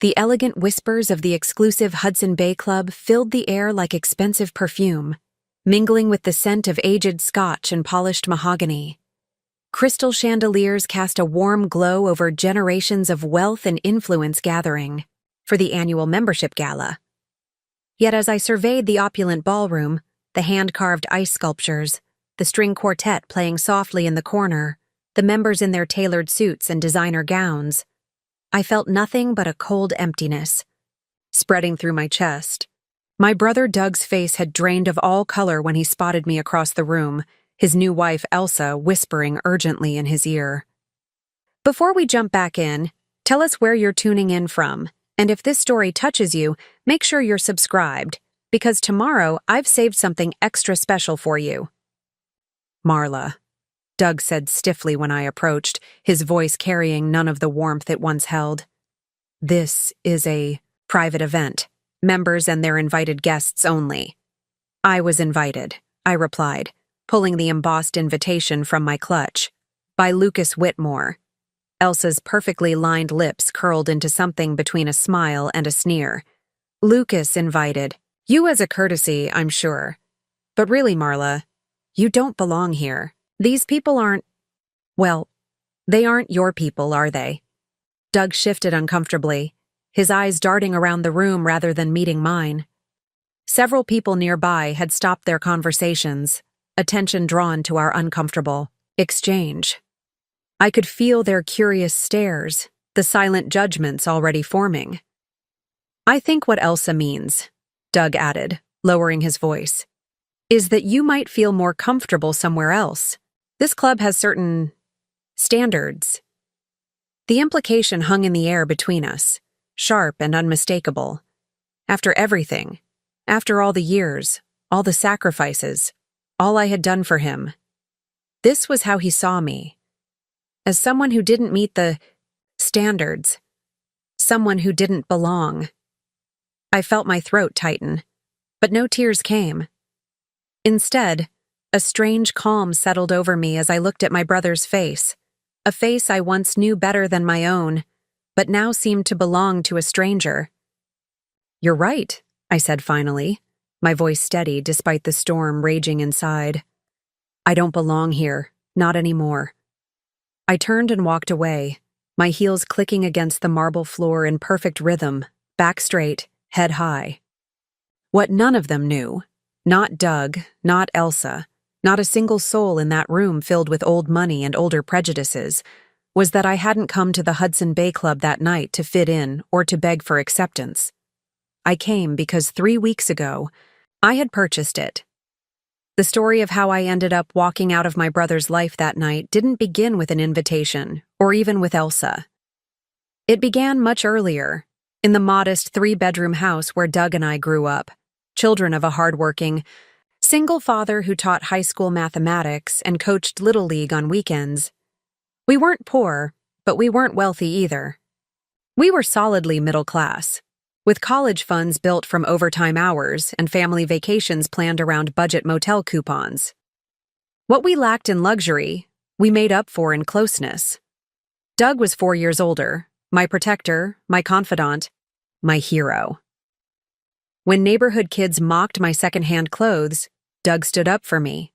The elegant whispers of the exclusive Hudson Bay Club filled the air like expensive perfume, mingling with the scent of aged Scotch and polished mahogany. Crystal chandeliers cast a warm glow over generations of wealth and influence gathering for the annual membership gala. Yet as I surveyed the opulent ballroom, the hand-carved ice sculptures, the string quartet playing softly in the corner, the members in their tailored suits and designer gowns, I felt nothing but a cold emptiness spreading through my chest. My brother Doug's face had drained of all color when he spotted me across the room, his new wife Elsa whispering urgently in his ear. Before we jump back in, tell us where you're tuning in from, and if this story touches you, make sure you're subscribed, because tomorrow I've saved something extra special for you. Marla, Doug said stiffly when I approached, his voice carrying none of the warmth it once held. This is a private event, members and their invited guests only. I was invited, I replied, pulling the embossed invitation from my clutch. By Lucas Whitmore. Elsa's perfectly lined lips curled into something between a smile and a sneer. Lucas invited. You as a courtesy, I'm sure. But really, Marla, you don't belong here. These people aren't… well, they aren't your people, are they? Doug shifted uncomfortably, his eyes darting around the room rather than meeting mine. Several people nearby had stopped their conversations, attention drawn to our uncomfortable exchange. I could feel their curious stares, the silent judgments already forming. I think what Elsa means, Doug added, lowering his voice, is that you might feel more comfortable somewhere else. This club has certain standards. The implication hung in the air between us, sharp and unmistakable. After everything, after all the years, all the sacrifices, all I had done for him, this was how he saw me. As someone who didn't meet the standards, someone who didn't belong. I felt my throat tighten, but no tears came. Instead, a strange calm settled over me as I looked at my brother's face, a face I once knew better than my own, but now seemed to belong to a stranger. You're right, I said finally, my voice steady despite the storm raging inside. I don't belong here, not anymore. I turned and walked away, my heels clicking against the marble floor in perfect rhythm, back straight, head high. What none of them knew, not Doug, not Elsa, not a single soul in that room filled with old money and older prejudices, was that I hadn't come to the Hudson Bay Club that night to fit in or to beg for acceptance. I came because 3 weeks ago, I had purchased it. The story of how I ended up walking out of my brother's life that night didn't begin with an invitation, or even with Elsa. It began much earlier, in the modest 3-bedroom house where Doug and I grew up, children of a hardworking, single father who taught high school mathematics and coached Little League on weekends. We weren't poor, but we weren't wealthy either. We were solidly middle class, with college funds built from overtime hours and family vacations planned around budget motel coupons. What we lacked in luxury, we made up for in closeness. Doug was 4 years older, my protector, my confidant, my hero. When neighborhood kids mocked my secondhand clothes, Doug stood up for me.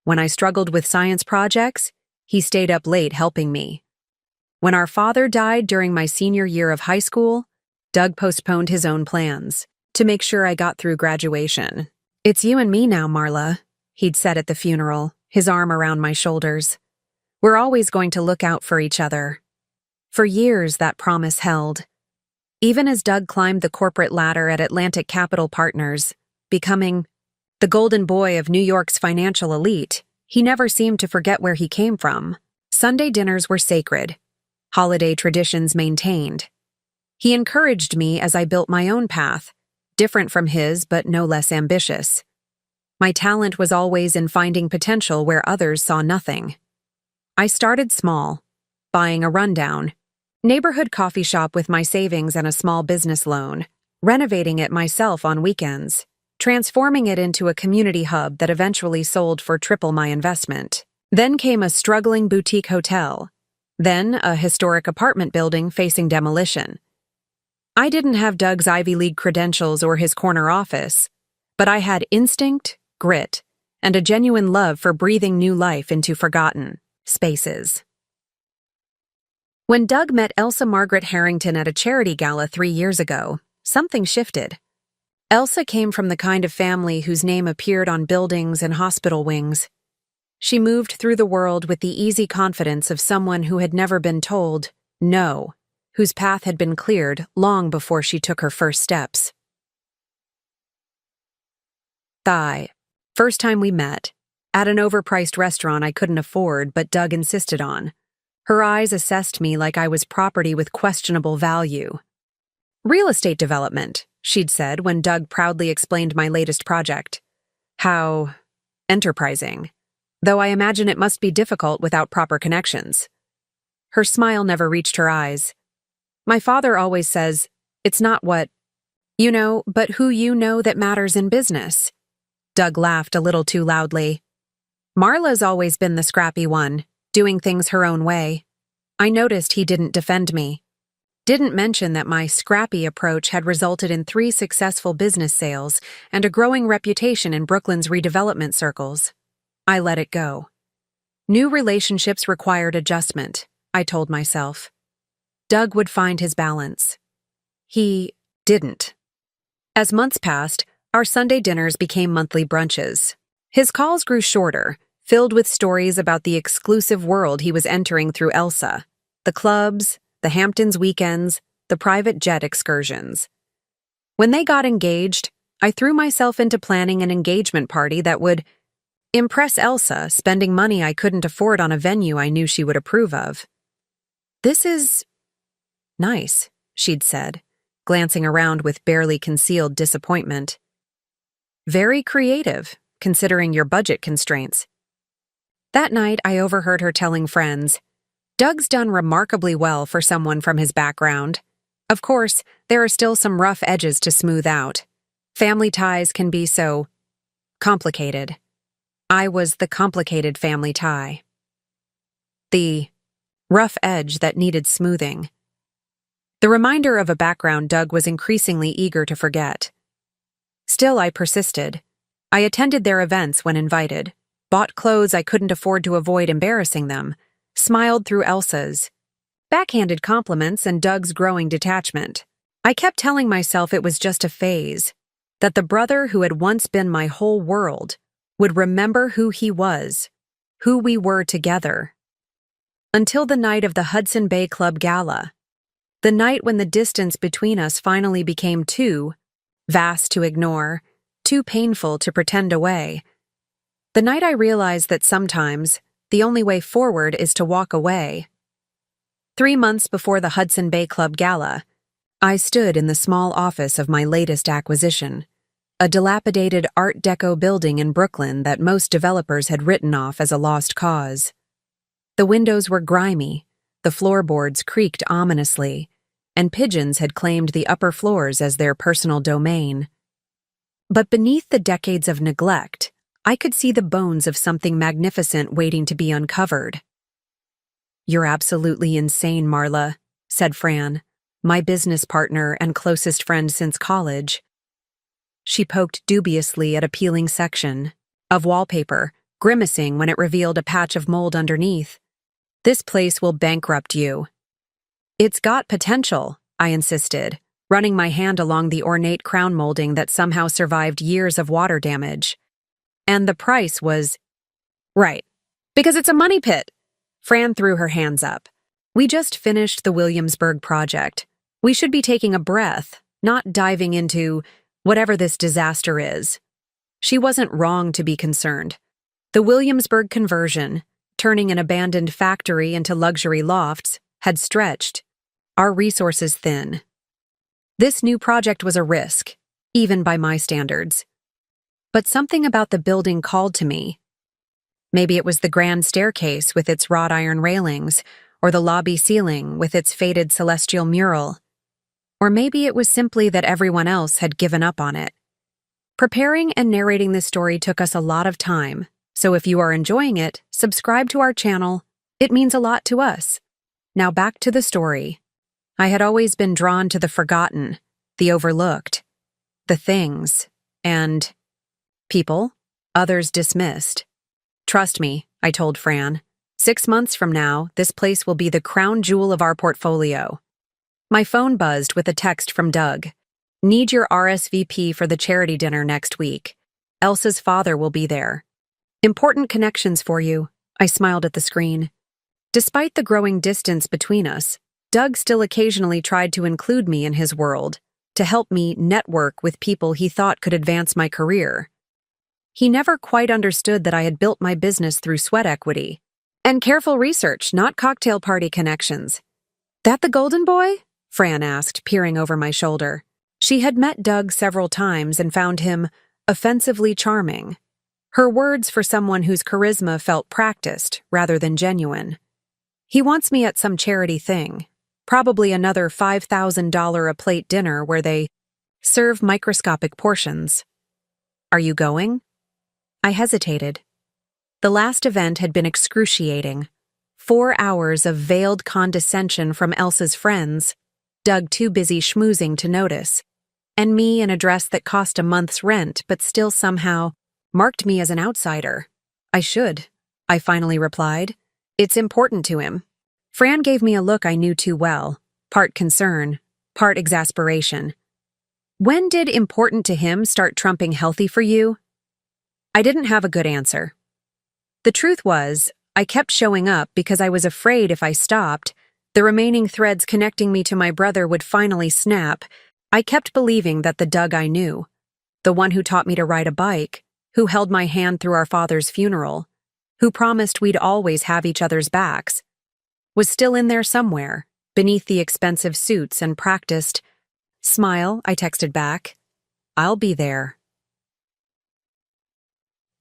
When I struggled with science projects, he stayed up late helping me. When our father died during my senior year of high school, Doug postponed his own plans to make sure I got through graduation. It's you and me now, Marla, he'd said at the funeral, his arm around my shoulders. We're always going to look out for each other. For years, that promise held. Even as Doug climbed the corporate ladder at Atlantic Capital Partners, becoming the golden boy of New York's financial elite, he never seemed to forget where he came from. Sunday dinners were sacred, holiday traditions maintained. He encouraged me as I built my own path, different from his but no less ambitious. My talent was always in finding potential where others saw nothing. I started small, buying a rundown neighborhood coffee shop with my savings and a small business loan, renovating it myself on weekends, transforming it into a community hub that eventually sold for triple my investment. Then came a struggling boutique hotel, then a historic apartment building facing demolition. I didn't have Doug's Ivy League credentials or his corner office, but I had instinct, grit, and a genuine love for breathing new life into forgotten spaces. When Doug met Elsa Margaret Harrington at a charity gala 3 years ago, something shifted. Elsa came from the kind of family whose name appeared on buildings and hospital wings. She moved through the world with the easy confidence of someone who had never been told no, whose path had been cleared long before she took her first steps. First time we met, at an overpriced restaurant I couldn't afford but Doug insisted on. Her eyes assessed me like I was property with questionable value. Real estate development, she'd said when Doug proudly explained my latest project. How enterprising, though I imagine it must be difficult without proper connections. Her smile never reached her eyes. My father always says, it's not what you know, but who you know that matters in business. Doug laughed a little too loudly. Marla's always been the scrappy one, doing things her own way. I noticed he didn't defend me. Didn't mention that my scrappy approach had resulted in 3 successful business sales and a growing reputation in Brooklyn's redevelopment circles. I let it go. New relationships required adjustment, I told myself. Doug would find his balance. He didn't. As months passed, our Sunday dinners became monthly brunches. His calls grew shorter, filled with stories about the exclusive world he was entering through Elsa, the clubs, the Hamptons weekends, the private jet excursions. When they got engaged, I threw myself into planning an engagement party that would impress Elsa, spending money I couldn't afford on a venue I knew she would approve of. This is nice, she'd said, glancing around with barely concealed disappointment. Very creative, considering your budget constraints. That night, I overheard her telling friends, Doug's done remarkably well for someone from his background. Of course, there are still some rough edges to smooth out. Family ties can be so complicated. I was the complicated family tie. The rough edge that needed smoothing. The reminder of a background Doug was increasingly eager to forget. Still, I persisted. I attended their events when invited, bought clothes I couldn't afford to avoid embarrassing them, smiled through Elsa's backhanded compliments and Doug's growing detachment. I kept telling myself it was just a phase, that the brother who had once been my whole world would remember who he was, who we were together. Until the night of the Hudson Bay Club Gala, the night when the distance between us finally became too vast to ignore, too painful to pretend away. The night I realized that sometimes the only way forward is to walk away. 3 months before the Hudson Bay Club Gala, I stood in the small office of my latest acquisition, a dilapidated Art Deco building in Brooklyn that most developers had written off as a lost cause. The windows were grimy, the floorboards creaked ominously, and pigeons had claimed the upper floors as their personal domain. But beneath the decades of neglect, I could see the bones of something magnificent waiting to be uncovered. You're absolutely insane, Marla, said Fran, my business partner and closest friend since college. She poked dubiously at a peeling section of wallpaper, grimacing when it revealed a patch of mold underneath. This place will bankrupt you. It's got potential, I insisted, running my hand along the ornate crown molding that somehow survived years of water damage. And the price was right. Because it's a money pit. Fran threw her hands up. We just finished the Williamsburg project. We should be taking a breath, not diving into whatever this disaster is. She wasn't wrong to be concerned. The Williamsburg conversion, turning an abandoned factory into luxury lofts, had stretched our resources thin. This new project was a risk, even by my standards. But something about the building called to me. Maybe it was the grand staircase with its wrought iron railings, or the lobby ceiling with its faded celestial mural. Or maybe it was simply that everyone else had given up on it. Preparing and narrating this story took us a lot of time, so if you are enjoying it, subscribe to our channel. It means a lot to us. Now back to the story. I had always been drawn to the forgotten, the overlooked, the things, and people, others dismissed. Trust me, I told Fran. 6 months from now, this place will be the crown jewel of our portfolio. My phone buzzed with a text from Doug. Need your RSVP for the charity dinner next week. Elsa's father will be there. Important connections for you. I smiled at the screen. Despite the growing distance between us, Doug still occasionally tried to include me in his world, to help me network with people he thought could advance my career. He never quite understood that I had built my business through sweat equity and careful research, not cocktail party connections. That the golden boy? Fran asked, peering over my shoulder. She had met Doug several times and found him offensively charming. Her words for someone whose charisma felt practiced rather than genuine. He wants me at some charity thing, probably another $5,000 a plate dinner where they serve microscopic portions. Are you going? I hesitated. The last event had been excruciating. 4 hours of veiled condescension from Elsa's friends, Doug too busy schmoozing to notice, and me in a dress that cost a month's rent but still somehow marked me as an outsider. I should, I finally replied. It's important to him. Fran gave me a look I knew too well, part concern, part exasperation. When did important to him start trumping healthy for you? I didn't have a good answer. The truth was, I kept showing up because I was afraid if I stopped, the remaining threads connecting me to my brother would finally snap. I kept believing that the Doug I knew, the one who taught me to ride a bike, who held my hand through our father's funeral, who promised we'd always have each other's backs, was still in there somewhere, beneath the expensive suits and practiced, "Smile," I texted back. "I'll be there."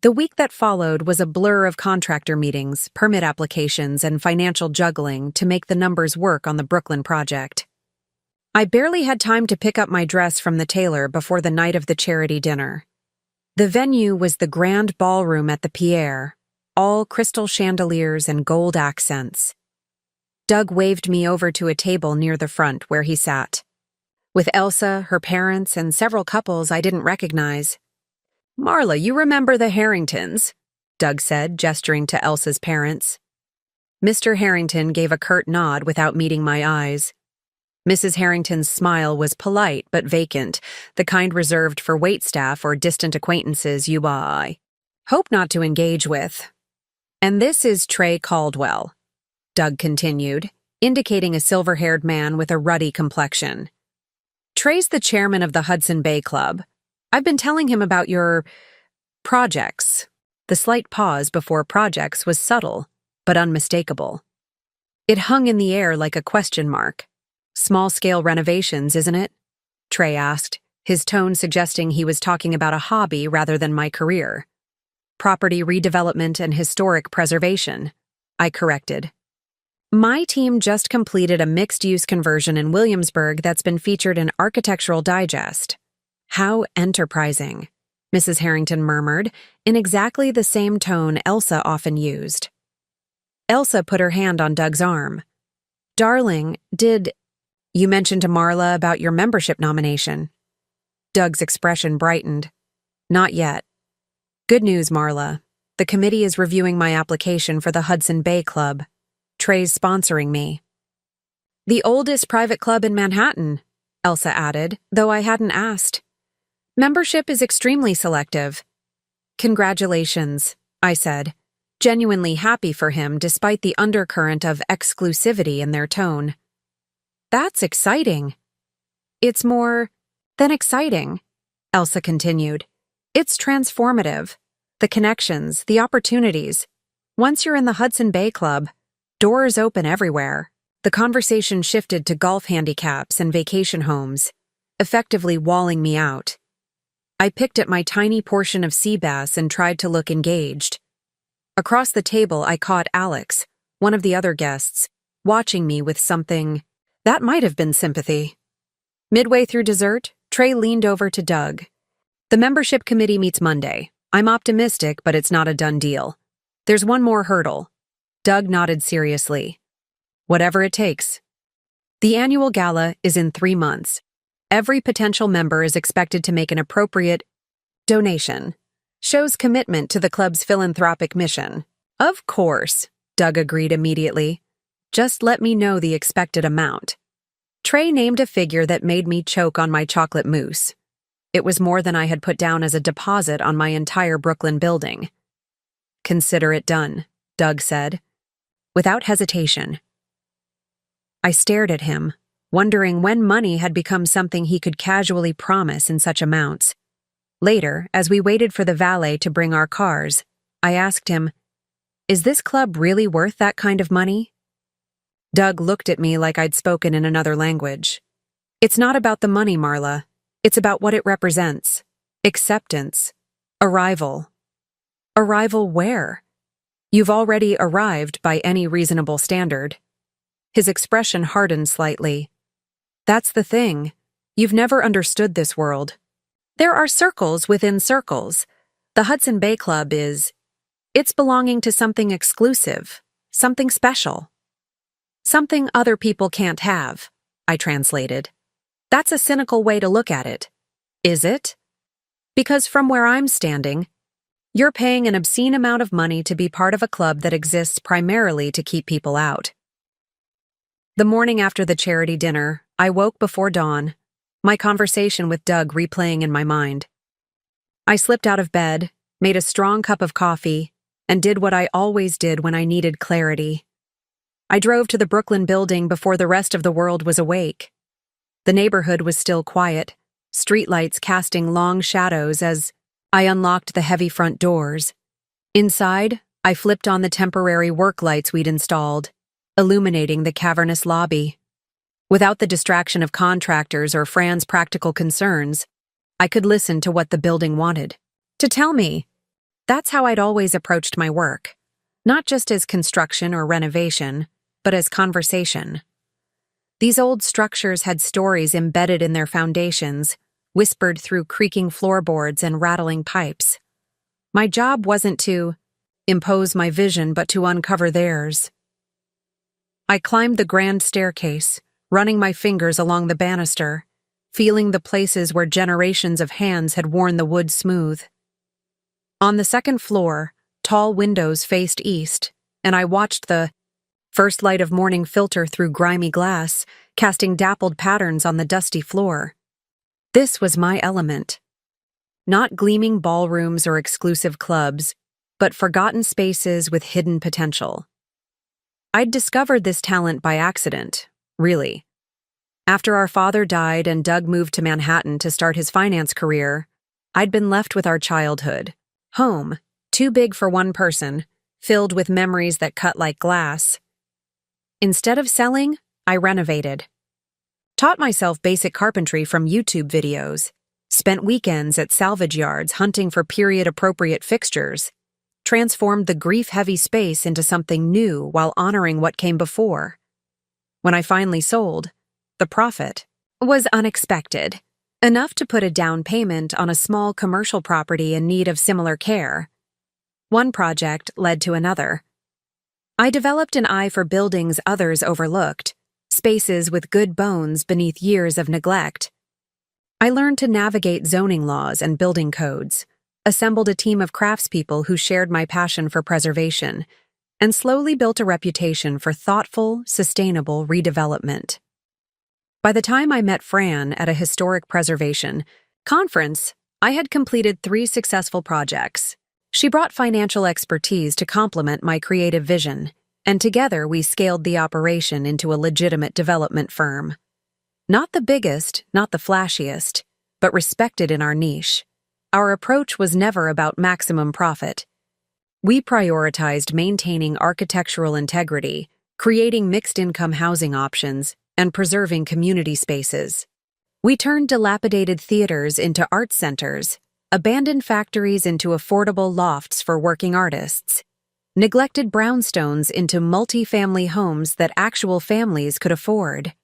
The week that followed was a blur of contractor meetings, permit applications, and financial juggling to make the numbers work on the Brooklyn project. I barely had time to pick up my dress from the tailor before the night of the charity dinner. The venue was the grand ballroom at the Pierre, all crystal chandeliers and gold accents. Doug waved me over to a table near the front where he sat, with Elsa, her parents, and several couples I didn't recognize. "Marla, you remember the Harringtons?" Doug said, gesturing to Elsa's parents. Mr. Harrington gave a curt nod without meeting my eyes. Mrs. Harrington's smile was polite but vacant, the kind reserved for waitstaff or distant acquaintances you hope not to engage with. "And this is Trey Caldwell," Doug continued, indicating a silver-haired man with a ruddy complexion. "Trey's the chairman of the Hudson Bay Club. I've been telling him about your projects." The slight pause before projects was subtle, but unmistakable. It hung in the air like a question mark. "Small-scale renovations, isn't it?" Trey asked, his tone suggesting he was talking about a hobby rather than my career. "Property redevelopment and historic preservation," I corrected. "My team just completed a mixed-use conversion in Williamsburg that's been featured in Architectural Digest." "How enterprising," Mrs. Harrington murmured, in exactly the same tone Elsa often used. Elsa put her hand on Doug's arm. "Darling, you mention to Marla about your membership nomination?" Doug's expression brightened. "Not yet. Good news, Marla. The committee is reviewing my application for the Hudson Bay Club. Trey's sponsoring me." "The oldest private club in Manhattan," Elsa added, though I hadn't asked. "Membership is extremely selective." "Congratulations," I said, genuinely happy for him despite the undercurrent of exclusivity in their tone. "That's exciting." "It's more than exciting," Elsa continued. "It's transformative. The connections, the opportunities. Once you're in the Hudson Bay Club, doors open everywhere." The conversation shifted to golf handicaps and vacation homes, effectively walling me out. I picked at my tiny portion of sea bass and tried to look engaged. Across the table, I caught Alex, one of the other guests, watching me with something that might have been sympathy. Midway through dessert, Trey leaned over to Doug. "The membership committee meets Monday. I'm optimistic, but it's not a done deal. There's one more hurdle." Doug nodded seriously. "Whatever it takes." The annual gala is in 3 months. Every potential member is expected to make an appropriate donation. Shows commitment to the club's philanthropic mission. Of course, Doug agreed immediately. Just let me know the expected amount. Trey named a figure that made me choke on my chocolate mousse. It was more than I had put down as a deposit on my entire Brooklyn building. Consider it done, Doug said, without hesitation. I stared at him, wondering when money had become something he could casually promise in such amounts. Later, as we waited for the valet to bring our cars, I asked him, "Is this club really worth that kind of money?" Doug looked at me like I'd spoken in another language. "It's not about the money, Marla. It's about what it represents. Acceptance. Arrival." "Arrival where?" "You've already arrived by any reasonable standard." His expression hardened slightly. "That's the thing. You've never understood this world. There are circles within circles. The Hudson Bay Club it's belonging to something exclusive, something special. Something other people can't have," I translated. "That's a cynical way to look at it." "Is it?" "Because from where I'm standing, you're paying an obscene amount of money to be part of a club that exists primarily to keep people out." The morning after the charity dinner, I woke before dawn, my conversation with Doug replaying in my mind. I slipped out of bed, made a strong cup of coffee, and did what I always did when I needed clarity. I drove to the Brooklyn building before the rest of the world was awake. The neighborhood was still quiet, streetlights casting long shadows as I unlocked the heavy front doors. Inside, I flipped on the temporary work lights we'd installed, illuminating the cavernous lobby. Without the distraction of contractors or Fran's practical concerns, I could listen to what the building wanted to tell me. That's how I'd always approached my work, not just as construction or renovation, but as conversation. These old structures had stories embedded in their foundations, whispered through creaking floorboards and rattling pipes. My job wasn't to impose my vision, but to uncover theirs. I climbed the grand staircase, running my fingers along the banister, feeling the places where generations of hands had worn the wood smooth. On the second floor, tall windows faced east, and I watched the first light of morning filter through grimy glass, casting dappled patterns on the dusty floor. This was my element. Not gleaming ballrooms or exclusive clubs, but forgotten spaces with hidden potential. I'd discovered this talent by accident, really. After our father died and Doug moved to Manhattan to start his finance career, I'd been left with our childhood. Home, too big for one person, filled with memories that cut like glass. Instead of selling, I renovated. Taught myself basic carpentry from YouTube videos, spent weekends at salvage yards hunting for period-appropriate fixtures, transformed the grief-heavy space into something new while honoring what came before. When I finally sold, the profit was unexpected, enough to put a down payment on a small commercial property in need of similar care. One project led to another. I developed an eye for buildings others overlooked, spaces with good bones beneath years of neglect. I learned to navigate zoning laws and building codes, assembled a team of craftspeople who shared my passion for preservation, and slowly built a reputation for thoughtful, sustainable redevelopment. By the time I met Fran at a historic preservation conference, I had completed 3 successful projects. She brought financial expertise to complement my creative vision, and together we scaled the operation into a legitimate development firm. Not the biggest, not the flashiest, but respected in our niche. Our approach was never about maximum profit. We prioritized maintaining architectural integrity, creating mixed-income housing options, and preserving community spaces. We turned dilapidated theaters into art centers, abandoned factories into affordable lofts for working artists, neglected brownstones into multi-family homes that actual families could afford.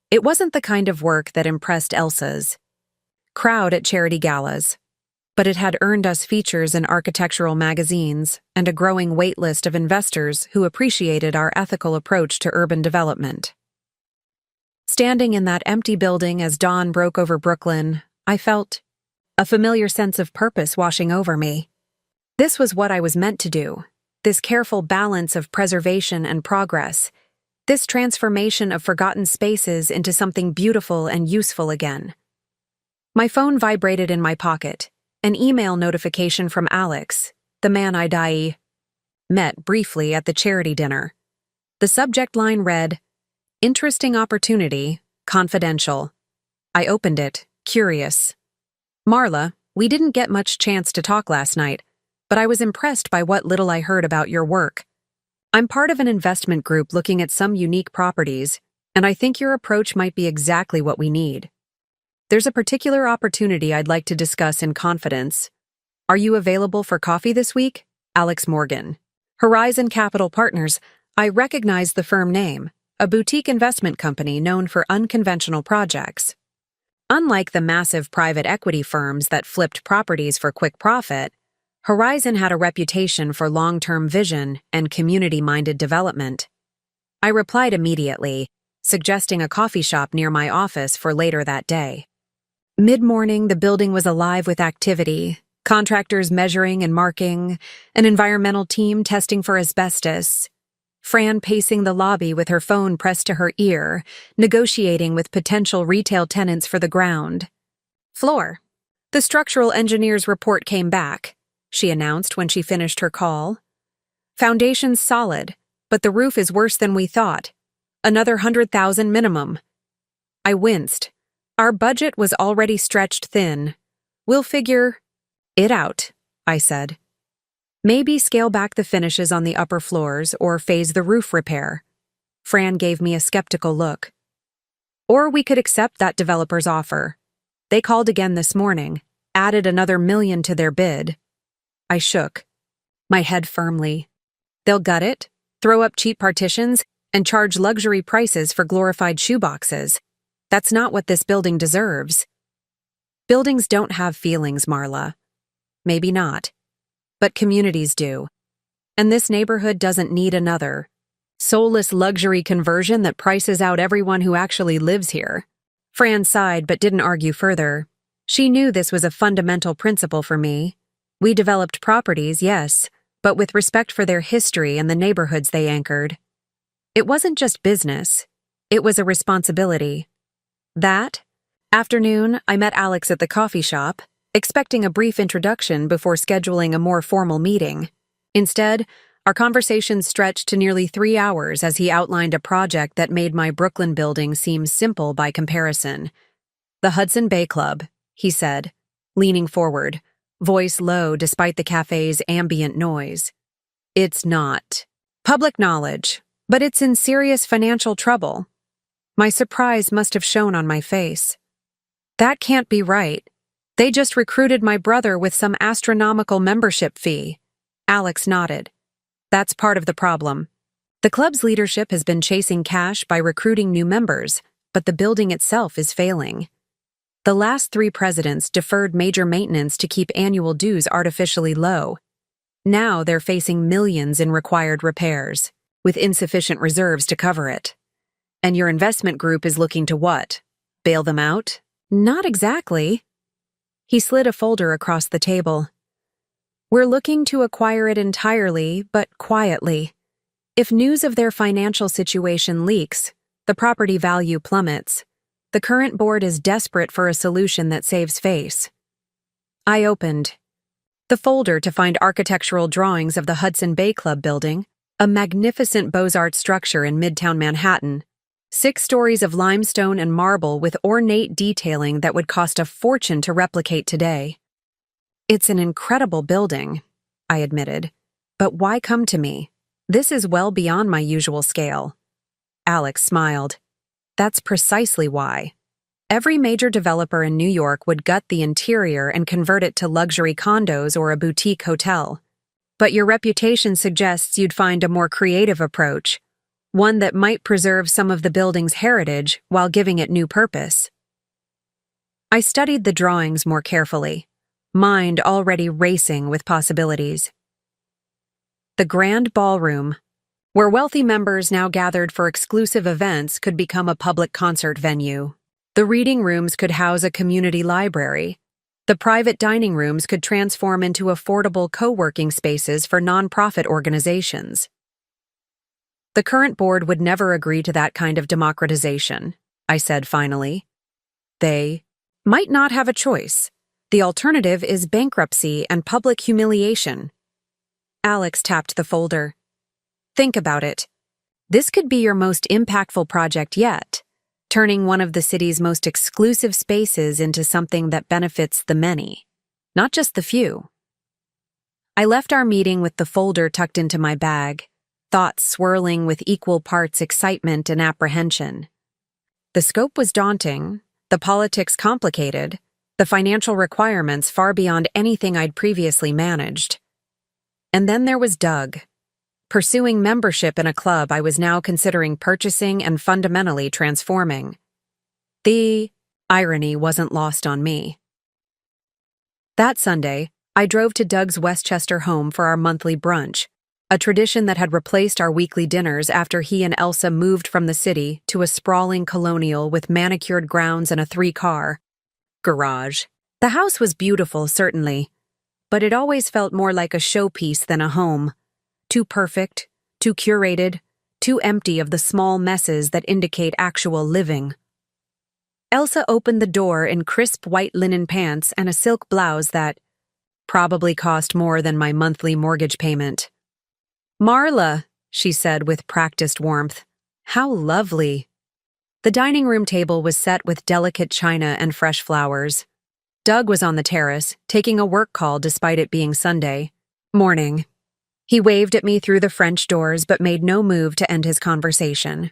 It wasn't the kind of work that impressed Elsa's crowd at charity galas, but it had earned us features in architectural magazines and a growing waitlist of investors who appreciated our ethical approach to urban development. Standing in that empty building as dawn broke over Brooklyn, I felt a familiar sense of purpose washing over me. This was what I was meant to do, this careful balance of preservation and progress, this transformation of forgotten spaces into something beautiful and useful again. My phone vibrated in my pocket, an email notification from Alex, the man I met briefly at the charity dinner. The subject line read, "Interesting opportunity, confidential." I opened it, curious. "Marla, we didn't get much chance to talk last night, but I was impressed by what little I heard about your work. I'm part of an investment group looking at some unique properties, and I think your approach might be exactly what we need. There's a particular opportunity I'd like to discuss in confidence. Are you available for coffee this week? Alex Morgan. Horizon Capital Partners. I recognize the firm name, a boutique investment company known for unconventional projects. Unlike the massive private equity firms that flipped properties for quick profit, Horizon had a reputation for long-term vision and community-minded development. I replied immediately, suggesting a coffee shop near my office for later that day. Mid-morning, the building was alive with activity, contractors measuring and marking, an environmental team testing for asbestos, Fran pacing the lobby with her phone pressed to her ear, negotiating with potential retail tenants for the ground floor. The structural engineer's report came back, she announced when she finished her call. Foundation's solid, but the roof is worse than we thought. Another 100,000 minimum. I winced. Our budget was already stretched thin. We'll figure it out, I said. Maybe scale back the finishes on the upper floors or phase the roof repair. Fran gave me a skeptical look. Or we could accept that developer's offer. They called again this morning, added another $1 million to their bid. I shook, my head firmly. They'll gut it, throw up cheap partitions, and charge luxury prices for glorified shoeboxes. That's not what this building deserves. Buildings don't have feelings, Marla. Maybe not. But communities do. And this neighborhood doesn't need another soulless luxury conversion that prices out everyone who actually lives here. Fran sighed but didn't argue further. She knew this was a fundamental principle for me. We developed properties, yes, but with respect for their history and the neighborhoods they anchored. It wasn't just business. It was a responsibility. That afternoon, I met Alex at the coffee shop, expecting a brief introduction before scheduling a more formal meeting. Instead, our conversation stretched to nearly 3 hours as he outlined a project that made my Brooklyn building seem simple by comparison. The Hudson Bay Club, he said, leaning forward, voice low despite the cafe's ambient noise. It's not public knowledge, but it's in serious financial trouble. My surprise must have shown on my face. That can't be right. They just recruited my brother with some astronomical membership fee. Alex nodded. That's part of the problem. The club's leadership has been chasing cash by recruiting new members, but the building itself is failing. The last 3 presidents deferred major maintenance to keep annual dues artificially low. Now they're facing millions in required repairs, with insufficient reserves to cover it. And your investment group is looking to what? Bail them out? Not exactly. He slid a folder across the table. We're looking to acquire it entirely, but quietly. If news of their financial situation leaks, the property value plummets. The current board is desperate for a solution that saves face. I opened the folder to find architectural drawings of the Hudson Bay Club building, a magnificent Beaux-Arts structure in Midtown Manhattan. 6 stories of limestone and marble with ornate detailing that would cost a fortune to replicate today. It's an incredible building, I admitted. But why come to me? This is well beyond my usual scale. Alex smiled. That's precisely why. Every major developer in New York would gut the interior and convert it to luxury condos or a boutique hotel. But your reputation suggests you'd find a more creative approach, one that might preserve some of the building's heritage while giving it new purpose. I studied the drawings more carefully, mind already racing with possibilities. The grand ballroom, where wealthy members now gathered for exclusive events could become a public concert venue. The reading rooms could house a community library. The private dining rooms could transform into affordable co-working spaces for nonprofit organizations. The current board would never agree to that kind of democratization, I said finally. They might not have a choice. The alternative is bankruptcy and public humiliation. Alex tapped the folder. Think about it. This could be your most impactful project yet, turning one of the city's most exclusive spaces into something that benefits the many, not just the few. I left our meeting with the folder tucked into my bag, thoughts swirling with equal parts excitement and apprehension. The scope was daunting, the politics complicated, the financial requirements far beyond anything I'd previously managed. And then there was Doug. Pursuing membership in a club I was now considering purchasing and fundamentally transforming. The irony wasn't lost on me. That Sunday, I drove to Doug's Westchester home for our monthly brunch, a tradition that had replaced our weekly dinners after he and Elsa moved from the city to a sprawling colonial with manicured grounds and a 3-car garage. The house was beautiful, certainly, but it always felt more like a showpiece than a home. Too perfect, too curated, too empty of the small messes that indicate actual living. Elsa opened the door in crisp white linen pants and a silk blouse that probably cost more than my monthly mortgage payment. "Marla," she said with practiced warmth. "How lovely." The dining room table was set with delicate china and fresh flowers. Doug was on the terrace, taking a work call despite it being Sunday morning. He waved at me through the French doors but made no move to end his conversation.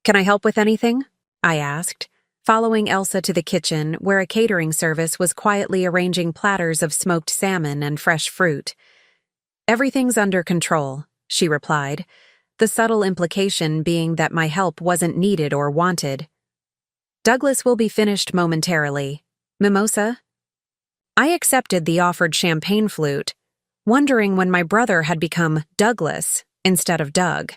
"Can I help with anything?" I asked, following Elsa to the kitchen where a catering service was quietly arranging platters of smoked salmon and fresh fruit. "Everything's under control," she replied, the subtle implication being that my help wasn't needed or wanted. "Douglas will be finished momentarily. Mimosa?" I accepted the offered champagne flute, wondering when my brother had become Douglas instead of Doug.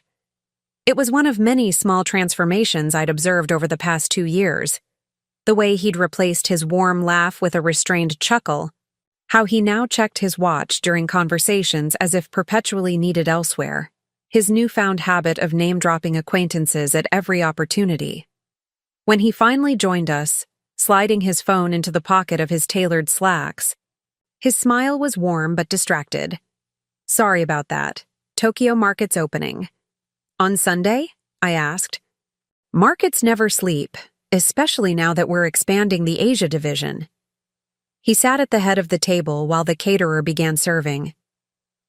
It was one of many small transformations I'd observed over the past 2 years. The way he'd replaced his warm laugh with a restrained chuckle, how he now checked his watch during conversations as if perpetually needed elsewhere, his newfound habit of name-dropping acquaintances at every opportunity. When he finally joined us, sliding his phone into the pocket of his tailored slacks, his smile was warm but distracted. "Sorry about that. Tokyo Market's opening." "On Sunday?" I asked. "Markets never sleep, especially now that we're expanding the Asia division." He sat at the head of the table while the caterer began serving.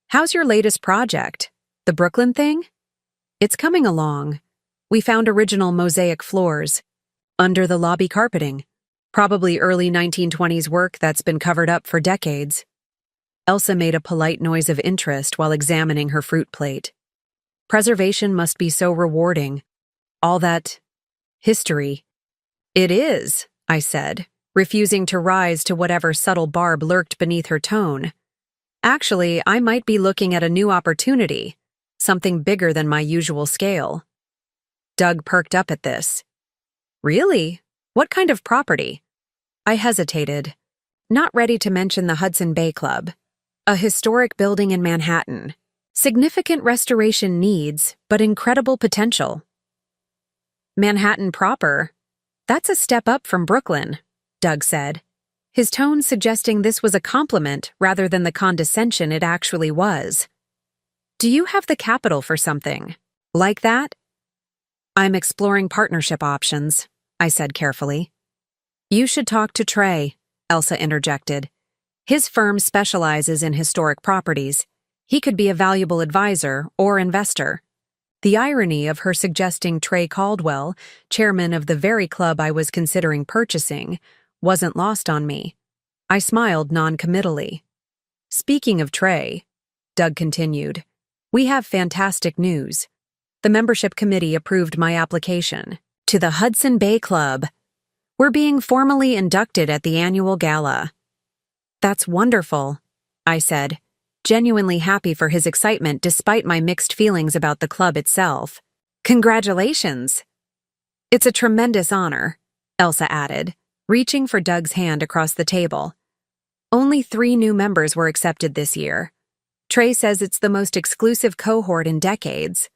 "How's your latest project? The Brooklyn thing?" "It's coming along. We found original mosaic floors. Under the lobby carpeting. Probably early 1920s work that's been covered up for decades." Elsa made a polite noise of interest while examining her fruit plate. "Preservation must be so rewarding. All that history." "It is," I said, refusing to rise to whatever subtle barb lurked beneath her tone. "Actually, I might be looking at a new opportunity, something bigger than my usual scale." Doug perked up at this. "Really? What kind of property?" I hesitated, not ready to mention the Hudson Bay Club, a historic building in Manhattan. Significant restoration needs, but incredible potential. "Manhattan proper? That's a step up from Brooklyn," Doug said, his tone suggesting this was a compliment rather than the condescension it actually was. "Do you have the capital for something like that?" "I'm exploring partnership options," I said carefully. "You should talk to Trey," Elsa interjected. "His firm specializes in historic properties. He could be a valuable advisor or investor." The irony of her suggesting Trey Caldwell, chairman of the very club I was considering purchasing, wasn't lost on me. I smiled non-committally. "Speaking of Trey," Doug continued, "we have fantastic news. The membership committee approved my application to the Hudson Bay Club. We're being formally inducted at the annual gala." "That's wonderful," I said, genuinely happy for his excitement despite my mixed feelings about the club itself. Congratulations! It's a tremendous honor, Elsa added, reaching for Doug's hand across the table. Only 3 new members were accepted this year. Trey says it's the most exclusive cohort in decades.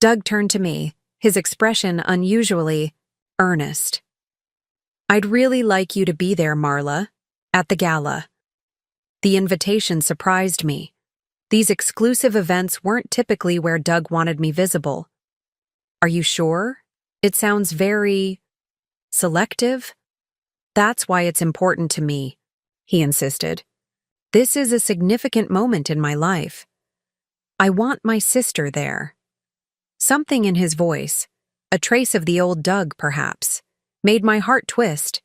Doug turned to me, his expression unusually earnest. I'd really like you to be there, Marla, at the gala. The invitation surprised me. These exclusive events weren't typically where Doug wanted me visible. Are you sure? It sounds very selective. That's why it's important to me, he insisted. This is a significant moment in my life. I want my sister there. Something in his voice, a trace of the old Doug perhaps, made my heart twist.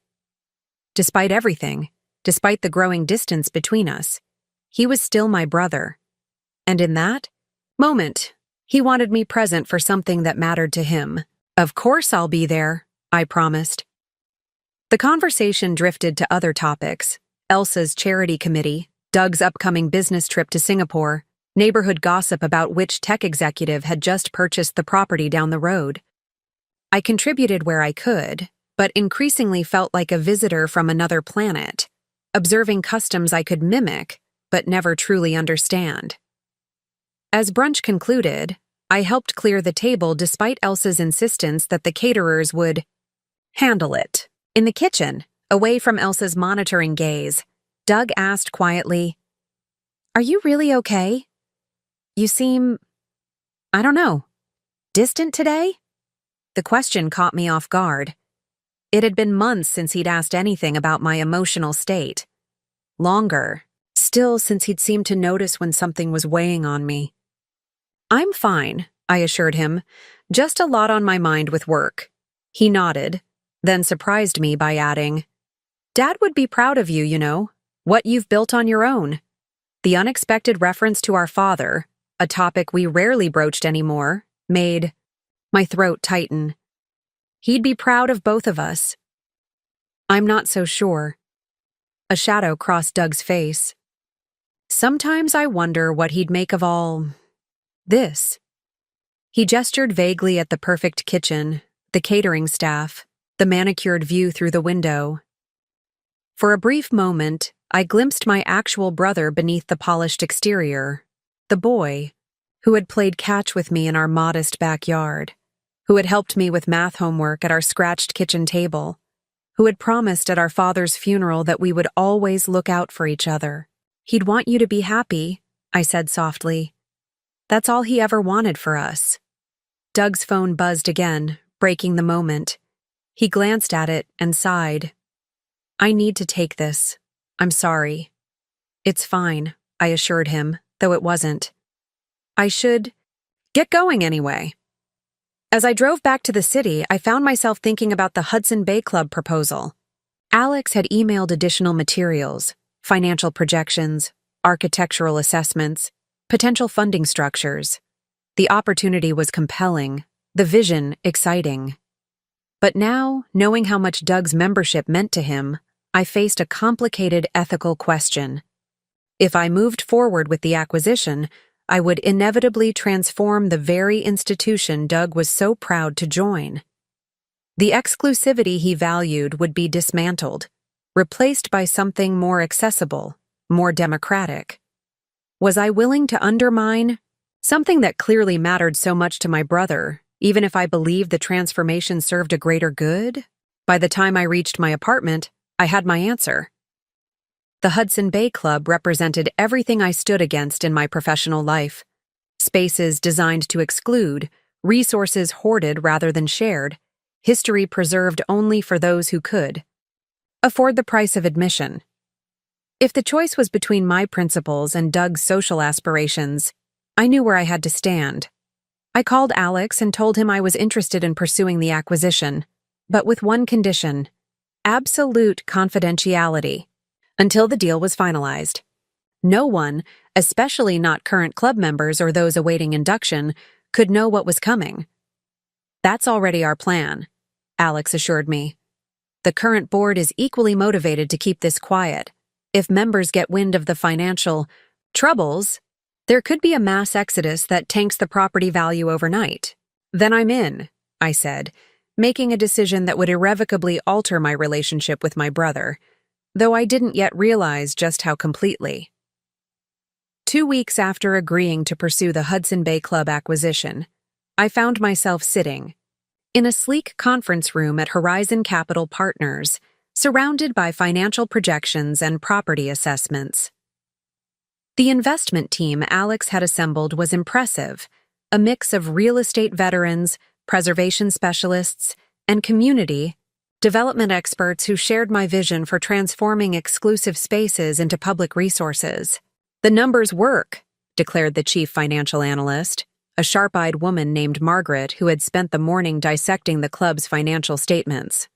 Despite everything, despite the growing distance between us, he was still my brother. And in that moment, he wanted me present for something that mattered to him. Of course I'll be there, I promised. The conversation drifted to other topics: Elsa's charity committee, Doug's upcoming business trip to Singapore, neighborhood gossip about which tech executive had just purchased the property down the road. I contributed where I could, but increasingly felt like a visitor from another planet, observing customs I could mimic, but never truly understand. As brunch concluded, I helped clear the table despite Elsa's insistence that the caterers would handle it. In the kitchen, away from Elsa's monitoring gaze, Doug asked quietly, "Are you really okay? You seem, I don't know, distant today?" The question caught me off guard. It had been months since he'd asked anything about my emotional state. Longer, still, since he'd seemed to notice when something was weighing on me. "I'm fine," I assured him, "just a lot on my mind with work." He nodded, then surprised me by adding, "Dad would be proud of you, you know, what you've built on your own." The unexpected reference to our father, a topic we rarely broached anymore, made my throat tighten. He'd be proud of both of us. I'm not so sure. A shadow crossed Doug's face. Sometimes I wonder what he'd make of all this. He gestured vaguely at the perfect kitchen, the catering staff, the manicured view through the window. For a brief moment, I glimpsed my actual brother beneath the polished exterior, the boy who had played catch with me in our modest backyard, who had helped me with math homework at our scratched kitchen table, who had promised at our father's funeral that we would always look out for each other. "He'd want you to be happy," I said softly. "That's all he ever wanted for us." Doug's phone buzzed again, breaking the moment. He glanced at it and sighed. "I need to take this. I'm sorry." "It's fine," I assured him, though it wasn't. "I should get going anyway." As I drove back to the city, I found myself thinking about the Hudson Bay Club proposal. Alex had emailed additional materials, financial projections, architectural assessments, potential funding structures. The opportunity was compelling, the vision exciting. But now, knowing how much Doug's membership meant to him, I faced a complicated ethical question. If I moved forward with the acquisition, I would inevitably transform the very institution Doug was so proud to join. The exclusivity he valued would be dismantled, replaced by something more accessible, more democratic. Was I willing to undermine something that clearly mattered so much to my brother, even if I believed the transformation served a greater good? By the time I reached my apartment, I had my answer. The Hudson Bay Club represented everything I stood against in my professional life. Spaces designed to exclude, resources hoarded rather than shared, history preserved only for those who could afford the price of admission. If the choice was between my principles and Doug's social aspirations, I knew where I had to stand. I called Alex and told him I was interested in pursuing the acquisition, but with one condition: absolute confidentiality, until the deal was finalized. No one, especially not current club members or those awaiting induction, could know what was coming. "That's already our plan," Alex assured me. "The current board is equally motivated to keep this quiet. If members get wind of the financial Troubles? There could be a mass exodus that tanks the property value overnight. Then I'm in, I said, making a decision that would irrevocably alter my relationship with my brother, though I didn't yet realize just how completely. 2 weeks after agreeing to pursue the Hudson Bay Club acquisition, I found myself sitting in a sleek conference room at Horizon Capital Partners, surrounded by financial projections and property assessments. The investment team Alex had assembled was impressive, a mix of real estate veterans, preservation specialists, and community development experts who shared my vision for transforming exclusive spaces into public resources. "The numbers work," declared the chief financial analyst, a sharp-eyed woman named Margaret who had spent the morning dissecting the club's financial statements.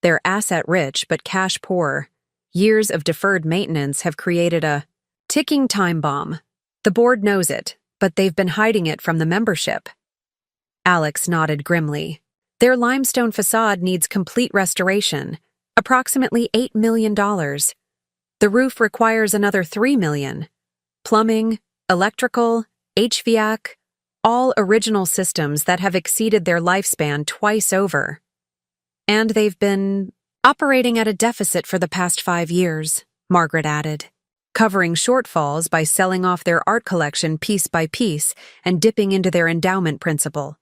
"They're asset-rich but cash-poor. Years of deferred maintenance have created a ticking time bomb. The board knows it, but they've been hiding it from the membership." Alex nodded grimly. "Their limestone facade needs complete restoration, approximately $8 million. The roof requires another $3 million. Plumbing, electrical, HVAC, all original systems that have exceeded their lifespan twice over. And they've been operating at a deficit for the past 5 years," Margaret added, covering shortfalls by selling off their art collection piece by piece and dipping into their endowment principle.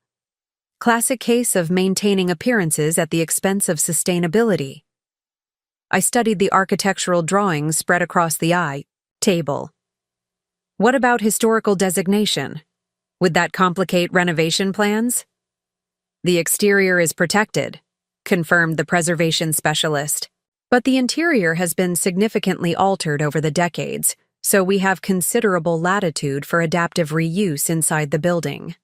Classic case of maintaining appearances at the expense of sustainability. I studied the architectural drawings spread across the table. "What about historical designation? Would that complicate renovation plans?" "The exterior is protected," confirmed the preservation specialist. "But the interior has been significantly altered over the decades, so we have considerable latitude for adaptive reuse inside the building."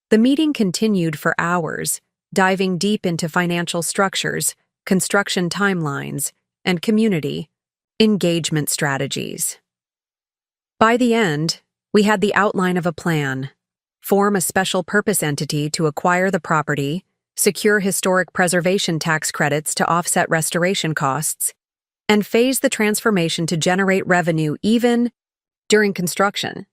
The meeting continued for hours, diving deep into financial structures, construction timelines, and community engagement strategies. By the end, we had the outline of a plan: form a special purpose entity to acquire the property, secure historic preservation tax credits to offset restoration costs, and phase the transformation to generate revenue even during construction.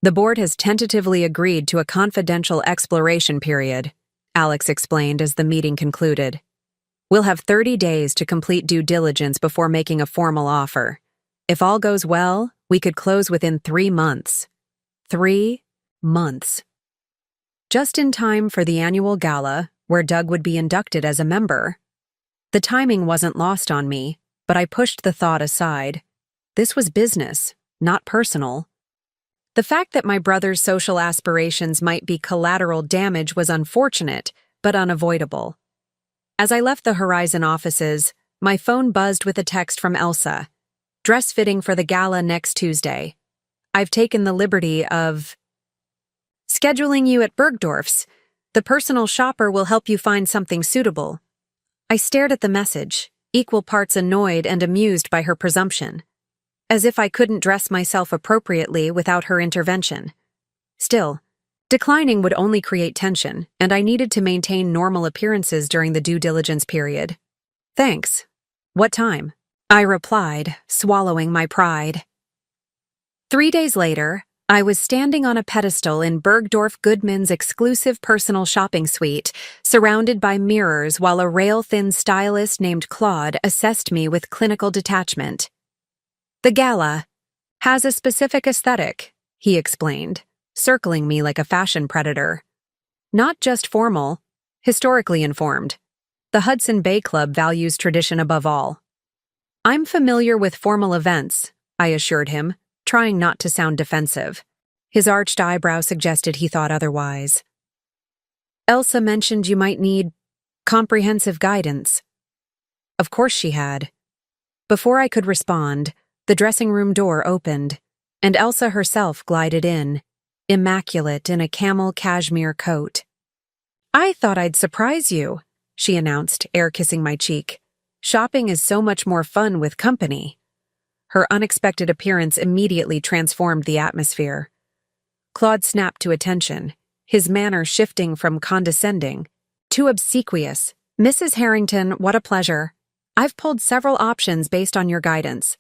"The board has tentatively agreed to a confidential exploration period," Alex explained as the meeting concluded. "We'll have 30 days to complete due diligence before making a formal offer. If all goes well, we could close within 3 months. 3 months. Just in time for the annual gala, where Doug would be inducted as a member. The timing wasn't lost on me, but I pushed the thought aside. This was business, not personal. The fact that my brother's social aspirations might be collateral damage was unfortunate, but unavoidable. As I left the Horizon offices, my phone buzzed with a text from Elsa. "Dress fitting for the gala next Tuesday. I've taken the liberty of scheduling you at Bergdorf's. The personal shopper will help you find something suitable." I stared at the message, equal parts annoyed and amused by her presumption, as if I couldn't dress myself appropriately without her intervention. Still, declining would only create tension, and I needed to maintain normal appearances during the due diligence period. "Thanks. What time?" I replied, swallowing my pride. 3 days later, I was standing on a pedestal in Bergdorf Goodman's exclusive personal shopping suite, surrounded by mirrors while a rail-thin stylist named Claude assessed me with clinical detachment. "The gala has a specific aesthetic," he explained, circling me like a fashion predator. "Not just formal, historically informed. The Hudson Bay Club values tradition above all." "I'm familiar with formal events," I assured him, trying not to sound defensive. His arched eyebrow suggested he thought otherwise. "Elsa mentioned you might need comprehensive guidance." Of course she had. Before I could respond, the dressing room door opened, and Elsa herself glided in, immaculate in a camel cashmere coat. "I thought I'd surprise you," she announced, air-kissing my cheek. "Shopping is so much more fun with company." Her unexpected appearance immediately transformed the atmosphere. Claude snapped to attention, his manner shifting from condescending to obsequious. "Mrs. Harrington, what a pleasure. I've pulled several options based on your guidance."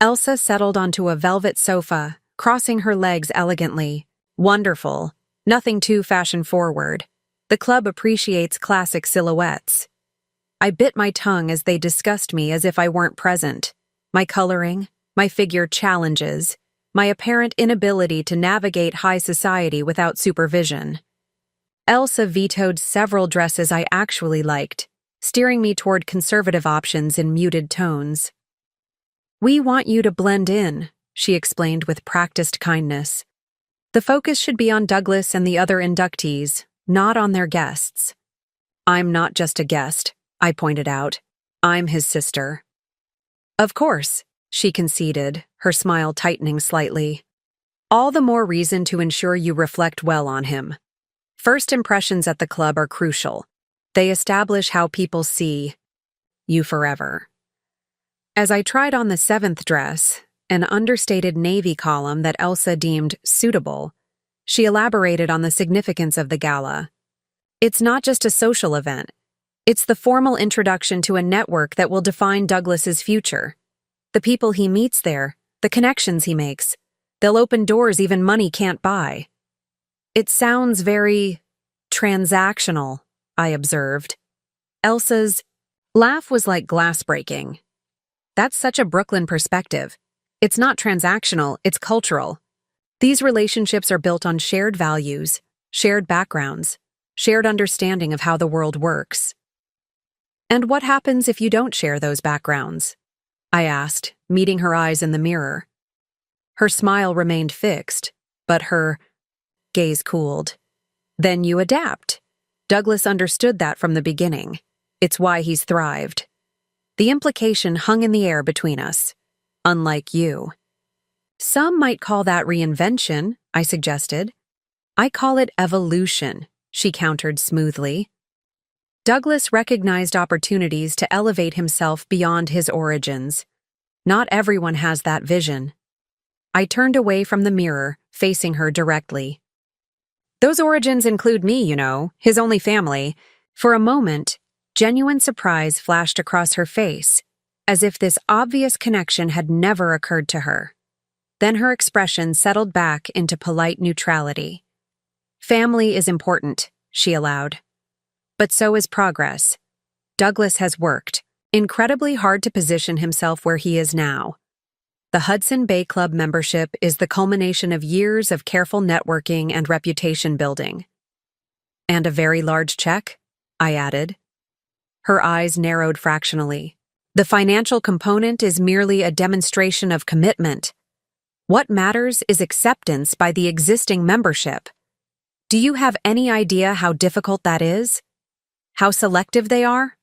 Elsa settled onto a velvet sofa, crossing her legs elegantly. Wonderful. Nothing too fashion-forward. The club appreciates classic silhouettes. I bit my tongue as they discussed me as if I weren't present. My coloring, my figure challenges, my apparent inability to navigate high society without supervision. Elsa vetoed several dresses I actually liked, steering me toward conservative options in muted tones. "We want you to blend in," she explained with practiced kindness. "The focus should be on Douglas and the other inductees, not on their guests." "I'm not just a guest," I pointed out. "I'm his sister." "Of course," she conceded, her smile tightening slightly. "All the more reason to ensure you reflect well on him. First impressions at the club are crucial. They establish how people see you forever." As I tried on the 7th dress, an understated navy column that Elsa deemed suitable, she elaborated on the significance of the gala. "It's not just a social event. It's the formal introduction to a network that will define Douglas's future. The people he meets there, the connections he makes, they'll open doors even money can't buy." "It sounds very transactional," I observed. Elsa's laugh was like glass breaking. "That's such a Brooklyn perspective. It's not transactional, it's cultural. These relationships are built on shared values, shared backgrounds, shared understanding of how the world works." "And what happens if you don't share those backgrounds?" I asked, meeting her eyes in the mirror. Her smile remained fixed, but her gaze cooled. "Then you adapt. Douglas understood that from the beginning. It's why he's thrived." The implication hung in the air between us. "Unlike you." "Some might call that reinvention," I suggested. "I call it evolution," she countered smoothly. Douglas recognized opportunities to elevate himself beyond his origins. Not everyone has that vision. I turned away from the mirror, facing her directly. "Those origins include me, you know, his only family." For a moment, genuine surprise flashed across her face, as if this obvious connection had never occurred to her. Then her expression settled back into polite neutrality. "Family is important," she allowed. "But so is progress. Douglas has worked incredibly hard to position himself where he is now. The Hudson Bay Club membership is the culmination of years of careful networking and reputation building." "And a very large check?" I added. Her eyes narrowed fractionally. "The financial component is merely a demonstration of commitment. What matters is acceptance by the existing membership. Do you have any idea how difficult that is? How selective they are?"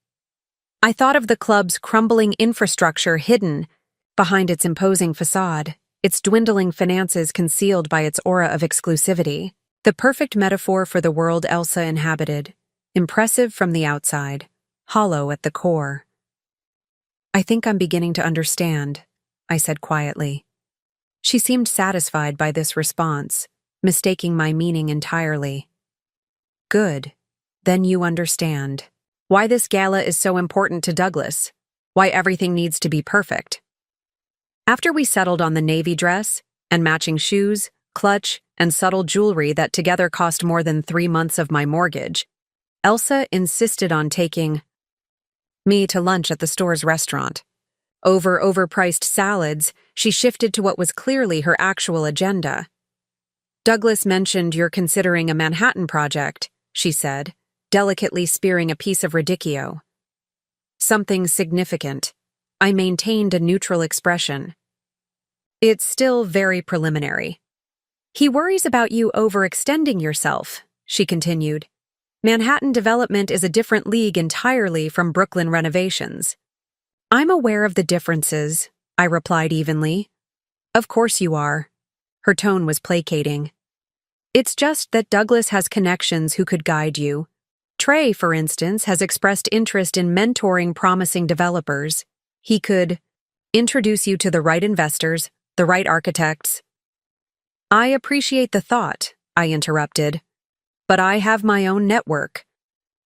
I thought of the club's crumbling infrastructure hidden behind its imposing facade, its dwindling finances concealed by its aura of exclusivity. The perfect metaphor for the world Elsa inhabited, impressive from the outside, hollow at the core. "I think I'm beginning to understand," I said quietly. She seemed satisfied by this response, mistaking my meaning entirely. "Good. Then you understand. Why this gala is so important to Douglas. Why everything needs to be perfect." After we settled on the navy dress, and matching shoes, clutch, and subtle jewelry that together cost more than 3 months of my mortgage, Elsa insisted on taking me to lunch at the store's restaurant. Over overpriced salads, she shifted to what was clearly her actual agenda. "Douglas mentioned you're considering a Manhattan project," she said, delicately spearing a piece of radicchio. "Something significant." I maintained a neutral expression. "It's still very preliminary." "He worries about you overextending yourself," she continued. "Manhattan development is a different league entirely from Brooklyn renovations." "I'm aware of the differences," I replied evenly. "Of course you are." Her tone was placating. "It's just that Douglas has connections who could guide you. Trey, for instance, has expressed interest in mentoring promising developers. He could introduce you to the right investors, the right architects." "I appreciate the thought," I interrupted, "but I have my own network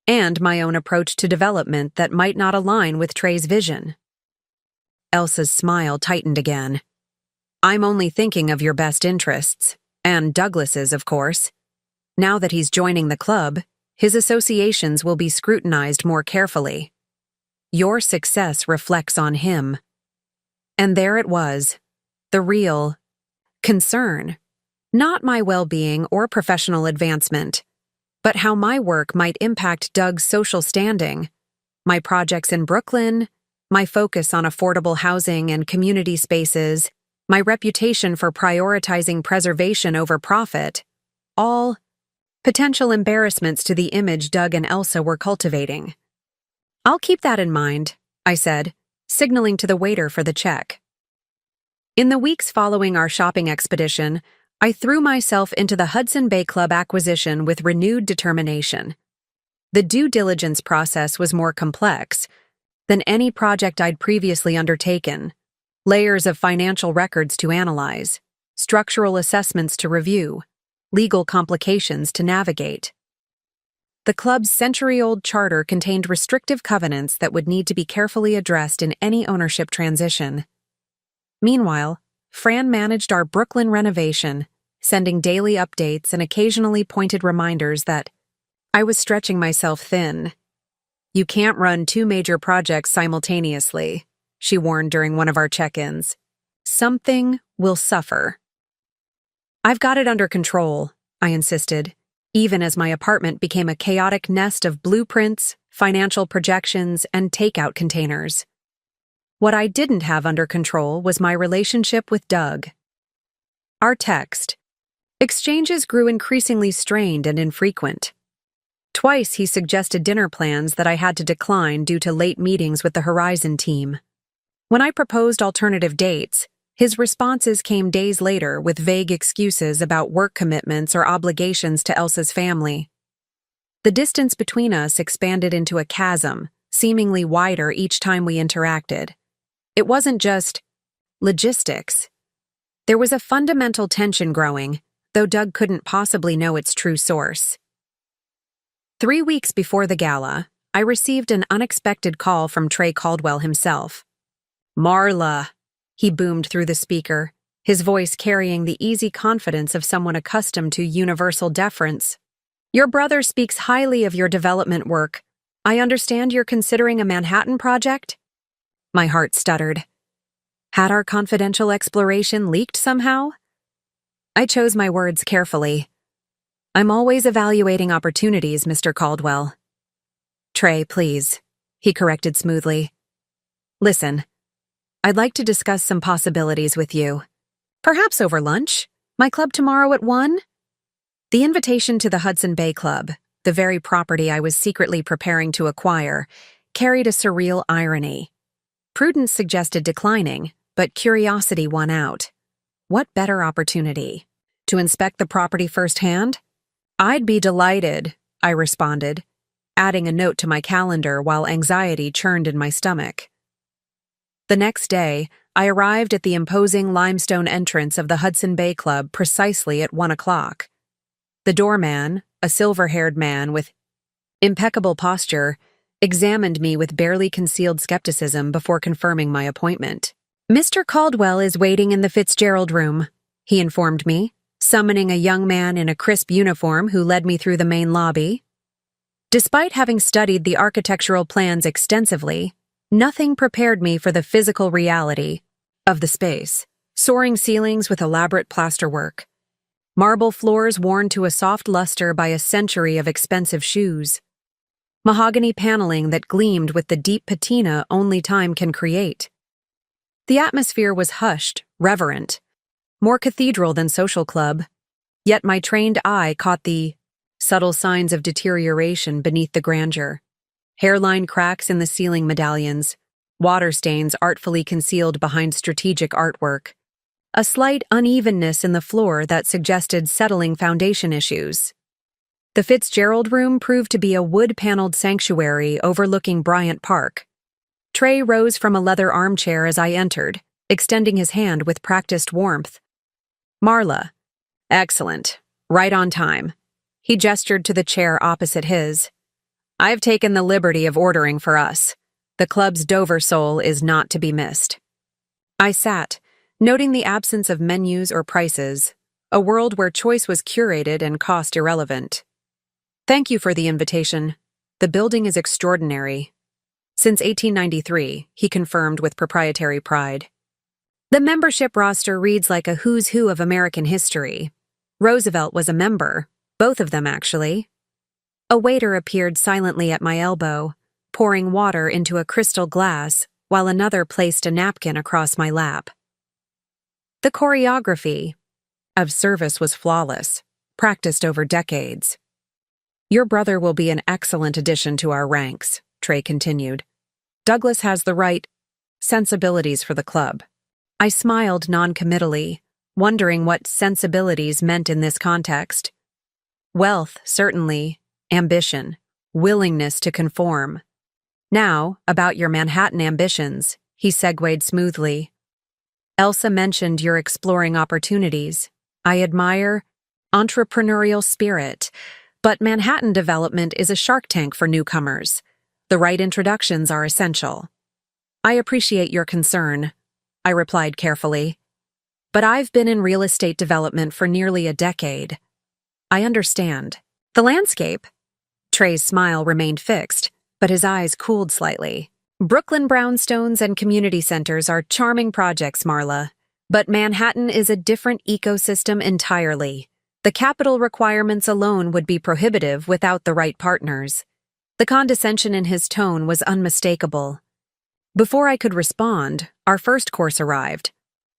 and my own approach to development that might not align with Trey's vision." Elsa's smile tightened again. I'm only thinking of your best interests, and Douglas's, of course. Now that he's joining the club, his associations will be scrutinized more carefully. Your success reflects on him. And there it was, the real concern. Not my well-being or professional advancement, but how my work might impact Doug's social standing, my projects in Brooklyn, my focus on affordable housing and community spaces, my reputation for prioritizing preservation over profit, all potential embarrassments to the image Doug and Elsa were cultivating. I'll keep that in mind, I said, signaling to the waiter for the check. In the weeks following our shopping expedition, I threw myself into the Hudson Bay Club acquisition with renewed determination. The due diligence process was more complex than any project I'd previously undertaken. Layers of financial records to analyze, structural assessments to review, legal complications to navigate. The club's century-old charter contained restrictive covenants that would need to be carefully addressed in any ownership transition. Meanwhile, Fran managed our Brooklyn renovation, sending daily updates and occasionally pointed reminders that I was stretching myself thin. You can't run two major projects simultaneously, she warned during one of our check-ins. Something will suffer. I've got it under control, I insisted, even as my apartment became a chaotic nest of blueprints, financial projections, and takeout containers. What I didn't have under control was my relationship with Doug. Our text exchanges grew increasingly strained and infrequent. Twice he suggested dinner plans that I had to decline due to late meetings with the Horizon team. When I proposed alternative dates, his responses came days later with vague excuses about work commitments or obligations to Elsa's family. The distance between us expanded into a chasm, seemingly wider each time we interacted. It wasn't just logistics. There was a fundamental tension growing, though Doug couldn't possibly know its true source. 3 weeks before the gala, I received an unexpected call from Trey Caldwell himself. Marla, he boomed through the speaker, his voice carrying the easy confidence of someone accustomed to universal deference. Your brother speaks highly of your development work. I understand you're considering a Manhattan project? My heart stuttered. Had our confidential exploration leaked somehow? I chose my words carefully. I'm always evaluating opportunities, Mr. Caldwell. Trey, please, he corrected smoothly. Listen, I'd like to discuss some possibilities with you. Perhaps over lunch? My club tomorrow at 1? The invitation to the Hudson Bay Club, the very property I was secretly preparing to acquire, carried a surreal irony. Prudence suggested declining, but curiosity won out. What better opportunity? To inspect the property firsthand? I'd be delighted, I responded, adding a note to my calendar while anxiety churned in my stomach. The next day, I arrived at the imposing limestone entrance of the Hudson Bay Club precisely at 1 o'clock. The doorman, a silver-haired man with impeccable posture, examined me with barely concealed skepticism before confirming my appointment. Mr. Caldwell is waiting in the Fitzgerald room, he informed me, summoning a young man in a crisp uniform who led me through the main lobby. Despite having studied the architectural plans extensively, nothing prepared me for the physical reality of the space. Soaring ceilings with elaborate plasterwork. Marble floors worn to a soft luster by a century of expensive shoes. Mahogany paneling that gleamed with the deep patina only time can create. The atmosphere was hushed, reverent, more cathedral than social club, yet my trained eye caught the subtle signs of deterioration beneath the grandeur. Hairline cracks in the ceiling medallions, water stains artfully concealed behind strategic artwork, a slight unevenness in the floor that suggested settling foundation issues. The Fitzgerald room proved to be a wood-paneled sanctuary overlooking Bryant Park. Trey rose from a leather armchair as I entered, extending his hand with practiced warmth. Marla. Excellent. Right on time. He gestured to the chair opposite his. I've taken the liberty of ordering for us. The club's Dover Soul is not to be missed. I sat, noting the absence of menus or prices, a world where choice was curated and cost irrelevant. Thank you for the invitation. The building is extraordinary. Since 1893, he confirmed with proprietary pride. The membership roster reads like a who's who of American history. Roosevelt was a member, both of them actually. A waiter appeared silently at my elbow, pouring water into a crystal glass while another placed a napkin across my lap. The choreography of service was flawless, practiced over decades. Your brother will be an excellent addition to our ranks, Trey continued. Douglas has the right sensibilities for the club. I smiled non-committally, wondering what sensibilities meant in this context. Wealth, certainly. Ambition. Willingness to conform. Now, about your Manhattan ambitions, he segued smoothly. Elsa mentioned you're exploring opportunities. I admire entrepreneurial spirit, but Manhattan development is a shark tank for newcomers. The right introductions are essential. I appreciate your concern, I replied carefully. But I've been in real estate development for nearly a decade. I understand. The landscape? Trey's smile remained fixed, but his eyes cooled slightly. Brooklyn brownstones and community centers are charming projects, Marla. But Manhattan is a different ecosystem entirely. The capital requirements alone would be prohibitive without the right partners. The condescension in his tone was unmistakable. Before I could respond, our first course arrived.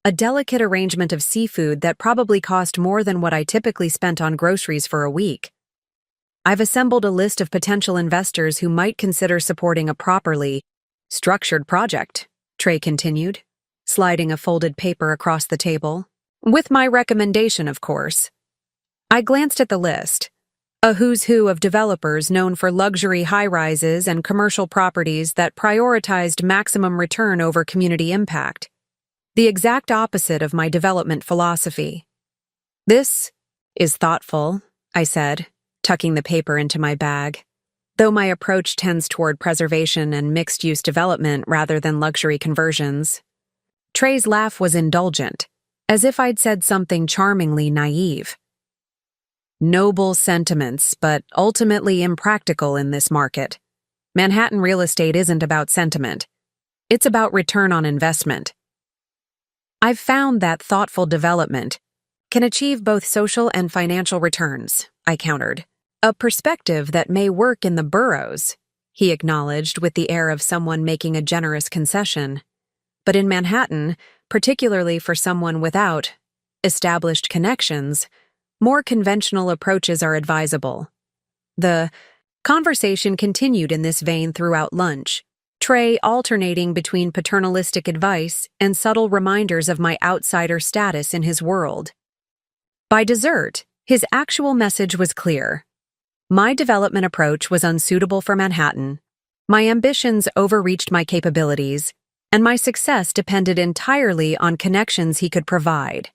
A delicate arrangement of seafood that probably cost more than what I typically spent on groceries for a week. I've assembled a list of potential investors who might consider supporting a properly structured project, Trey continued, sliding a folded paper across the table. With my recommendation, of course. I glanced at the list. A who's who of developers known for luxury high-rises and commercial properties that prioritized maximum return over community impact. The exact opposite of my development philosophy. This is thoughtful, I said, tucking the paper into my bag. Though my approach tends toward preservation and mixed-use development rather than luxury conversions. Trey's laugh was indulgent, as if I'd said something charmingly naive. Noble sentiments, but ultimately impractical in this market. Manhattan real estate isn't about sentiment. It's about return on investment. I've found that thoughtful development can achieve both social and financial returns, I countered. A perspective that may work in the boroughs, he acknowledged with the air of someone making a generous concession. But in Manhattan, particularly for someone without established connections, more conventional approaches are advisable. The conversation continued in this vein throughout lunch, Trey alternating between paternalistic advice and subtle reminders of my outsider status in his world. By dessert, his actual message was clear. My development approach was unsuitable for Manhattan. My ambitions overreached my capabilities, and my success depended entirely on connections he could provide.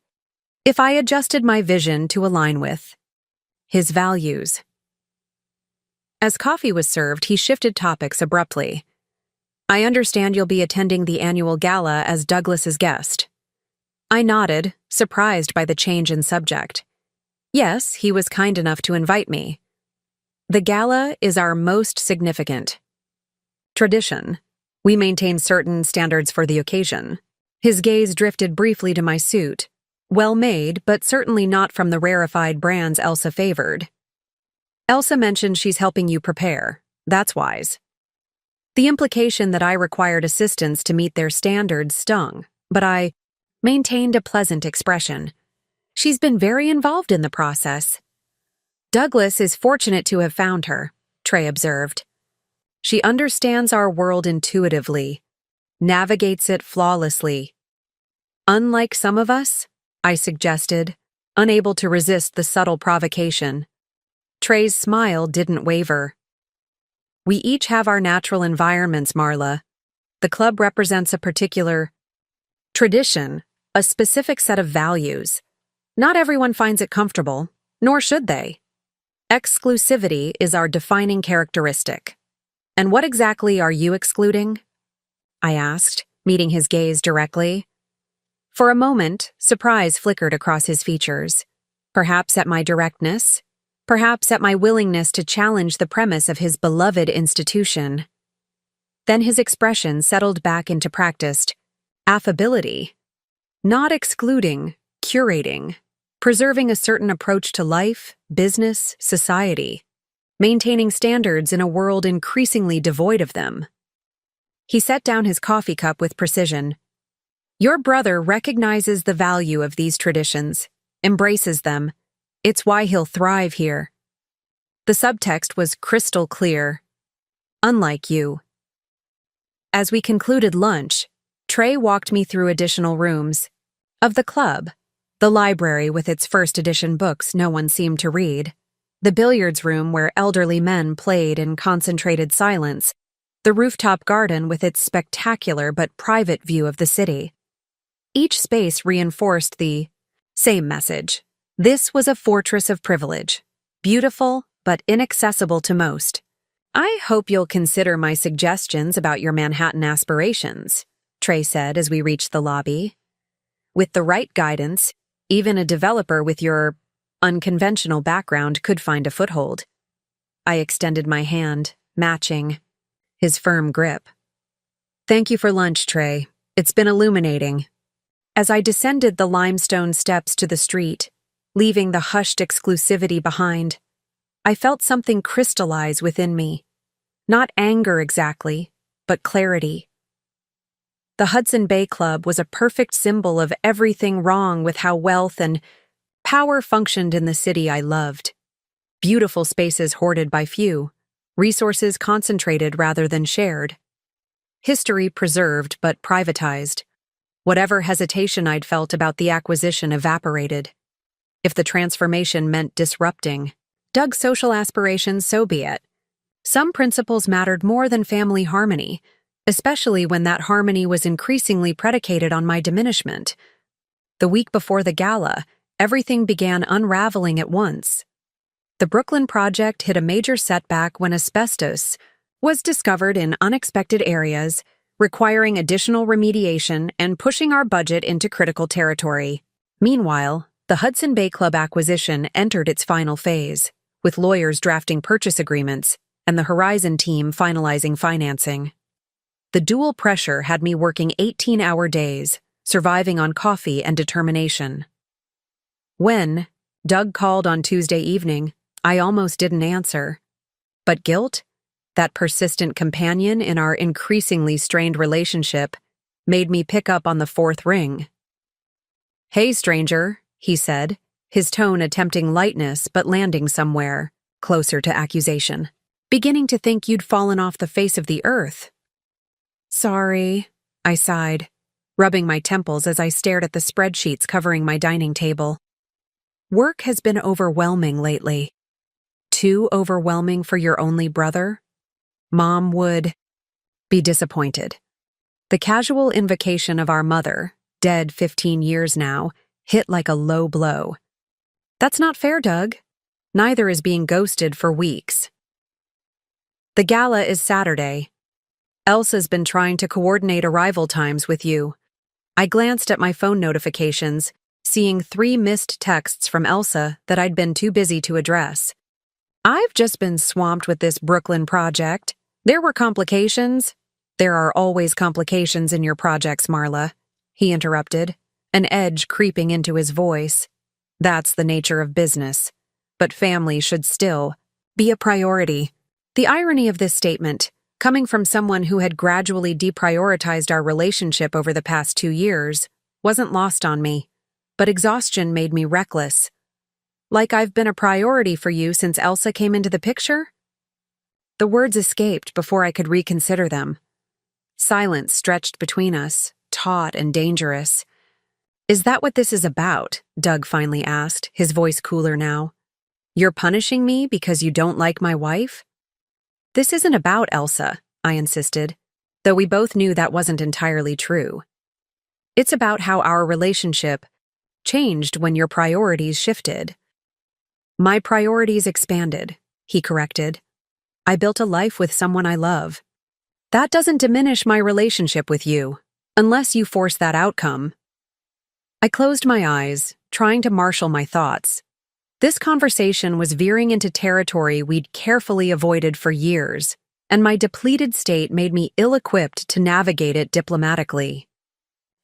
If I adjusted my vision to align with his values. As coffee was served, he shifted topics abruptly. I understand you'll be attending the annual gala as Douglas's guest. I nodded, surprised by the change in subject. Yes, he was kind enough to invite me. The gala is our most significant tradition. We maintain certain standards for the occasion. His gaze drifted briefly to my suit. Well made, but certainly not from the rarefied brands Elsa favored. Elsa mentioned she's helping you prepare. That's wise. The implication that I required assistance to meet their standards stung, but I maintained a pleasant expression. She's been very involved in the process. Douglas is fortunate to have found her, Trey observed. She understands our world intuitively, navigates it flawlessly. Unlike some of us, I suggested, unable to resist the subtle provocation. Trey's smile didn't waver. We each have our natural environments, Marla. The club represents a particular tradition, a specific set of values. Not everyone finds it comfortable, nor should they. Exclusivity is our defining characteristic. And what exactly are you excluding? I asked, meeting his gaze directly. For a moment, surprise flickered across his features. Perhaps at my directness, perhaps at my willingness to challenge the premise of his beloved institution. Then his expression settled back into practiced affability, not excluding, curating, preserving a certain approach to life, business, society, maintaining standards in a world increasingly devoid of them. He set down his coffee cup with precision. Your brother recognizes the value of these traditions, embraces them. It's why he'll thrive here. The subtext was crystal clear. Unlike you. As we concluded lunch, Trey walked me through additional rooms. Of the club, the library with its first edition books no one seemed to read, the billiards room where elderly men played in concentrated silence, the rooftop garden with its spectacular but private view of the city. Each space reinforced the same message. This was a fortress of privilege, beautiful but inaccessible to most. I hope you'll consider my suggestions about your Manhattan aspirations, Trey said as we reached the lobby. With the right guidance, even a developer with your unconventional background could find a foothold. I extended my hand, matching his firm grip. Thank you for lunch, Trey. It's been illuminating. As I descended the limestone steps to the street, leaving the hushed exclusivity behind, I felt something crystallize within me. Not anger exactly, but clarity. The Hudson Bay Club was a perfect symbol of everything wrong with how wealth and power functioned in the city I loved. Beautiful spaces hoarded by few, resources concentrated rather than shared. History preserved but privatized. Whatever hesitation I'd felt about the acquisition evaporated. If the transformation meant disrupting Doug's social aspirations, so be it. Some principles mattered more than family harmony, especially when that harmony was increasingly predicated on my diminishment. The week before the gala, everything began unraveling at once. The Brooklyn project hit a major setback when asbestos was discovered in unexpected areas, requiring additional remediation and pushing our budget into critical territory. Meanwhile, the Hudson Bay Club acquisition entered its final phase, with lawyers drafting purchase agreements and the Horizon team finalizing financing. The dual pressure had me working 18-hour days, surviving on coffee and determination. When Doug called on Tuesday evening, I almost didn't answer. But guilt, that persistent companion in our increasingly strained relationship, made me pick up on the fourth ring. "Hey, stranger," he said, his tone attempting lightness but landing somewhere, closer to accusation. "Beginning to think you'd fallen off the face of the earth." "Sorry," I sighed, rubbing my temples as I stared at the spreadsheets covering my dining table. Work has been overwhelming lately. Too overwhelming for your only brother? Mom would be disappointed. The casual invocation of our mother, dead 15 years now, hit like a low blow. That's not fair, Doug. Neither is being ghosted for weeks. The gala is Saturday. Elsa's been trying to coordinate arrival times with you. I glanced at my phone notifications, seeing 3 missed texts from Elsa that I'd been too busy to address. I've just been swamped with this Brooklyn project. There were complications. There are always complications in your projects, Marla, he interrupted, an edge creeping into his voice. That's the nature of business. But family should still be a priority. The irony of this statement, coming from someone who had gradually deprioritized our relationship over the past 2 years, wasn't lost on me. But exhaustion made me reckless. Like I've been a priority for you since Elsa came into the picture? The words escaped before I could reconsider them. Silence stretched between us, taut and dangerous. "Is that what this is about?" Doug finally asked, his voice cooler now. "You're punishing me because you don't like my wife?" "This isn't about Elsa," I insisted, though we both knew that wasn't entirely true. "It's about how our relationship changed when your priorities shifted." "My priorities expanded," he corrected. "I built a life with someone I love. That doesn't diminish my relationship with you, unless you force that outcome." I closed my eyes, trying to marshal my thoughts. This conversation was veering into territory we'd carefully avoided for years, and my depleted state made me ill-equipped to navigate it diplomatically.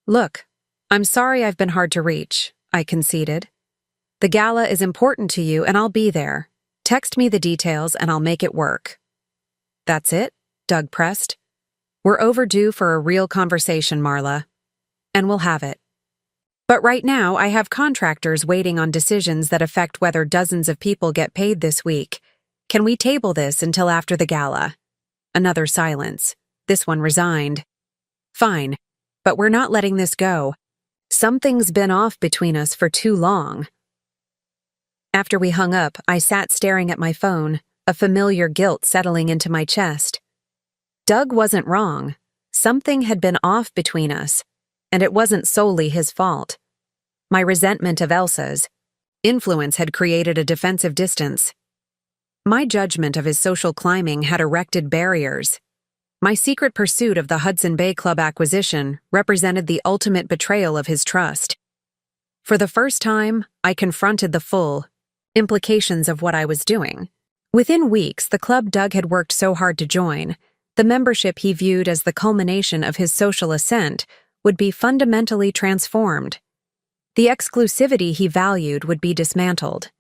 "Look, I'm sorry I've been hard to reach," I conceded. "The gala is important to you and I'll be there. Text me the details and I'll make it work." "That's it?" Doug pressed. "We're overdue for a real conversation, Marla. And we'll have it. But right now, I have contractors waiting on decisions that affect whether dozens of people get paid this week. Can we table this until after the gala?" Another silence. This one resigned. "Fine, but we're not letting this go. Something's been off between us for too long." After we hung up, I sat staring at my phone, a familiar guilt settling into my chest. Doug wasn't wrong. Something had been off between us, and it wasn't solely his fault. My resentment of Elsa's influence had created a defensive distance. My judgment of his social climbing had erected barriers. My secret pursuit of the Hudson Bay Club acquisition represented the ultimate betrayal of his trust. For the first time, I confronted the full implications of what I was doing. Within weeks, the club Doug had worked so hard to join, the membership he viewed as the culmination of his social ascent, would be fundamentally transformed. The exclusivity he valued would be dismantled.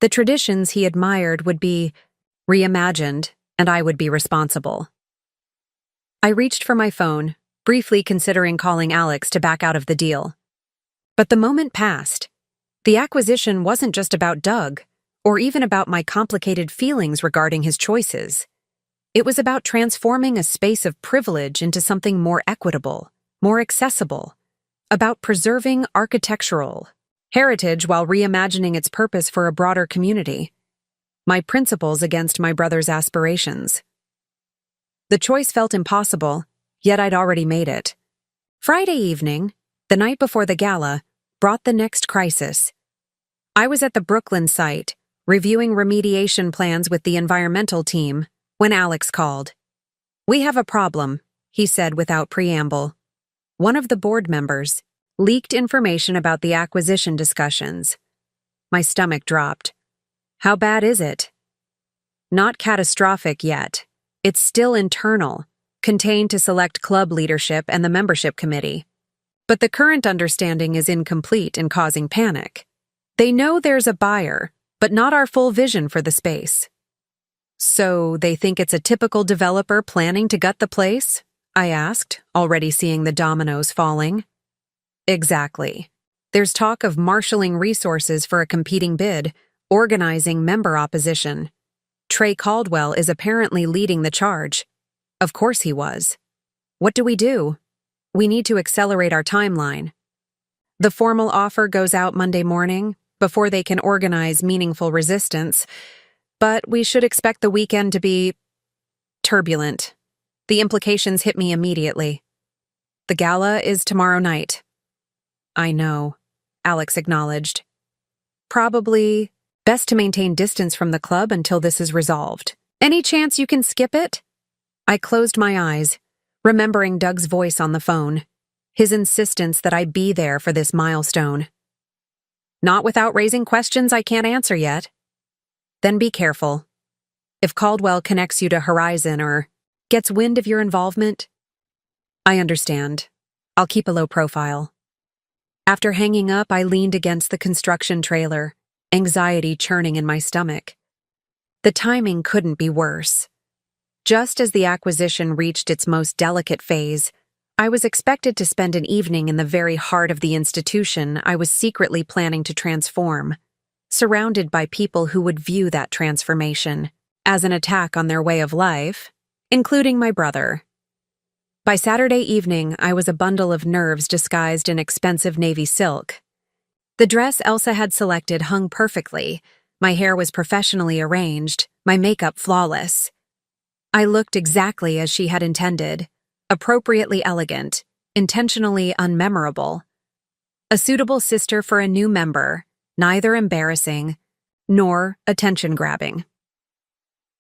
The traditions he admired would be reimagined, and I would be responsible. I reached for my phone, briefly considering calling Alex to back out of the deal. But the moment passed. The acquisition wasn't just about Doug, or even about my complicated feelings regarding his choices. It was about transforming a space of privilege into something more equitable, more accessible, about preserving architectural heritage while reimagining its purpose for a broader community. My principles against my brother's aspirations. The choice felt impossible, yet I'd already made it. Friday evening, the night before the gala, brought the next crisis. I was at the Brooklyn site, reviewing remediation plans with the environmental team, when Alex called. "We have a problem," he said without preamble. One of the board members leaked information about the acquisition discussions. My stomach dropped. "How bad is it?" "Not catastrophic yet. It's still internal, contained to select club leadership and the membership committee. But the current understanding is incomplete and causing panic. They know there's a buyer, but not our full vision for the space." "So they think it's a typical developer planning to gut the place?" I asked, already seeing the dominoes falling. "Exactly. There's talk of marshaling resources for a competing bid, organizing member opposition. Trey Caldwell is apparently leading the charge. Of course he was. What do? We need to accelerate our timeline. The formal offer goes out Monday morning, before they can organize meaningful resistance, but we should expect the weekend to be turbulent. The implications hit me immediately. The gala is tomorrow night." "I know," Alex acknowledged. "Probably best to maintain distance from the club until this is resolved. Any chance you can skip it?" I closed my eyes, remembering Doug's voice on the phone, his insistence that I be there for this milestone. "Not without raising questions I can't answer yet." "Then be careful. If Caldwell connects you to Horizon or gets wind of your involvement." "I understand. I'll keep a low profile." After hanging up, I leaned against the construction trailer, anxiety churning in my stomach. The timing couldn't be worse. Just as the acquisition reached its most delicate phase, I was expected to spend an evening in the very heart of the institution I was secretly planning to transform, surrounded by people who would view that transformation as an attack on their way of life, including my brother. By Saturday evening, I was a bundle of nerves disguised in expensive navy silk. The dress Elsa had selected hung perfectly. My hair was professionally arranged, my makeup flawless. I looked exactly as she had intended, appropriately elegant, intentionally unmemorable. A suitable sister for a new member, neither embarrassing nor attention-grabbing.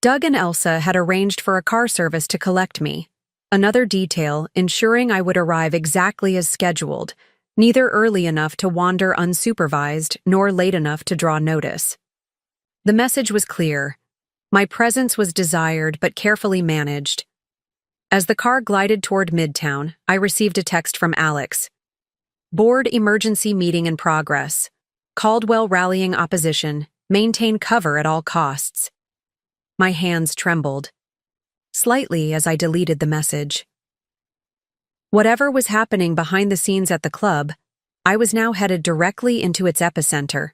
Doug and Elsa had arranged for a car service to collect me, another detail ensuring I would arrive exactly as scheduled, neither early enough to wander unsupervised nor late enough to draw notice. The message was clear. My presence was desired but carefully managed. As the car glided toward Midtown, I received a text from Alex. Board emergency meeting in progress. Caldwell rallying opposition. Maintain cover at all costs. My hands trembled slightly as I deleted the message. Whatever was happening behind the scenes at the club, I was now headed directly into its epicenter,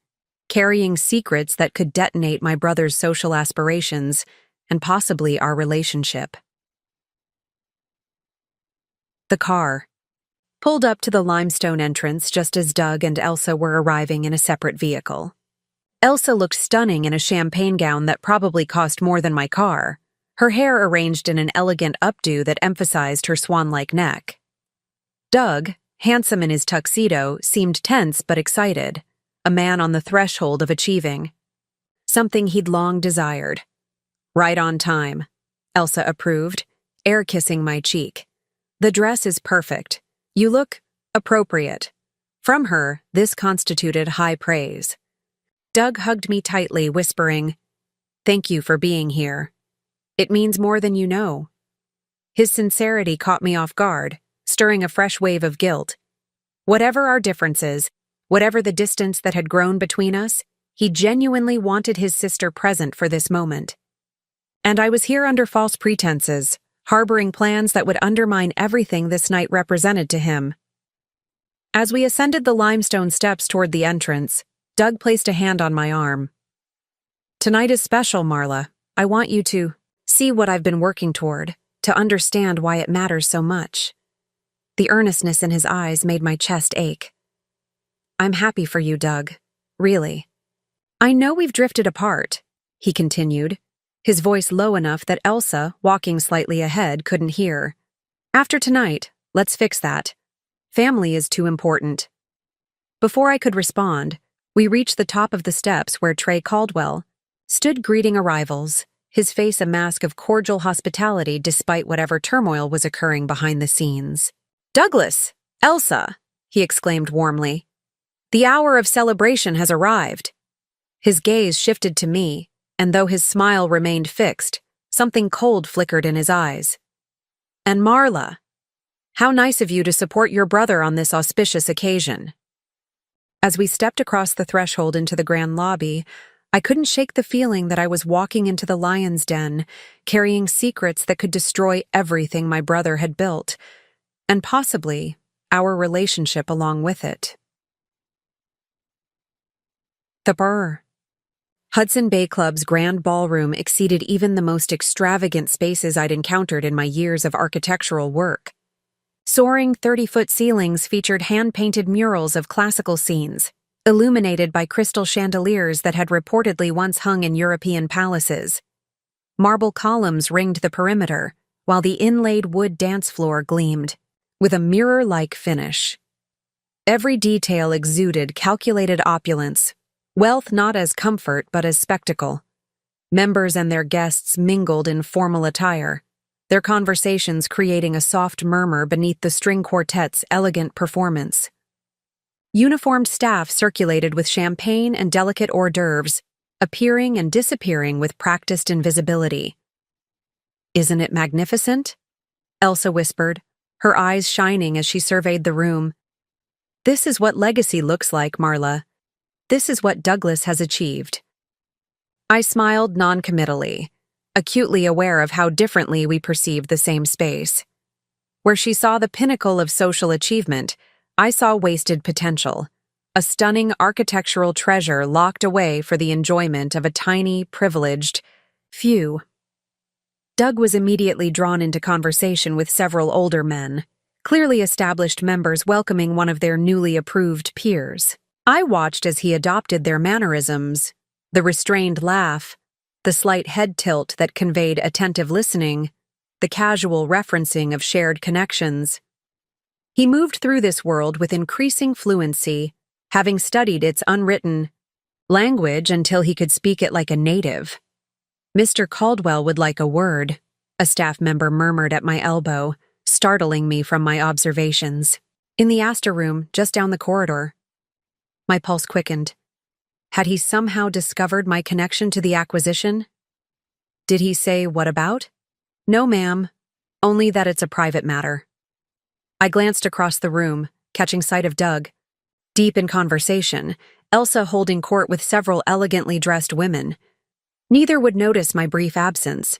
carrying secrets that could detonate my brother's social aspirations and possibly our relationship. The car pulled up to the limestone entrance just as Doug and Elsa were arriving in a separate vehicle. Elsa looked stunning in a champagne gown that probably cost more than my car, her hair arranged in an elegant updo that emphasized her swan-like neck. Doug, handsome in his tuxedo, seemed tense but excited, a man on the threshold of achieving something he'd long desired. Right on time, Elsa approved, air-kissing my cheek. The dress is perfect. You look appropriate. From her, this constituted high praise. Doug hugged me tightly, whispering, "Thank you for being here. It means more than you know." His sincerity caught me off guard, stirring a fresh wave of guilt. Whatever our differences, whatever the distance that had grown between us, he genuinely wanted his sister present for this moment. And I was here under false pretenses, harboring plans that would undermine everything this night represented to him. As we ascended the limestone steps toward the entrance, Doug placed a hand on my arm. "Tonight is special, Marla. I want you to see what I've been working toward, to understand why it matters so much." The earnestness in his eyes made my chest ache. "I'm happy for you, Doug. Really. I know we've drifted apart," he continued, his voice low enough that Elsa, walking slightly ahead, couldn't hear. "After tonight, let's fix that. Family is too important." Before I could respond, we reached the top of the steps where Trey Caldwell stood greeting arrivals, his face a mask of cordial hospitality despite whatever turmoil was occurring behind the scenes. "Douglas! Elsa!" he exclaimed warmly. "The hour of celebration has arrived." His gaze shifted to me, and though his smile remained fixed, something cold flickered in his eyes. "And Marla, how nice of you to support your brother on this auspicious occasion." As we stepped across the threshold into the grand lobby, I couldn't shake the feeling that I was walking into the lion's den, carrying secrets that could destroy everything my brother had built, and possibly our relationship along with it. The Burr. Hudson Bay Club's grand ballroom exceeded even the most extravagant spaces I'd encountered in my years of architectural work. Soaring 30-foot ceilings featured hand-painted murals of classical scenes, illuminated by crystal chandeliers that had reportedly once hung in European palaces. Marble columns ringed the perimeter, while the inlaid wood dance floor gleamed, with a mirror-like finish. Every detail exuded calculated opulence, wealth not as comfort but as spectacle. Members and their guests mingled in formal attire, their conversations creating a soft murmur beneath the string quartet's elegant performance. Uniformed staff circulated with champagne and delicate hors d'oeuvres, appearing and disappearing with practiced invisibility. "Isn't it magnificent?" Elsa whispered, her eyes shining as she surveyed the room. "This is what legacy looks like, Marla. This is what Douglas has achieved." I smiled noncommittally, acutely aware of how differently we perceived the same space. Where she saw the pinnacle of social achievement, I saw wasted potential, a stunning architectural treasure locked away for the enjoyment of a tiny, privileged few. Doug was immediately drawn into conversation with several older men, clearly established members welcoming one of their newly approved peers. I watched as he adopted their mannerisms, the restrained laugh, the slight head tilt that conveyed attentive listening, the casual referencing of shared connections. He moved through this world with increasing fluency, having studied its unwritten language until he could speak it like a native. "Mr. Caldwell would like a word," a staff member murmured at my elbow, startling me from my observations. In the Astor room, just down the corridor. My pulse quickened. Had he somehow discovered my connection to the acquisition? Did he say what about? No, ma'am. Only that it's a private matter. I glanced across the room, catching sight of Doug. Deep in conversation, Elsa holding court with several elegantly dressed women. Neither would notice my brief absence.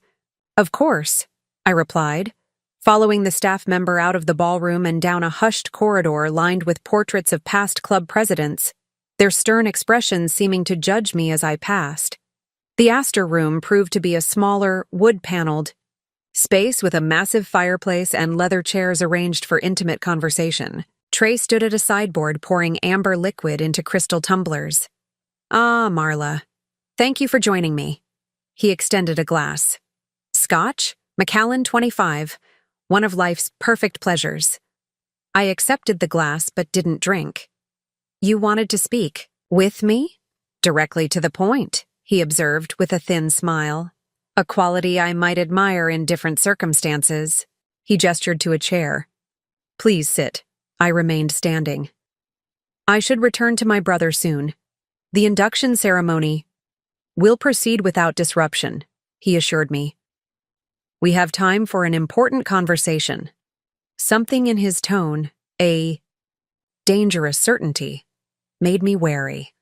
Of course, I replied, following the staff member out of the ballroom and down a hushed corridor lined with portraits of past club presidents, their stern expressions seeming to judge me as I passed. The Astor room proved to be a smaller, wood-paneled space with a massive fireplace and leather chairs arranged for intimate conversation. Trey stood at a sideboard pouring amber liquid into crystal tumblers. Ah, Marla. Thank you for joining me. He extended a glass. Scotch, Macallan 25, one of life's perfect pleasures. I accepted the glass but didn't drink. You wanted to speak. With me? Directly to the point, he observed with a thin smile. A quality I might admire in different circumstances. He gestured to a chair. Please sit. I remained standing. I should return to my brother soon. The induction ceremony will proceed without disruption, he assured me. We have time for an important conversation. Something in his tone, a dangerous certainty, made me wary.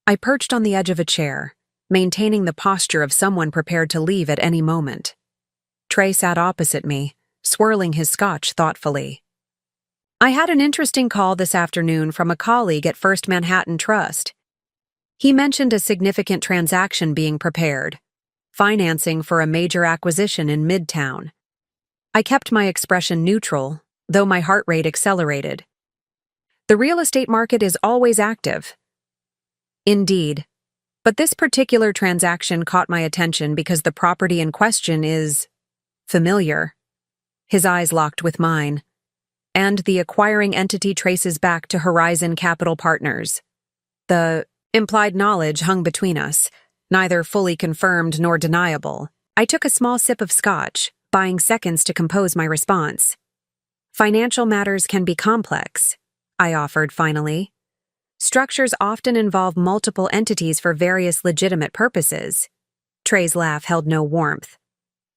I perched on the edge of a chair, maintaining the posture of someone prepared to leave at any moment. Trey sat opposite me, swirling his scotch thoughtfully. I had an interesting call this afternoon from a colleague at First Manhattan Trust. He mentioned a significant transaction being prepared, financing for a major acquisition in Midtown. I kept my expression neutral, though my heart rate accelerated. The real estate market is always active. Indeed. But this particular transaction caught my attention because the property in question is familiar. His eyes locked with mine. And the acquiring entity traces back to Horizon Capital Partners. The implied knowledge hung between us, neither fully confirmed nor deniable. I took a small sip of scotch, buying seconds to compose my response. Financial matters can be complex, I offered finally. Structures often involve multiple entities for various legitimate purposes. Trey's laugh held no warmth.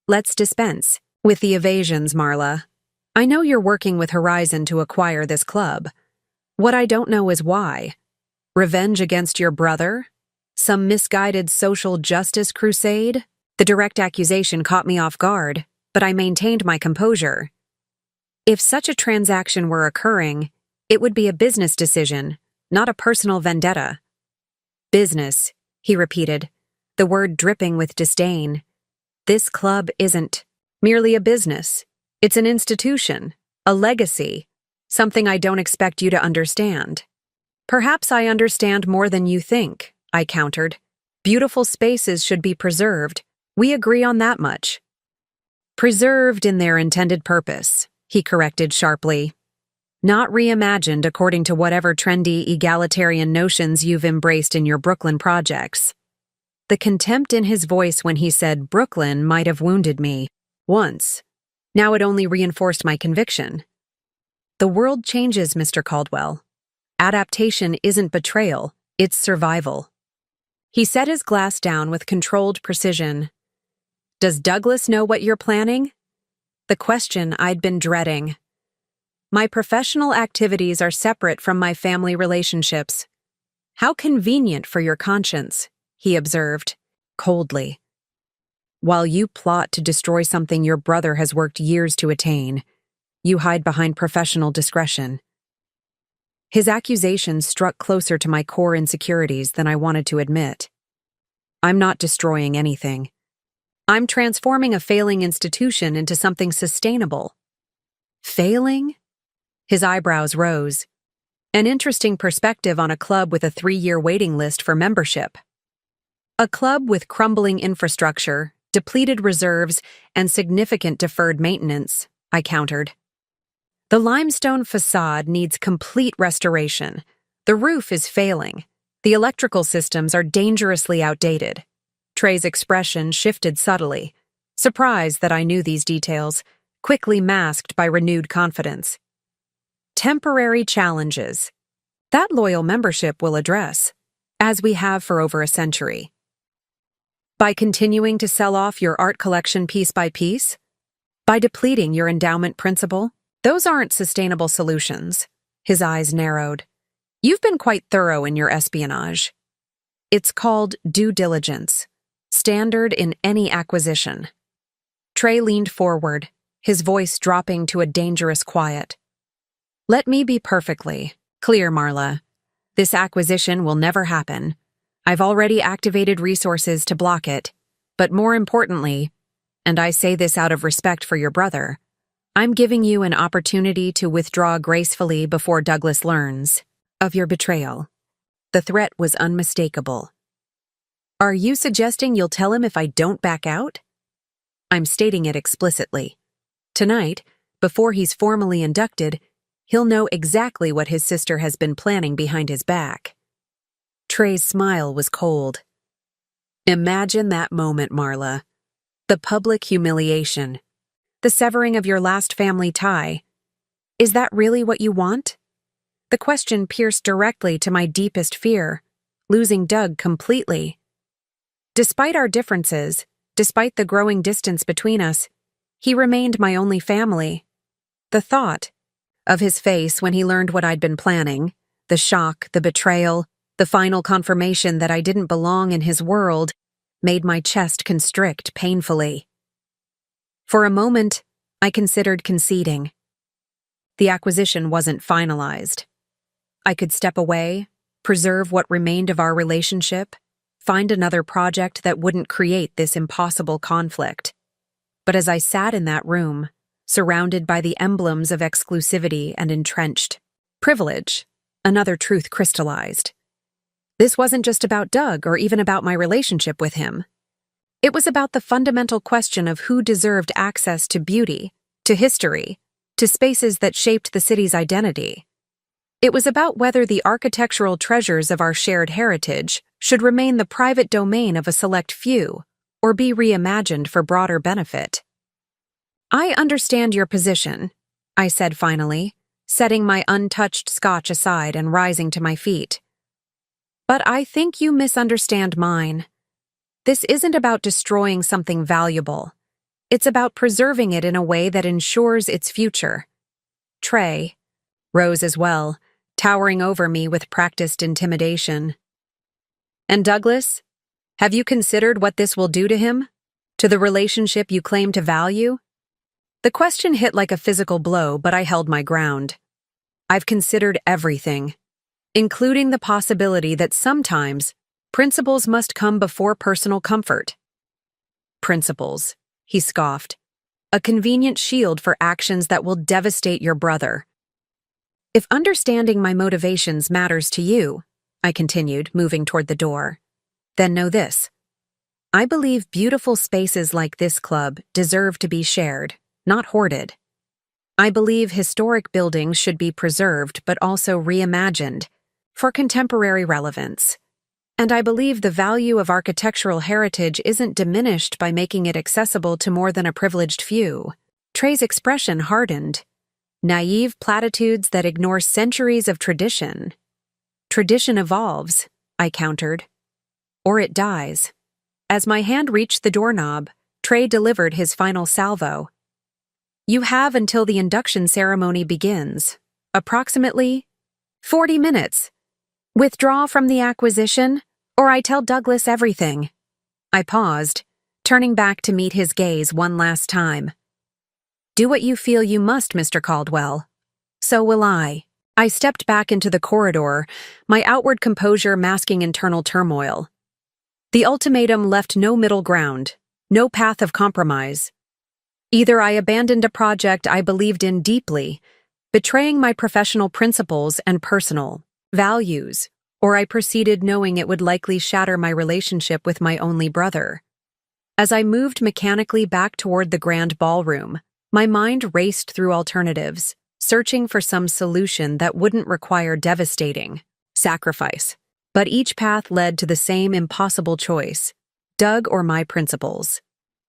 Let's dispense with the evasions, Marla. I know you're working with Horizon to acquire this club. What I don't know is why. Revenge against your brother? Some misguided social justice crusade? The direct accusation caught me off guard, but I maintained my composure. If such a transaction were occurring, it would be a business decision, not a personal vendetta. Business, he repeated, the word dripping with disdain. This club isn't merely a business. It's an institution, a legacy, something I don't expect you to understand. Perhaps I understand more than you think, I countered. Beautiful spaces should be preserved. We agree on that much. Preserved in their intended purpose, he corrected sharply. Not reimagined according to whatever trendy egalitarian notions you've embraced in your Brooklyn projects. The contempt in his voice when he said Brooklyn might have wounded me. Once. Now it only reinforced my conviction. The world changes, Mr. Caldwell. Adaptation isn't betrayal, it's survival. He set his glass down with controlled precision. Does Douglas know what you're planning? The question I'd been dreading. My professional activities are separate from my family relationships. How convenient for your conscience, he observed, coldly. While you plot to destroy something your brother has worked years to attain, you hide behind professional discretion. His accusations struck closer to my core insecurities than I wanted to admit. I'm not destroying anything. I'm transforming a failing institution into something sustainable. Failing? His eyebrows rose. An interesting perspective on a club with a 3-year waiting list for membership. A club with crumbling infrastructure, depleted reserves, and significant deferred maintenance, I countered. The limestone facade needs complete restoration. The roof is failing. The electrical systems are dangerously outdated. Trey's expression shifted subtly, surprised that I knew these details, quickly masked by renewed confidence. Temporary challenges. That loyal membership will address, as we have for over a century. By continuing to sell off your art collection piece by piece? By depleting your endowment principal? Those aren't sustainable solutions. His eyes narrowed. You've been quite thorough in your espionage. It's called due diligence, standard in any acquisition. Trey leaned forward, his voice dropping to a dangerous quiet. Let me be perfectly clear, Marla. This acquisition will never happen. I've already activated resources to block it, but more importantly, and I say this out of respect for your brother, I'm giving you an opportunity to withdraw gracefully before Douglas learns of your betrayal. The threat was unmistakable. Are you suggesting you'll tell him if I don't back out? I'm stating it explicitly. Tonight, before he's formally inducted, he'll know exactly what his sister has been planning behind his back. Trey's smile was cold. Imagine that moment, Marla. The public humiliation. The severing of your last family tie. Is that really what you want? The question pierced directly to my deepest fear, losing Doug completely. Despite our differences, despite the growing distance between us, he remained my only family. The thought of his face when he learned what I'd been planning, the shock, the betrayal, the final confirmation that I didn't belong in his world, made my chest constrict painfully. For a moment, I considered conceding. The acquisition wasn't finalized. I could step away, preserve what remained of our relationship, find another project that wouldn't create this impossible conflict. But as I sat in that room, surrounded by the emblems of exclusivity and entrenched privilege, another truth crystallized. This wasn't just about Doug or even about my relationship with him. It was about the fundamental question of who deserved access to beauty, to history, to spaces that shaped the city's identity. It was about whether the architectural treasures of our shared heritage should remain the private domain of a select few or be reimagined for broader benefit. I understand your position, I said finally, setting my untouched scotch aside and rising to my feet. But I think you misunderstand mine. This isn't about destroying something valuable. It's about preserving it in a way that ensures its future. Trey rose as well, towering over me with practiced intimidation. And Douglas, have you considered what this will do to him? To the relationship you claim to value? The question hit like a physical blow, but I held my ground. I've considered everything, including the possibility that sometimes principles must come before personal comfort. Principles, he scoffed. A convenient shield for actions that will devastate your brother. If understanding my motivations matters to you, I continued, moving toward the door, then know this. I believe beautiful spaces like this club deserve to be shared, not hoarded. I believe historic buildings should be preserved but also reimagined for contemporary relevance. And I believe the value of architectural heritage isn't diminished by making it accessible to more than a privileged few. Trey's expression hardened. Naive platitudes that ignore centuries of tradition. Tradition evolves, I countered. Or it dies. As my hand reached the doorknob, Trey delivered his final salvo. You have until the induction ceremony begins. Approximately 40 minutes. Withdraw from the acquisition, or I tell Douglas everything. I paused, turning back to meet his gaze one last time. Do what you feel you must, Mr. Caldwell. So will I. I stepped back into the corridor, my outward composure masking internal turmoil. The ultimatum left no middle ground, no path of compromise. Either I abandoned a project I believed in deeply, betraying my professional principles and personal values, or I proceeded knowing it would likely shatter my relationship with my only brother. As I moved mechanically back toward the grand ballroom, my mind raced through alternatives, searching for some solution that wouldn't require devastating sacrifice. But each path led to the same impossible choice: Doug or my principles,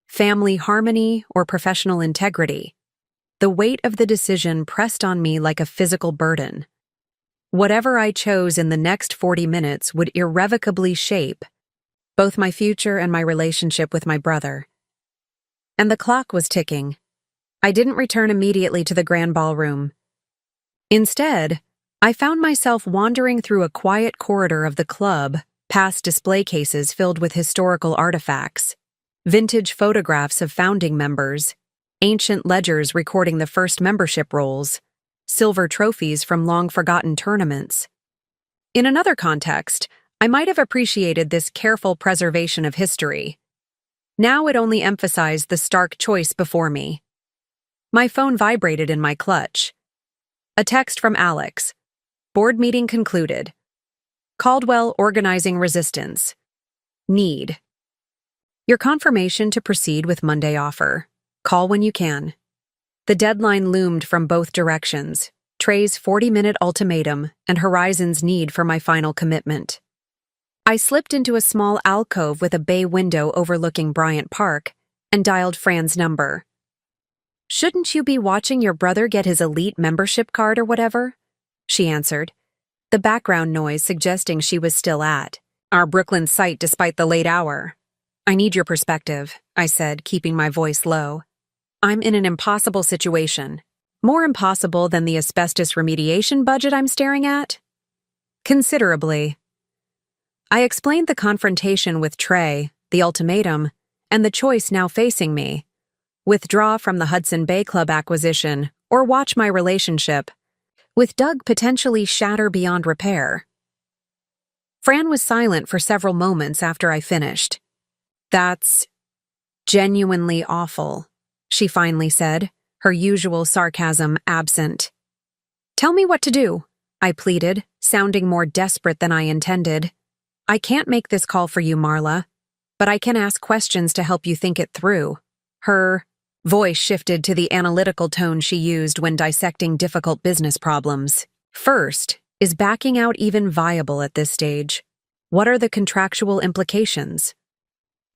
family harmony or professional integrity. The weight of the decision pressed on me like a physical burden. Whatever I chose in the next 40 minutes would irrevocably shape both my future and my relationship with my brother. And the clock was ticking. I didn't return immediately to the grand ballroom. Instead, I found myself wandering through a quiet corridor of the club, past display cases filled with historical artifacts, vintage photographs of founding members, ancient ledgers recording the first membership rolls, silver trophies from long-forgotten tournaments. In another context, I might have appreciated this careful preservation of history. Now it only emphasized the stark choice before me. My phone vibrated in my clutch. A text from Alex. Board meeting concluded. Caldwell organizing resistance. Need. Your confirmation to proceed with Monday offer. Call when you can. The deadline loomed from both directions. Trey's 40-minute ultimatum and Horizon's need for my final commitment. I slipped into a small alcove with a bay window overlooking Bryant Park and dialed Fran's number. Shouldn't you be watching your brother get his elite membership card or whatever? She answered, the background noise suggesting she was still at our Brooklyn site despite the late hour. I need your perspective, I said, keeping my voice low. I'm in an impossible situation. More impossible than the asbestos remediation budget I'm staring at? Considerably. I explained the confrontation with Trey, the ultimatum, and the choice now facing me. Withdraw from the Hudson Bay Club acquisition or watch my relationship, with Doug potentially shatter beyond repair. Fran was silent for several moments after I finished. That's genuinely awful, she finally said, her usual sarcasm absent. Tell me what to do, I pleaded, sounding more desperate than I intended. I can't make this call for you, Marla, but I can ask questions to help you think it through. Her voice shifted to the analytical tone she used when dissecting difficult business problems. First, is backing out even viable at this stage? What are the contractual implications?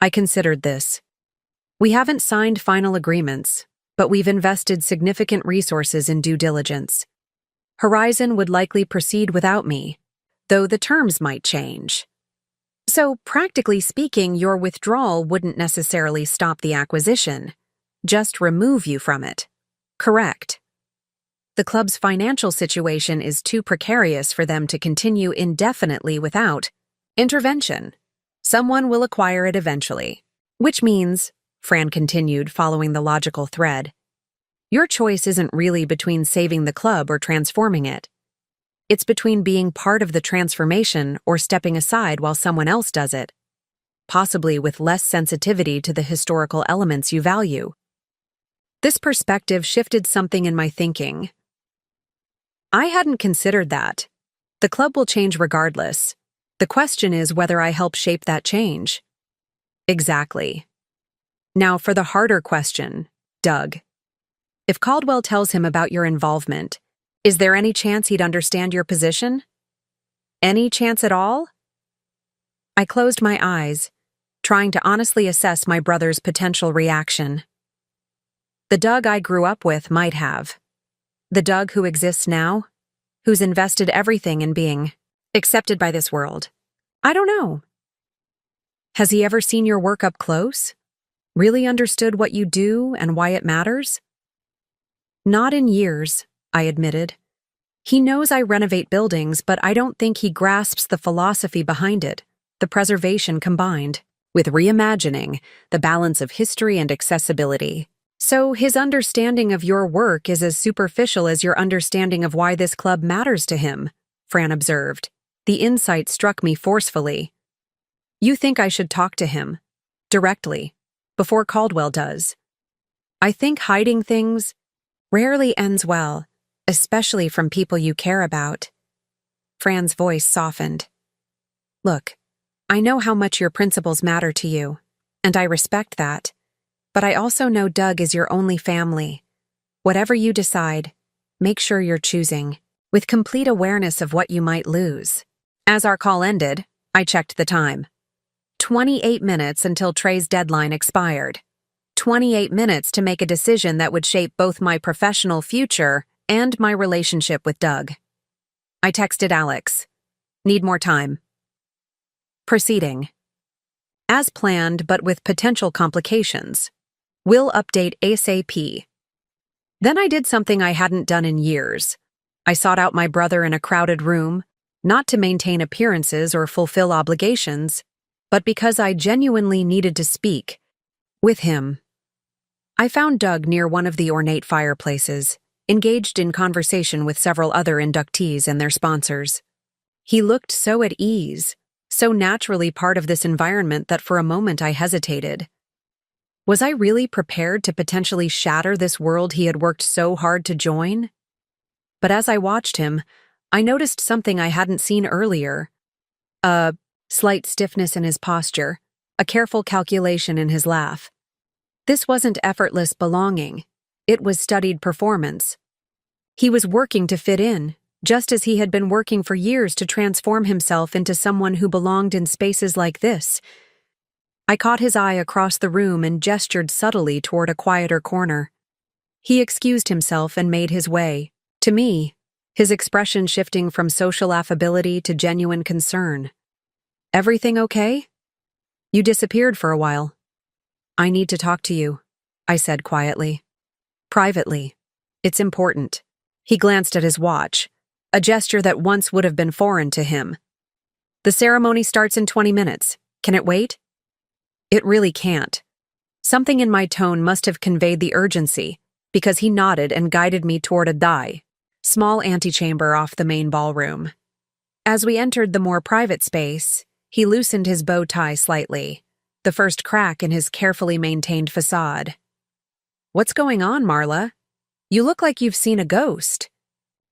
I considered this. We haven't signed final agreements, but we've invested significant resources in due diligence. Horizon would likely proceed without me, though the terms might change. So, practically speaking, your withdrawal wouldn't necessarily stop the acquisition, just remove you from it. Correct. The club's financial situation is too precarious for them to continue indefinitely without intervention. Someone will acquire it eventually. Which means, Fran continued, following the logical thread, your choice isn't really between saving the club or transforming it. It's between being part of the transformation or stepping aside while someone else does it, possibly with less sensitivity to the historical elements you value. This perspective shifted something in my thinking. I hadn't considered that. The club will change regardless. The question is whether I help shape that change. Exactly. Now for the harder question, Doug. If Caldwell tells him about your involvement, is there any chance he'd understand your position? Any chance at all? I closed my eyes, trying to honestly assess my brother's potential reaction. The Doug I grew up with might have. The Doug who exists now, who's invested everything in being accepted by this world. I don't know. Has he ever seen your work up close? Really understood what you do and why it matters? Not in years, I admitted. He knows I renovate buildings, but I don't think he grasps the philosophy behind it, the preservation combined with reimagining, the balance of history and accessibility. So his understanding of your work is as superficial as your understanding of why this club matters to him, Fran observed. The insight struck me forcefully. You think I should talk to him, directly, before Caldwell does. I think hiding things rarely ends well, especially from people you care about. Fran's voice softened. Look, I know how much your principles matter to you, and I respect that. But I also know Doug is your only family. Whatever you decide, make sure you're choosing, with complete awareness of what you might lose. As our call ended, I checked the time. 28 minutes until Trey's deadline expired. 28 minutes to make a decision that would shape both my professional future and my relationship with Doug. I texted Alex. Need more time. Proceeding. As planned, but with potential complications. Will update ASAP. Then I did something I hadn't done in years. I sought out my brother in a crowded room, not to maintain appearances or fulfill obligations, but because I genuinely needed to speak with him. I found Doug near one of the ornate fireplaces, engaged in conversation with several other inductees and their sponsors. He looked so at ease, so naturally part of this environment that for a moment I hesitated. Was I really prepared to potentially shatter this world he had worked so hard to join? But as I watched him, I noticed something I hadn't seen earlier. A slight stiffness in his posture, a careful calculation in his laugh. This wasn't effortless belonging. It was studied performance. He was working to fit in, just as he had been working for years to transform himself into someone who belonged in spaces like this. I caught his eye across the room and gestured subtly toward a quieter corner. He excused himself and made his way. To me, his expression shifting from social affability to genuine concern. Everything okay? You disappeared for a while. I need to talk to you, I said quietly. Privately. It's important. He glanced at his watch, a gesture that once would have been foreign to him. The ceremony starts in 20 minutes. Can it wait? It really can't. Something in my tone must have conveyed the urgency, because he nodded and guided me toward a small antechamber off the main ballroom. As we entered the more private space, he loosened his bow tie slightly, the first crack in his carefully maintained facade. What's going on, Marla? You look like you've seen a ghost.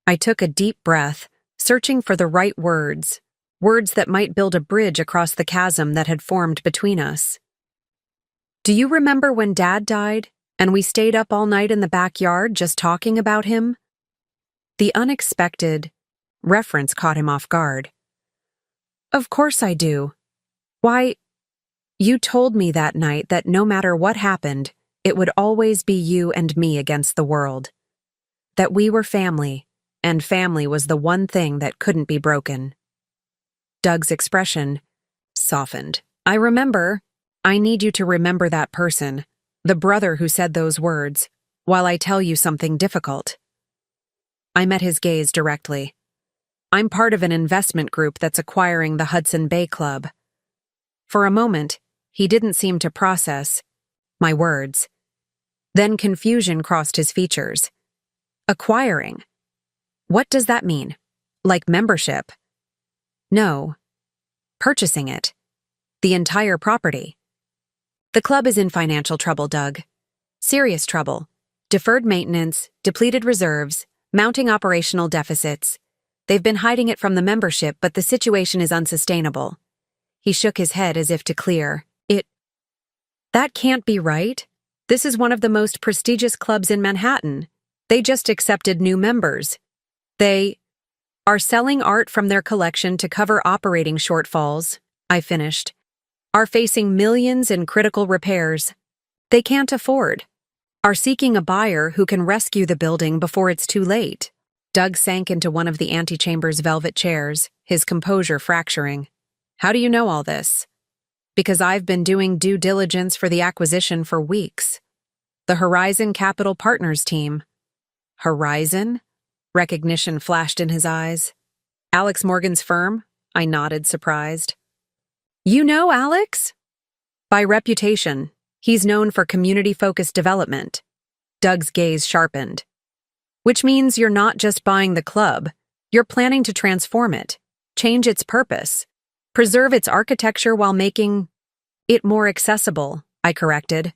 I took a deep breath, searching for the right words that might build a bridge across the chasm that had formed between us. Do you remember when Dad died, and we stayed up all night in the backyard just talking about him? The unexpected reference caught him off guard. Of course I do. Why, you told me that night that no matter what happened, it would always be you and me against the world. That we were family, and family was the one thing that couldn't be broken. Doug's expression softened. I remember. I need you to remember that person, the brother who said those words, while I tell you something difficult. I met his gaze directly. I'm part of an investment group that's acquiring the Hudson Bay Club. For a moment, he didn't seem to process my words. Then confusion crossed his features. Acquiring? What does that mean? Like membership? No. Purchasing it. The entire property. The club is in financial trouble, Doug. Serious trouble. Deferred maintenance, depleted reserves, mounting operational deficits. They've been hiding it from the membership, but the situation is unsustainable. He shook his head as if to clear. That can't be right. This is one of the most prestigious clubs in Manhattan. They just accepted new members. They are selling art from their collection to cover operating shortfalls, I finished. Are facing millions in critical repairs. They can't afford. Are seeking a buyer who can rescue the building before it's too late. Doug sank into one of the antechamber's velvet chairs, his composure fracturing. How do you know all this? Because I've been doing due diligence for the acquisition for weeks. The Horizon Capital Partners team. Horizon? Recognition flashed in his eyes. Alex Morgan's firm? I nodded, surprised. You know Alex? By reputation, he's known for community-focused development. Doug's gaze sharpened. Which means you're not just buying the club, you're planning to transform it, change its purpose, preserve its architecture while making it more accessible, I corrected.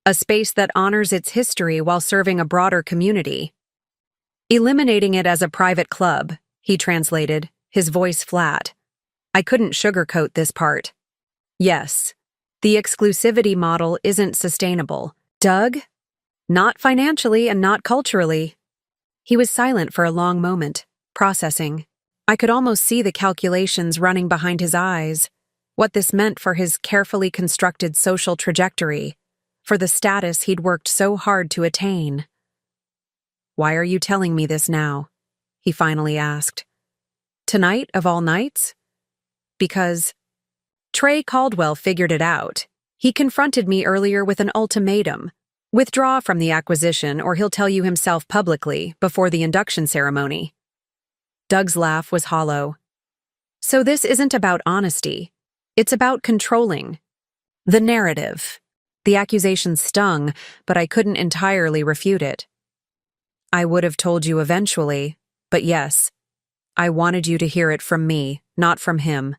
A space that honors its history while serving a broader community. Eliminating it as a private club, he translated, his voice flat. I couldn't sugarcoat this part. Yes, the exclusivity model isn't sustainable. Doug? Not financially and not culturally. He was silent for a long moment, processing. I could almost see the calculations running behind his eyes, what this meant for his carefully constructed social trajectory, for the status he'd worked so hard to attain. "Why are you telling me this now?" he finally asked. "Tonight of all nights?" "Because Trey Caldwell figured it out. He confronted me earlier with an ultimatum. Withdraw from the acquisition or he'll tell you himself publicly before the induction ceremony." Doug's laugh was hollow. "So this isn't about honesty. It's about controlling the narrative." The accusation stung, but I couldn't entirely refute it. "I would have told you eventually, but yes, I wanted you to hear it from me, not from him.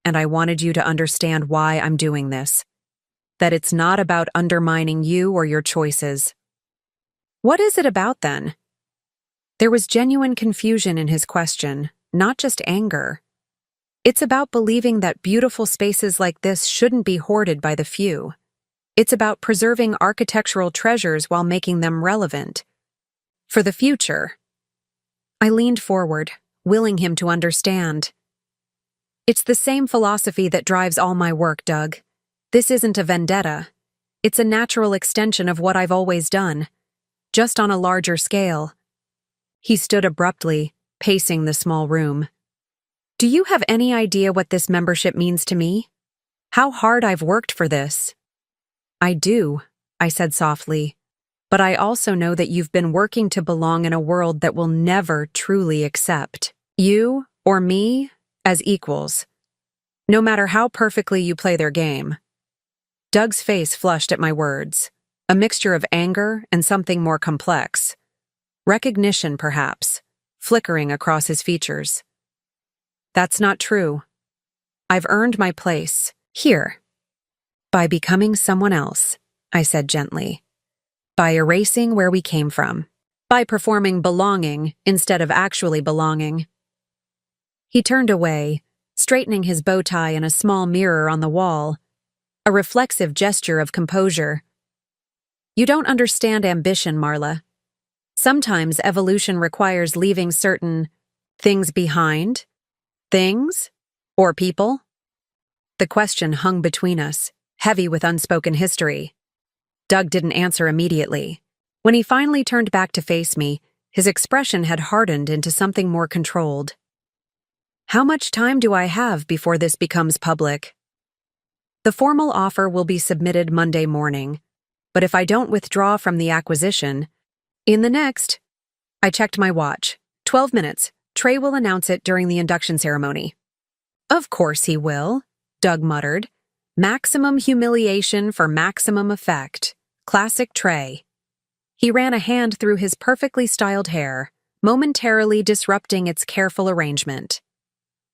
And I wanted you to understand why I'm doing this. That it's not about undermining you or your choices." "What is it about then?" There was genuine confusion in his question, not just anger. "It's about believing that beautiful spaces like this shouldn't be hoarded by the few. It's about preserving architectural treasures while making them relevant. For the future." I leaned forward, willing him to understand. "It's the same philosophy that drives all my work, Doug. This isn't a vendetta. It's a natural extension of what I've always done, just on a larger scale." He stood abruptly, pacing the small room. "Do you have any idea what this membership means to me? How hard I've worked for this?" "I do," I said softly, "but I also know that you've been working to belong in a world that will never truly accept you or me as equals, no matter how perfectly you play their game." Doug's face flushed at my words, a mixture of anger and something more complex. Recognition, perhaps, flickering across his features. "That's not true. I've earned my place here. By becoming someone else," I said gently. "By erasing where we came from. By performing belonging instead of actually belonging." He turned away, straightening his bow tie in a small mirror on the wall, a reflexive gesture of composure. "You don't understand ambition, Marla. Sometimes evolution requires leaving certain things behind. Things? Or people?" The question hung between us, heavy with unspoken history. Doug didn't answer immediately. When he finally turned back to face me, his expression had hardened into something more controlled. "How much time do I have before this becomes public?" "The formal offer will be submitted Monday morning, but if I don't withdraw from the acquisition, in the next—" I checked my watch. 12 minutes. Trey will announce it during the induction ceremony." "Of course he will," Doug muttered. "Maximum humiliation for maximum effect. Classic Trey." He ran a hand through his perfectly styled hair, momentarily disrupting its careful arrangement.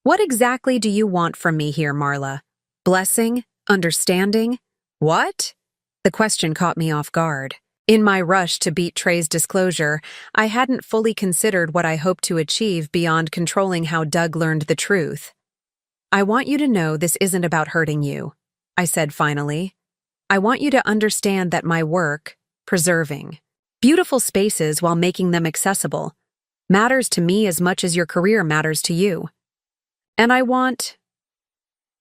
"What exactly do you want from me here, Marla? Blessing? Understanding? What?" The question caught me off guard. In my rush to beat Trey's disclosure, I hadn't fully considered what I hoped to achieve beyond controlling how Doug learned the truth. "I want you to know this isn't about hurting you," I said finally. "I want you to understand that my work, preserving beautiful spaces while making them accessible, matters to me as much as your career matters to you. And I want—"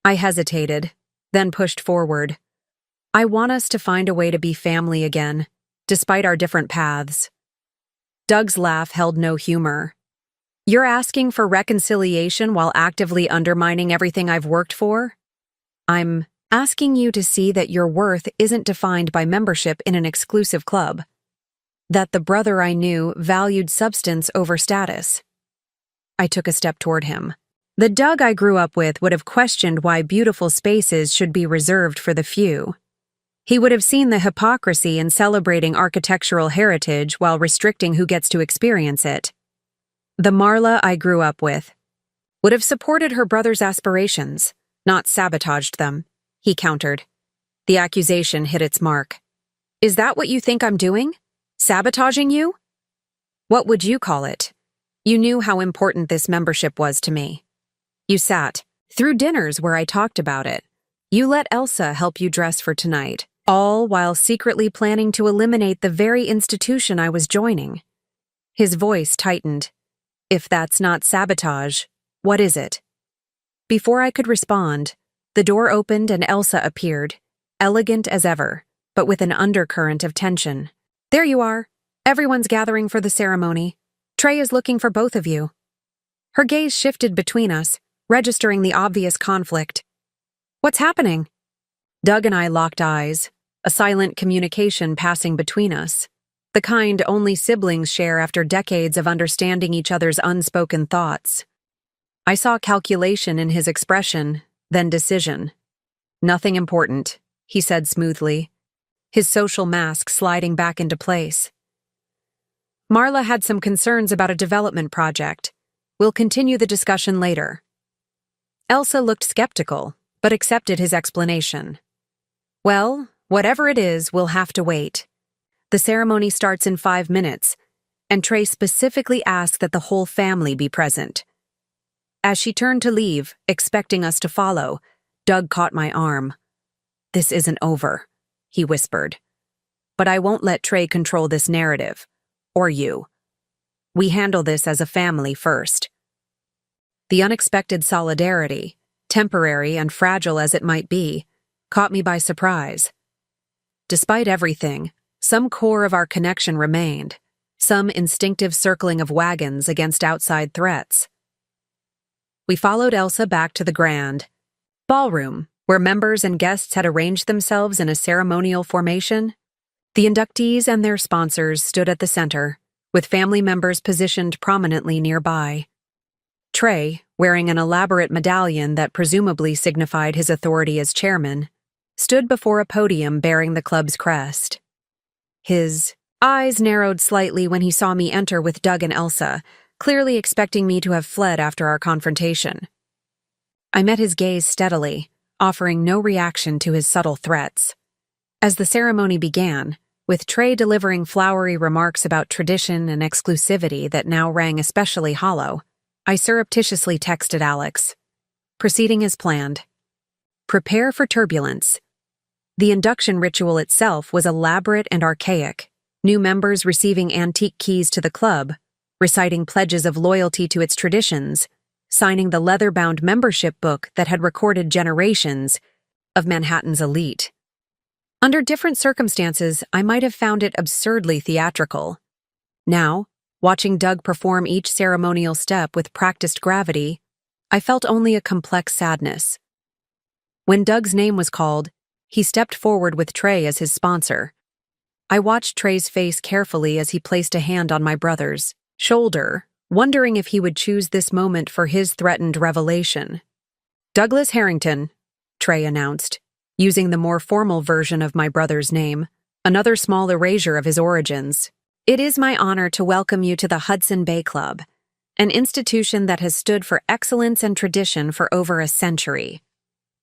I hesitated, then pushed forward. "I want us to find a way to be family again, despite our different paths." Doug's laugh held no humor. "You're asking for reconciliation while actively undermining everything I've worked for?" "I'm asking you to see that your worth isn't defined by membership in an exclusive club. That the brother I knew valued substance over status." I took a step toward him. The Doug I grew up with would have questioned why beautiful spaces should be reserved for the few. He would have seen the hypocrisy in celebrating architectural heritage while restricting who gets to experience it. The Marla I grew up with would have supported her brother's aspirations, not sabotaged them, he countered. The accusation hit its mark. "Is that what you think I'm doing? Sabotaging you?" "What would you call it? You knew how important this membership was to me. You sat through dinners where I talked about it. You let Elsa help you dress for tonight, all while secretly planning to eliminate the very institution I was joining." His voice tightened. "If that's not sabotage, what is it?" Before I could respond, the door opened and Elsa appeared, elegant as ever, but with an undercurrent of tension. "There you are. Everyone's gathering for the ceremony. Trey is looking for both of you." Her gaze shifted between us, registering the obvious conflict. "What's happening?" Doug and I locked eyes, a silent communication passing between us, the kind only siblings share after decades of understanding each other's unspoken thoughts. I saw calculation in his expression, then decision. "Nothing important," he said smoothly, his social mask sliding back into place. "Marla had some concerns about a development project. We'll continue the discussion later." Elsa looked skeptical, but accepted his explanation. "Well, whatever it is, we'll have to wait. The ceremony starts in 5 minutes, and Trey specifically asked that the whole family be present." As she turned to leave, expecting us to follow, Doug caught my arm. "This isn't over," he whispered. "But I won't let Trey control this narrative. Or you. We handle this as a family first." The unexpected solidarity, temporary and fragile as it might be, caught me by surprise. Despite everything, some core of our connection remained, some instinctive circling of wagons against outside threats. We followed Elsa back to the grand ballroom, where members and guests had arranged themselves in a ceremonial formation. The inductees and their sponsors stood at the center, with family members positioned prominently nearby. Trey, wearing an elaborate medallion that presumably signified his authority as chairman, stood before a podium bearing the club's crest. His eyes narrowed slightly when he saw me enter with Doug and Elsa, clearly expecting me to have fled after our confrontation. I met his gaze steadily, offering no reaction to his subtle threats. As the ceremony began, with Trey delivering flowery remarks about tradition and exclusivity that now rang especially hollow, I surreptitiously texted Alex. Proceeding as planned. Prepare for turbulence. The induction ritual itself was elaborate and archaic, new members receiving antique keys to the club, reciting pledges of loyalty to its traditions, signing the leather-bound membership book that had recorded generations of Manhattan's elite. Under different circumstances, I might have found it absurdly theatrical. Now, watching Doug perform each ceremonial step with practiced gravity, I felt only a complex sadness. When Doug's name was called, he stepped forward with Trey as his sponsor. I watched Trey's face carefully as he placed a hand on my brother's shoulder, wondering if he would choose this moment for his threatened revelation. "Douglas Harrington," Trey announced, using the more formal version of my brother's name, another small erasure of his origins. "It is my honor to welcome you to the Hudson Bay Club, an institution that has stood for excellence and tradition for over a century."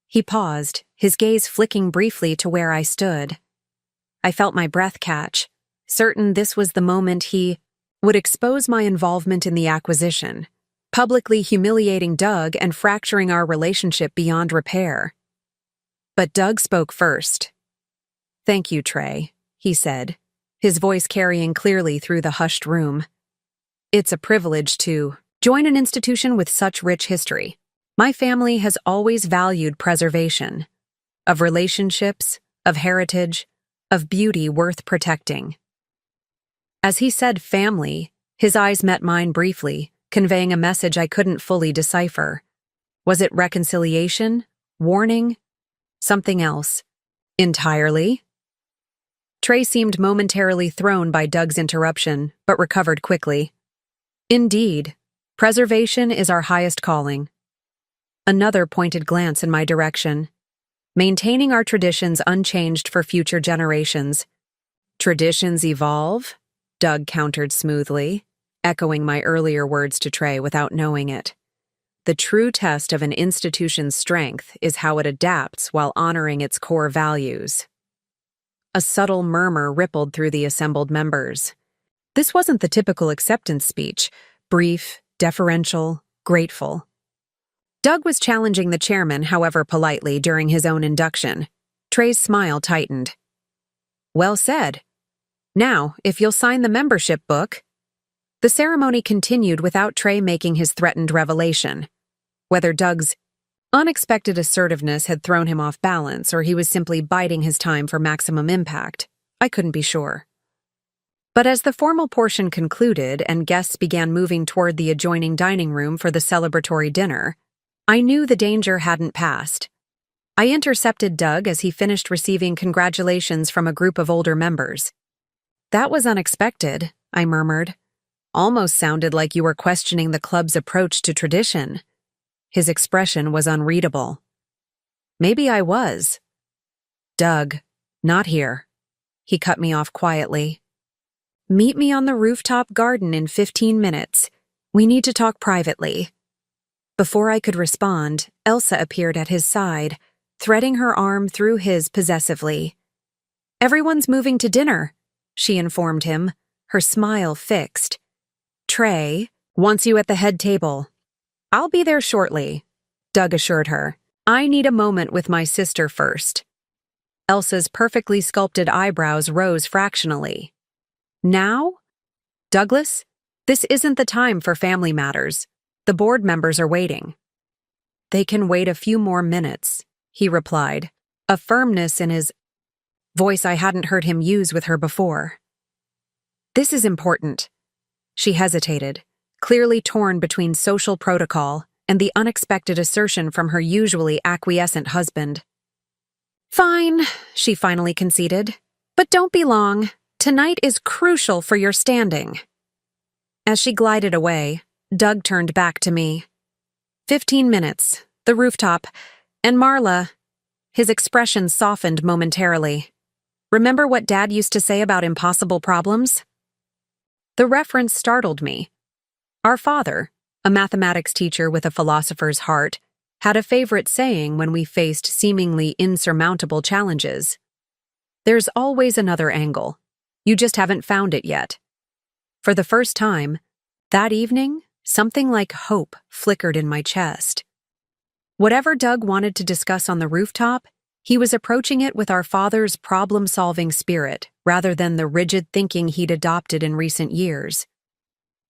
He paused, his gaze flicking briefly to where I stood. I felt my breath catch, certain this was the moment he would expose my involvement in the acquisition, publicly humiliating Doug and fracturing our relationship beyond repair. But Doug spoke first. "Thank you, Trey," he said, his voice carrying clearly through the hushed room. "It's a privilege to join an institution with such rich history. My family has always valued preservation, of relationships, of heritage, of beauty worth protecting." As he said family, his eyes met mine briefly, conveying a message I couldn't fully decipher. Was it reconciliation? Warning? Something else? Entirely? Trey seemed momentarily thrown by Doug's interruption, but recovered quickly. "Indeed, preservation is our highest calling." Another pointed glance in my direction. "Maintaining our traditions unchanged for future generations." "Traditions evolve?" Doug countered smoothly, echoing my earlier words to Trey without knowing it. "The true test of an institution's strength is how it adapts while honoring its core values." A subtle murmur rippled through the assembled members. This wasn't the typical acceptance speech, brief, deferential, grateful. Doug was challenging the chairman, however politely, during his own induction. Trey's smile tightened. "Well said. Now, if you'll sign the membership book." The ceremony continued without Trey making his threatened revelation. Whether Doug's Unexpected assertiveness had thrown him off balance, or he was simply biding his time for maximum impact. I couldn't be sure. But as the formal portion concluded and guests began moving toward the adjoining dining room for the celebratory dinner, I knew the danger hadn't passed. I intercepted Doug as he finished receiving congratulations from a group of older members. "That was unexpected," I murmured. "Almost sounded like you were questioning the club's approach to tradition." His expression was unreadable. "Maybe I was." "Doug, not here." He cut me off quietly. "Meet me on the rooftop garden in 15 minutes. We need to talk privately." Before I could respond, Elsa appeared at his side, threading her arm through his possessively. "Everyone's moving to dinner," she informed him, her smile fixed. "Trey wants you at the head table." "I'll be there shortly," Doug assured her. "I need a moment with my sister first." Elsa's perfectly sculpted eyebrows rose fractionally. "Now? Douglas, this isn't the time for family matters. The board members are waiting." "They can wait a few more minutes," he replied, a firmness in his voice I hadn't heard him use with her before. "This is important." She hesitated, clearly torn between social protocol and the unexpected assertion from her usually acquiescent husband. "Fine," she finally conceded, "but don't be long. Tonight is crucial for your standing." As she glided away, Doug turned back to me. 15 minutes, the rooftop, and Marla." His expression softened momentarily. "Remember what Dad used to say about impossible problems?" The reference startled me. Our father, a mathematics teacher with a philosopher's heart, had a favorite saying when we faced seemingly insurmountable challenges. "There's always another angle. You just haven't found it yet." For the first time, that evening, something like hope flickered in my chest. Whatever Doug wanted to discuss on the rooftop, he was approaching it with our father's problem-solving spirit rather than the rigid thinking he'd adopted in recent years.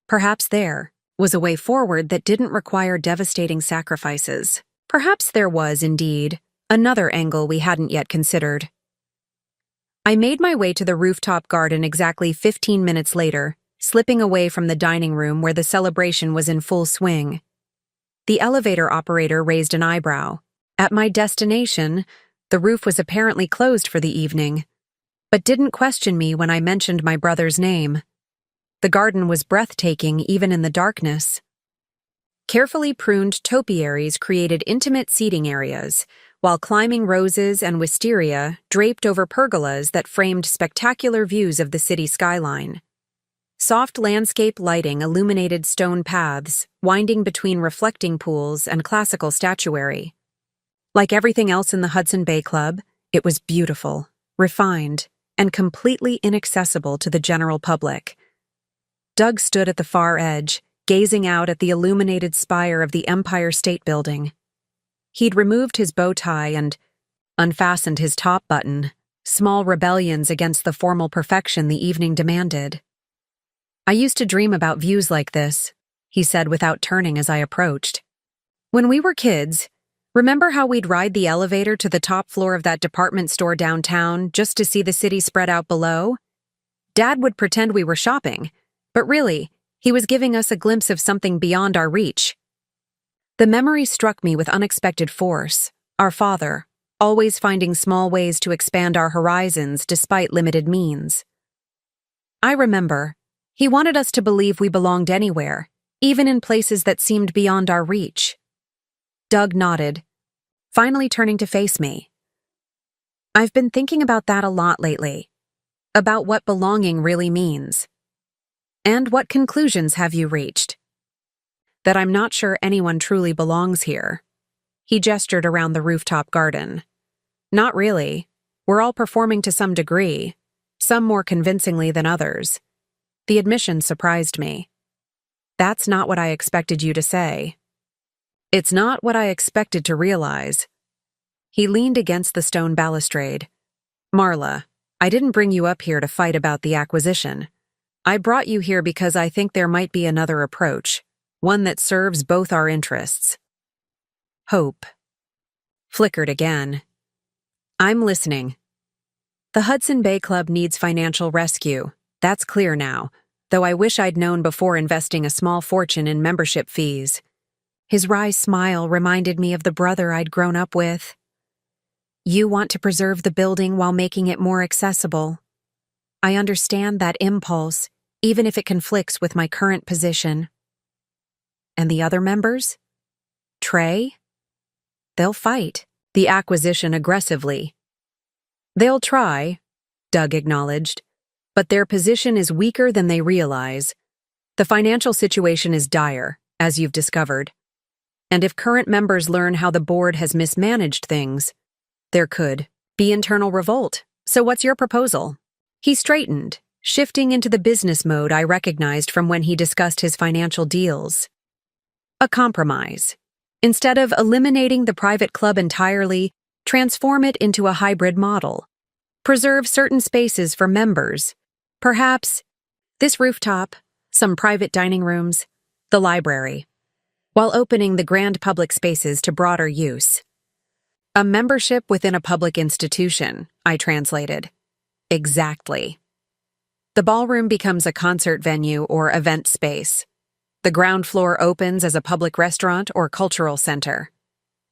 Perhaps there was a way forward that didn't require devastating sacrifices. Perhaps there was, indeed, another angle we hadn't yet considered. I made my way to the rooftop garden exactly 15 minutes later, slipping away from the dining room where the celebration was in full swing. The elevator operator raised an eyebrow. At my destination, the roof was apparently closed for the evening, but didn't question me when I mentioned my brother's name. The garden was breathtaking even in the darkness. Carefully pruned topiaries created intimate seating areas, while climbing roses and wisteria draped over pergolas that framed spectacular views of the city skyline. Soft landscape lighting illuminated stone paths, winding between reflecting pools and classical statuary. Like everything else in the Hudson Bay Club, it was beautiful, refined, and completely inaccessible to the general public. Doug stood at the far edge, gazing out at the illuminated spire of the Empire State Building. He'd removed his bow tie and unfastened his top button, small rebellions against the formal perfection the evening demanded. "I used to dream about views like this," he said without turning as I approached. "When we were kids, remember how we'd ride the elevator to the top floor of that department store downtown just to see the city spread out below? Dad would pretend we were shopping, but really, he was giving us a glimpse of something beyond our reach." The memory struck me with unexpected force. Our father, always finding small ways to expand our horizons despite limited means. I remember, he wanted us to believe we belonged anywhere, even in places that seemed beyond our reach. Doug nodded, finally turning to face me. "I've been thinking about that a lot lately, about what belonging really means." "And what conclusions have you reached?" "That I'm not sure anyone truly belongs here." He gestured around the rooftop garden. "Not really. We're all performing to some degree, some more convincingly than others." The admission surprised me. "That's not what I expected you to say." "It's not what I expected to realize." He leaned against the stone balustrade. "Marla, I didn't bring you up here to fight about the acquisition. I brought you here because I think there might be another approach, one that serves both our interests." Hope, flickered again. I'm listening. The Hudson Bay Club needs financial rescue. That's clear now, though I wish I'd known before investing a small fortune in membership fees. His wry smile reminded me of the brother I'd grown up with. You want to preserve the building while making it more accessible. I understand that impulse, even if it conflicts with my current position. And the other members? Trey? They'll fight the acquisition aggressively. They'll try, Doug acknowledged, but their position is weaker than they realize. The financial situation is dire, as you've discovered. And if current members learn how the board has mismanaged things, there could be internal revolt. So what's your proposal? He straightened, shifting into the business mode I recognized from when he discussed his financial deals. A compromise. Instead of eliminating the private club entirely, transform it into a hybrid model. Preserve certain spaces for members. Perhaps this rooftop, some private dining rooms, the library, while opening the grand public spaces to broader use. A membership within a public institution, I translated. Exactly. The ballroom becomes a concert venue or event space. The ground floor opens as a public restaurant or cultural center.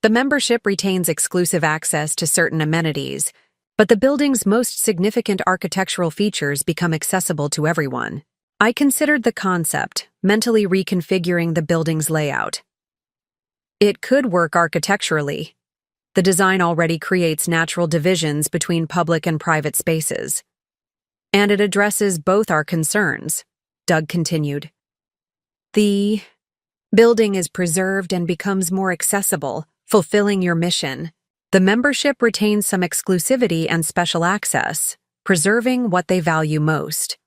The membership retains exclusive access to certain amenities, but the building's most significant architectural features become accessible to everyone. I considered the concept, mentally reconfiguring the building's layout. It could work architecturally. The design already creates natural divisions between public and private spaces. And it addresses both our concerns, Doug continued. The building is preserved and becomes more accessible, fulfilling your mission. The membership retains some exclusivity and special access, preserving what they value most.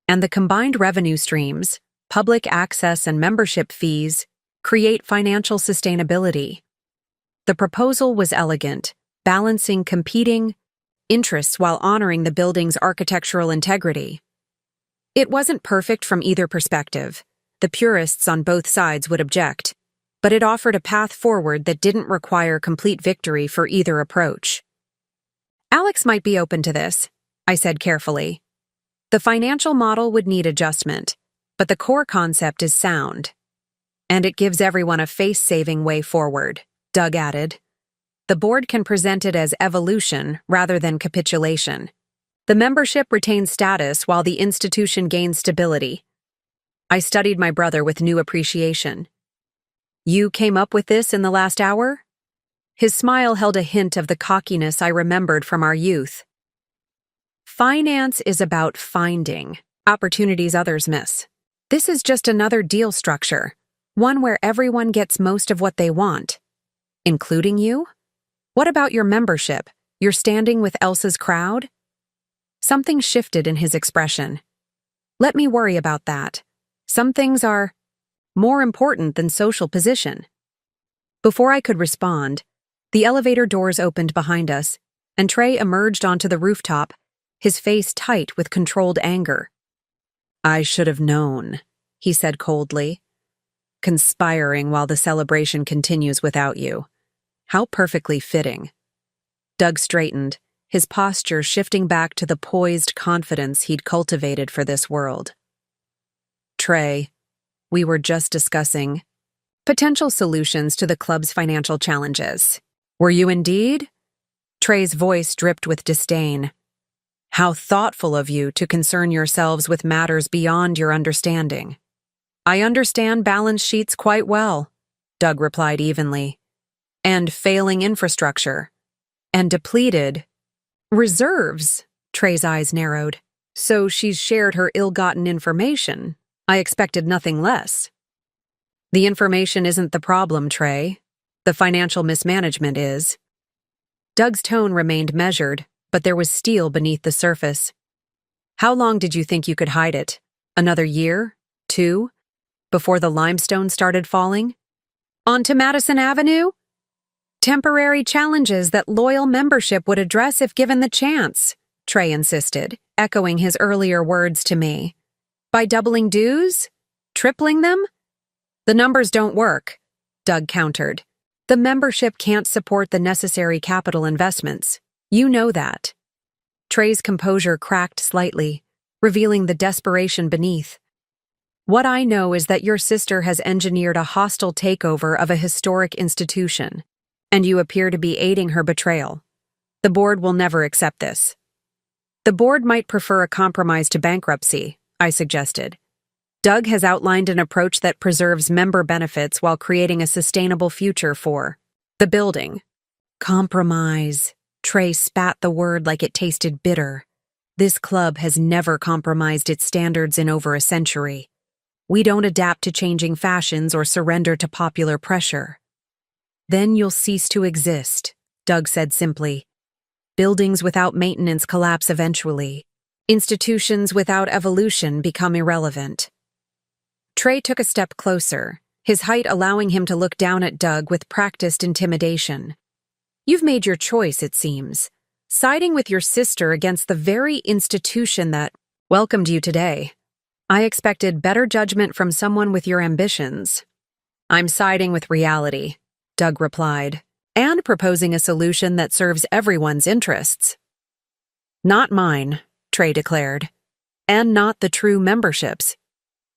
And the combined revenue streams, public access and membership fees, create financial sustainability. The proposal was elegant, balancing competing interests while honoring the building's architectural integrity. It wasn't perfect from either perspective. The purists on both sides would object, but it offered a path forward that didn't require complete victory for either approach. Alex might be open to this, I said carefully. The financial model would need adjustment, but the core concept is sound. And it gives everyone a face-saving way forward, Doug added. The board can present it as evolution rather than capitulation. The membership retains status while the institution gains stability. I studied my brother with new appreciation. You came up with this in the last hour? His smile held a hint of the cockiness I remembered from our youth. Finance is about finding opportunities others miss. This is just another deal structure, one where everyone gets most of what they want. Including you? What about your membership, your standing with Elsa's crowd? Something shifted in his expression. Let me worry about that. Some things are more important than social position. Before I could respond, the elevator doors opened behind us, and Trey emerged onto the rooftop, his face tight with controlled anger. I should have known, he said coldly. Conspiring while the celebration continues without you. How perfectly fitting. Doug straightened, his posture shifting back to the poised confidence he'd cultivated for this world. Trey, we were just discussing potential solutions to the club's financial challenges. Were you indeed? Trey's voice dripped with disdain. How thoughtful of you to concern yourselves with matters beyond your understanding. I understand balance sheets quite well, Doug replied evenly. And failing infrastructure. And depleted reserves, Trey's eyes narrowed. So she's shared her ill-gotten information. I expected nothing less. The information isn't the problem, Trey. The financial mismanagement is. Doug's tone remained measured, but there was steel beneath the surface. How long did you think you could hide it? Another year? 2? Before the limestone started falling? Onto Madison Avenue? Temporary challenges that loyal membership would address if given the chance, Trey insisted, echoing his earlier words to me. By doubling dues? Tripling them? The numbers don't work, Doug countered. The membership can't support the necessary capital investments. You know that. Trey's composure cracked slightly, revealing the desperation beneath. What I know is that your sister has engineered a hostile takeover of a historic institution, and you appear to be aiding her betrayal. The board will never accept this. The board might prefer a compromise to bankruptcy, I suggested. Doug has outlined an approach that preserves member benefits while creating a sustainable future for the building. Compromise. Trey spat the word like it tasted bitter. This club has never compromised its standards in over a century. We don't adapt to changing fashions or surrender to popular pressure. Then you'll cease to exist, Doug said simply. Buildings without maintenance collapse eventually. Institutions without evolution become irrelevant. Trey took a step closer, his height allowing him to look down at Doug with practiced intimidation. You've made your choice, it seems, siding with your sister against the very institution that welcomed you today. I expected better judgment from someone with your ambitions. I'm siding with reality, Doug replied, and proposing a solution that serves everyone's interests. Not mine, Trey declared, and not the true membership's.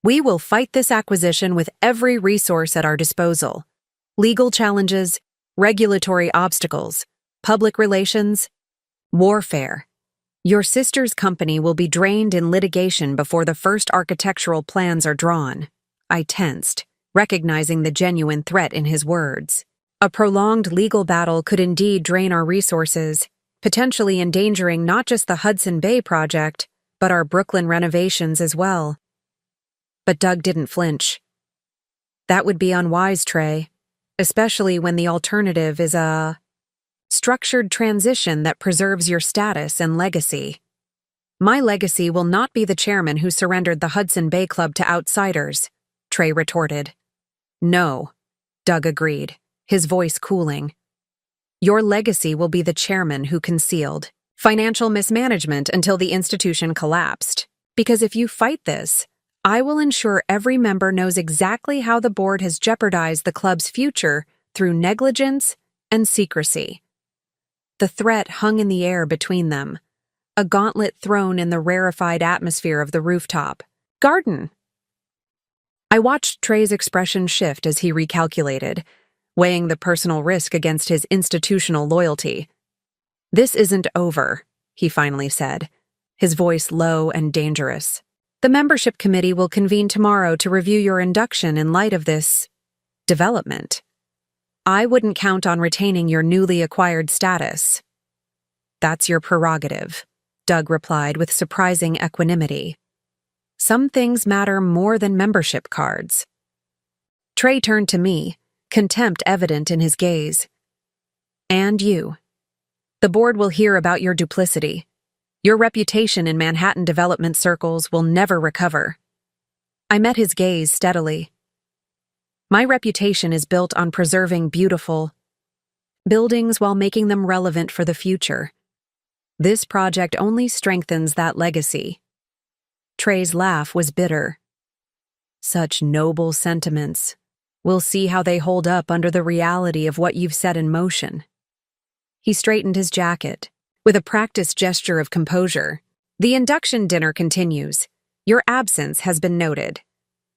We will fight this acquisition with every resource at our disposal. Legal challenges, regulatory obstacles, public relations, warfare. Your sister's company will be drained in litigation before the first architectural plans are drawn. I tensed, recognizing the genuine threat in his words. A prolonged legal battle could indeed drain our resources, potentially endangering not just the Hudson Bay project, but our Brooklyn renovations as well. But Doug didn't flinch. That would be unwise, Trey, especially when the alternative is a structured transition that preserves your status and legacy. My legacy will not be the chairman who surrendered the Hudson Bay Club to outsiders, Trey retorted. No, Doug agreed, his voice cooling. Your legacy will be the chairman who concealed financial mismanagement until the institution collapsed. Because if you fight this, I will ensure every member knows exactly how the board has jeopardized the club's future through negligence and secrecy. The threat hung in the air between them, a gauntlet thrown in the rarefied atmosphere of the rooftop garden. I watched Trey's expression shift as he recalculated, weighing the personal risk against his institutional loyalty. This isn't over, he finally said, his voice low and dangerous. The membership committee will convene tomorrow to review your induction in light of this development. I wouldn't count on retaining your newly acquired status. That's your prerogative, Doug replied with surprising equanimity. Some things matter more than membership cards. Trey turned to me, contempt evident in his gaze. And you. The board will hear about your duplicity. Your reputation in Manhattan development circles will never recover. I met his gaze steadily. My reputation is built on preserving beautiful buildings while making them relevant for the future. This project only strengthens that legacy. Trey's laugh was bitter. Such noble sentiments. We'll see how they hold up under the reality of what you've set in motion. He straightened his jacket. With a practiced gesture of composure, the induction dinner continues. Your absence has been noted.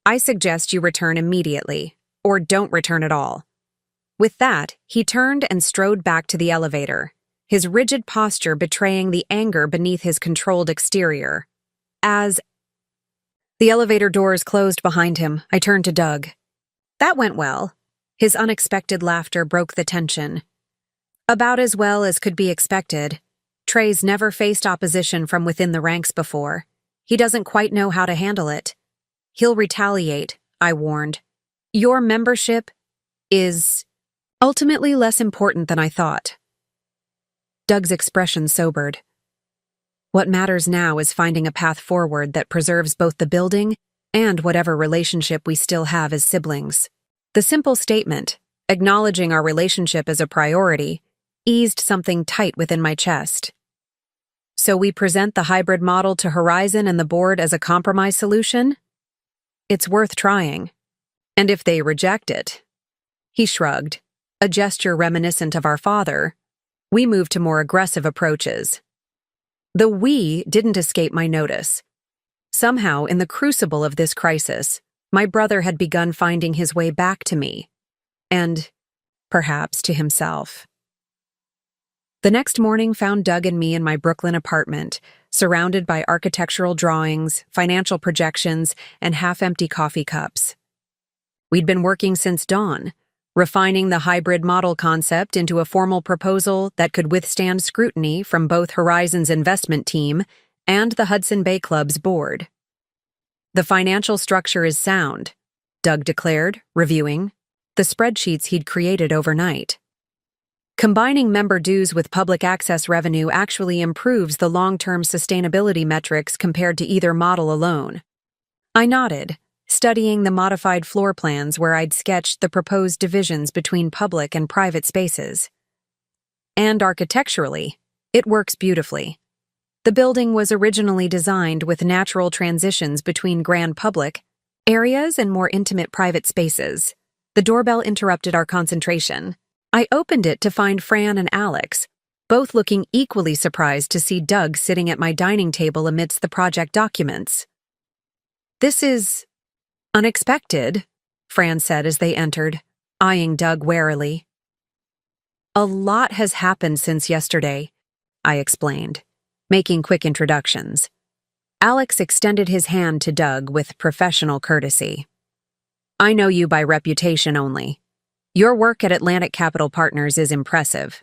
I suggest you return immediately, or don't return at all. With that, he turned and strode back to the elevator, his rigid posture betraying the anger beneath his controlled exterior. As the elevator doors closed behind him, I turned to Doug. That went well. His unexpected laughter broke the tension. About as well as could be expected. Trey's never faced opposition from within the ranks before. He doesn't quite know how to handle it. He'll retaliate, I warned. Your membership is ultimately less important than I thought. Doug's expression sobered. What matters now is finding a path forward that preserves both the building and whatever relationship we still have as siblings. The simple statement, acknowledging our relationship as a priority, eased something tight within my chest. So we present the hybrid model to Horizon and the board as a compromise solution? It's worth trying. And if they reject it? He shrugged. a gesture reminiscent of our father, we moved to more aggressive approaches. The "we" didn't escape my notice. Somehow, in the crucible of this crisis, my brother had begun finding his way back to me, and perhaps to himself. The next morning found Doug and me in my Brooklyn apartment, surrounded by architectural drawings, financial projections, and half-empty coffee cups. We'd been working since dawn, refining the hybrid model concept into a formal proposal that could withstand scrutiny from both Horizon's investment team and the Hudson Bay Club's board. "The financial structure is sound," Doug declared, reviewing the spreadsheets he'd created overnight. "Combining member dues with public access revenue actually improves the long-term sustainability metrics compared to either model alone." I nodded, studying the modified floor plans where I'd sketched the proposed divisions between public and private spaces. And architecturally, it works beautifully. The building was originally designed with natural transitions between grand public areas and more intimate private spaces. The doorbell interrupted our concentration. I opened it to find Fran and Alex, both looking equally surprised to see Doug sitting at my dining table amidst the project documents. "This is unexpected," Fran said as they entered, eyeing Doug warily. "A lot has happened since yesterday," I explained, making quick introductions. Alex extended his hand to Doug with professional courtesy. "I know you by reputation only. Your work at Atlantic Capital Partners is impressive."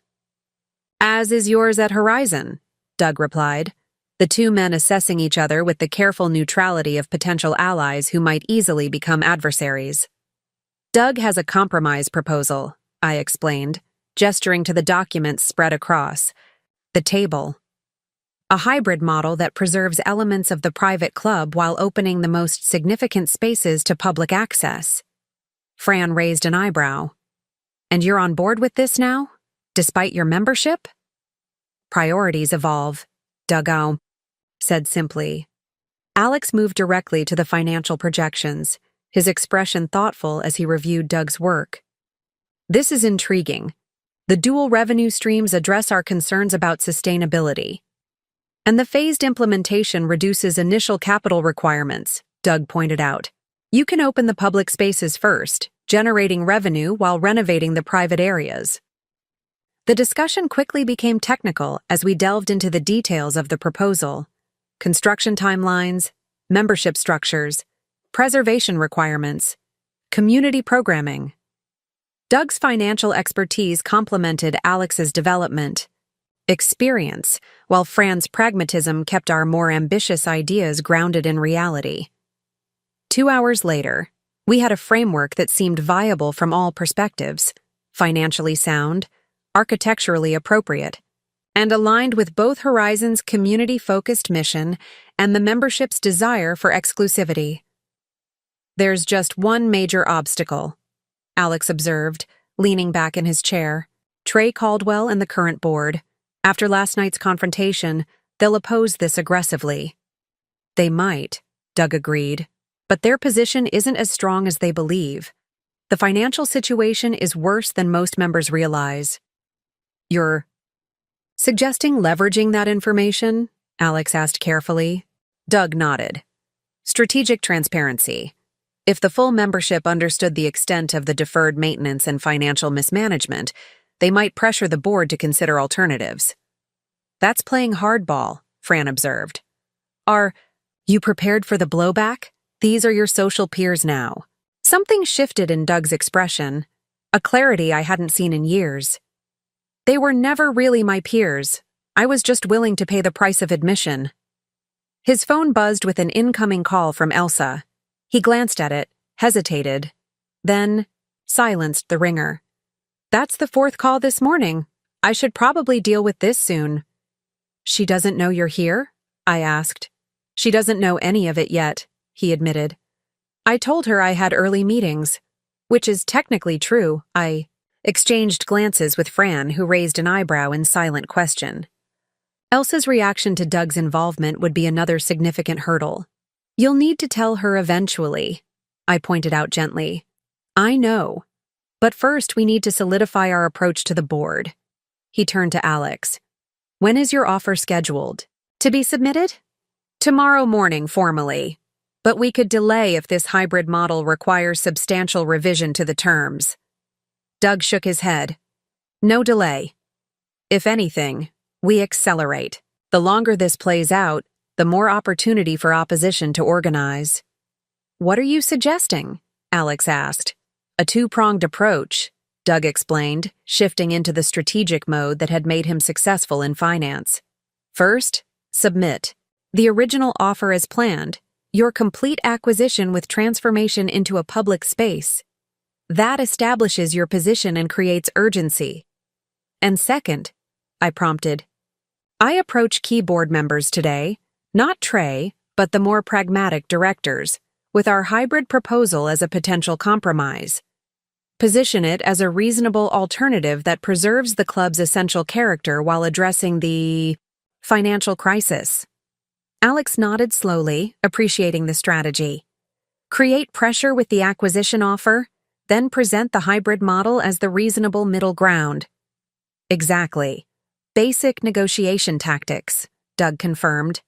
"As is yours at Horizon," Doug replied, the two men assessing each other with the careful neutrality of potential allies who might easily become adversaries. "Doug has a compromise proposal," I explained, gesturing to the documents spread across the table. "A hybrid model that preserves elements of the private club while opening the most significant spaces to public access." Fran raised an eyebrow. "And you're on board with this now, despite your membership?" "Priorities evolve," Doug said simply. Alex moved directly to the financial projections, his expression thoughtful as he reviewed Doug's work. "This is intriguing. The dual revenue streams address our concerns about sustainability. And the phased implementation reduces initial capital requirements," Doug pointed out. "You can open the public spaces first, generating revenue while renovating the private areas." The discussion quickly became technical as we delved into the details of the proposal: construction timelines, membership structures, preservation requirements, community programming. Doug's financial expertise complemented Alex's development experience, while Fran's pragmatism kept our more ambitious ideas grounded in reality. 2 hours later, we had a framework that seemed viable from all perspectives: financially sound, architecturally appropriate, and aligned with both Horizon's community-focused mission and the membership's desire for exclusivity. "There's just one major obstacle," Alex observed, leaning back in his chair. "Trey Caldwell and the current board. After last night's confrontation, they'll oppose this aggressively." "They might," Doug agreed, "but their position isn't as strong as they believe. The financial situation is worse than most members realize." "You're suggesting leveraging that information?" Alex asked carefully. Doug nodded. "Strategic transparency. If the full membership understood the extent of the deferred maintenance and financial mismanagement, they might pressure the board to consider alternatives." "That's playing hardball," Fran observed. "Are you prepared for the blowback? These are your social peers now." Something shifted in Doug's expression, a clarity I hadn't seen in years. "They were never really my peers. I was just willing to pay the price of admission." His phone buzzed with an incoming call from Elsa. He glanced at it, hesitated, then silenced the ringer. "That's the 4th call this morning. I should probably deal with this soon." "She doesn't know you're here?" I asked. "She doesn't know any of it yet," he admitted. "I told her I had early meetings," which is technically true. I exchanged glances with Fran, who raised an eyebrow in silent question. Elsa's reaction to Doug's involvement would be another significant hurdle. "You'll need to tell her eventually," I pointed out gently. "I know. But first, we need to solidify our approach to the board. He turned to Alex. When is your offer scheduled to be submitted? Tomorrow morning, formally. But we could delay if this hybrid model requires substantial revision to the terms. Doug shook his head. No delay. If anything, we accelerate. The longer this plays out, the more opportunity for opposition to organize. What are you suggesting? Alex asked. A two-pronged approach, Doug explained, shifting into the strategic mode that had made him successful in finance. First, submit. The original offer as planned, your complete acquisition with transformation into a public space. That establishes your position and creates urgency. And second, I prompted, I approach key board members today, not Trey, but the more pragmatic directors, with our hybrid proposal as a potential compromise. Position it as a reasonable alternative that preserves the club's essential character while addressing the financial crisis. Alex nodded slowly, appreciating the strategy. Create pressure with the acquisition offer, then present the hybrid model as the reasonable middle ground. Exactly. Basic negotiation tactics, Doug confirmed.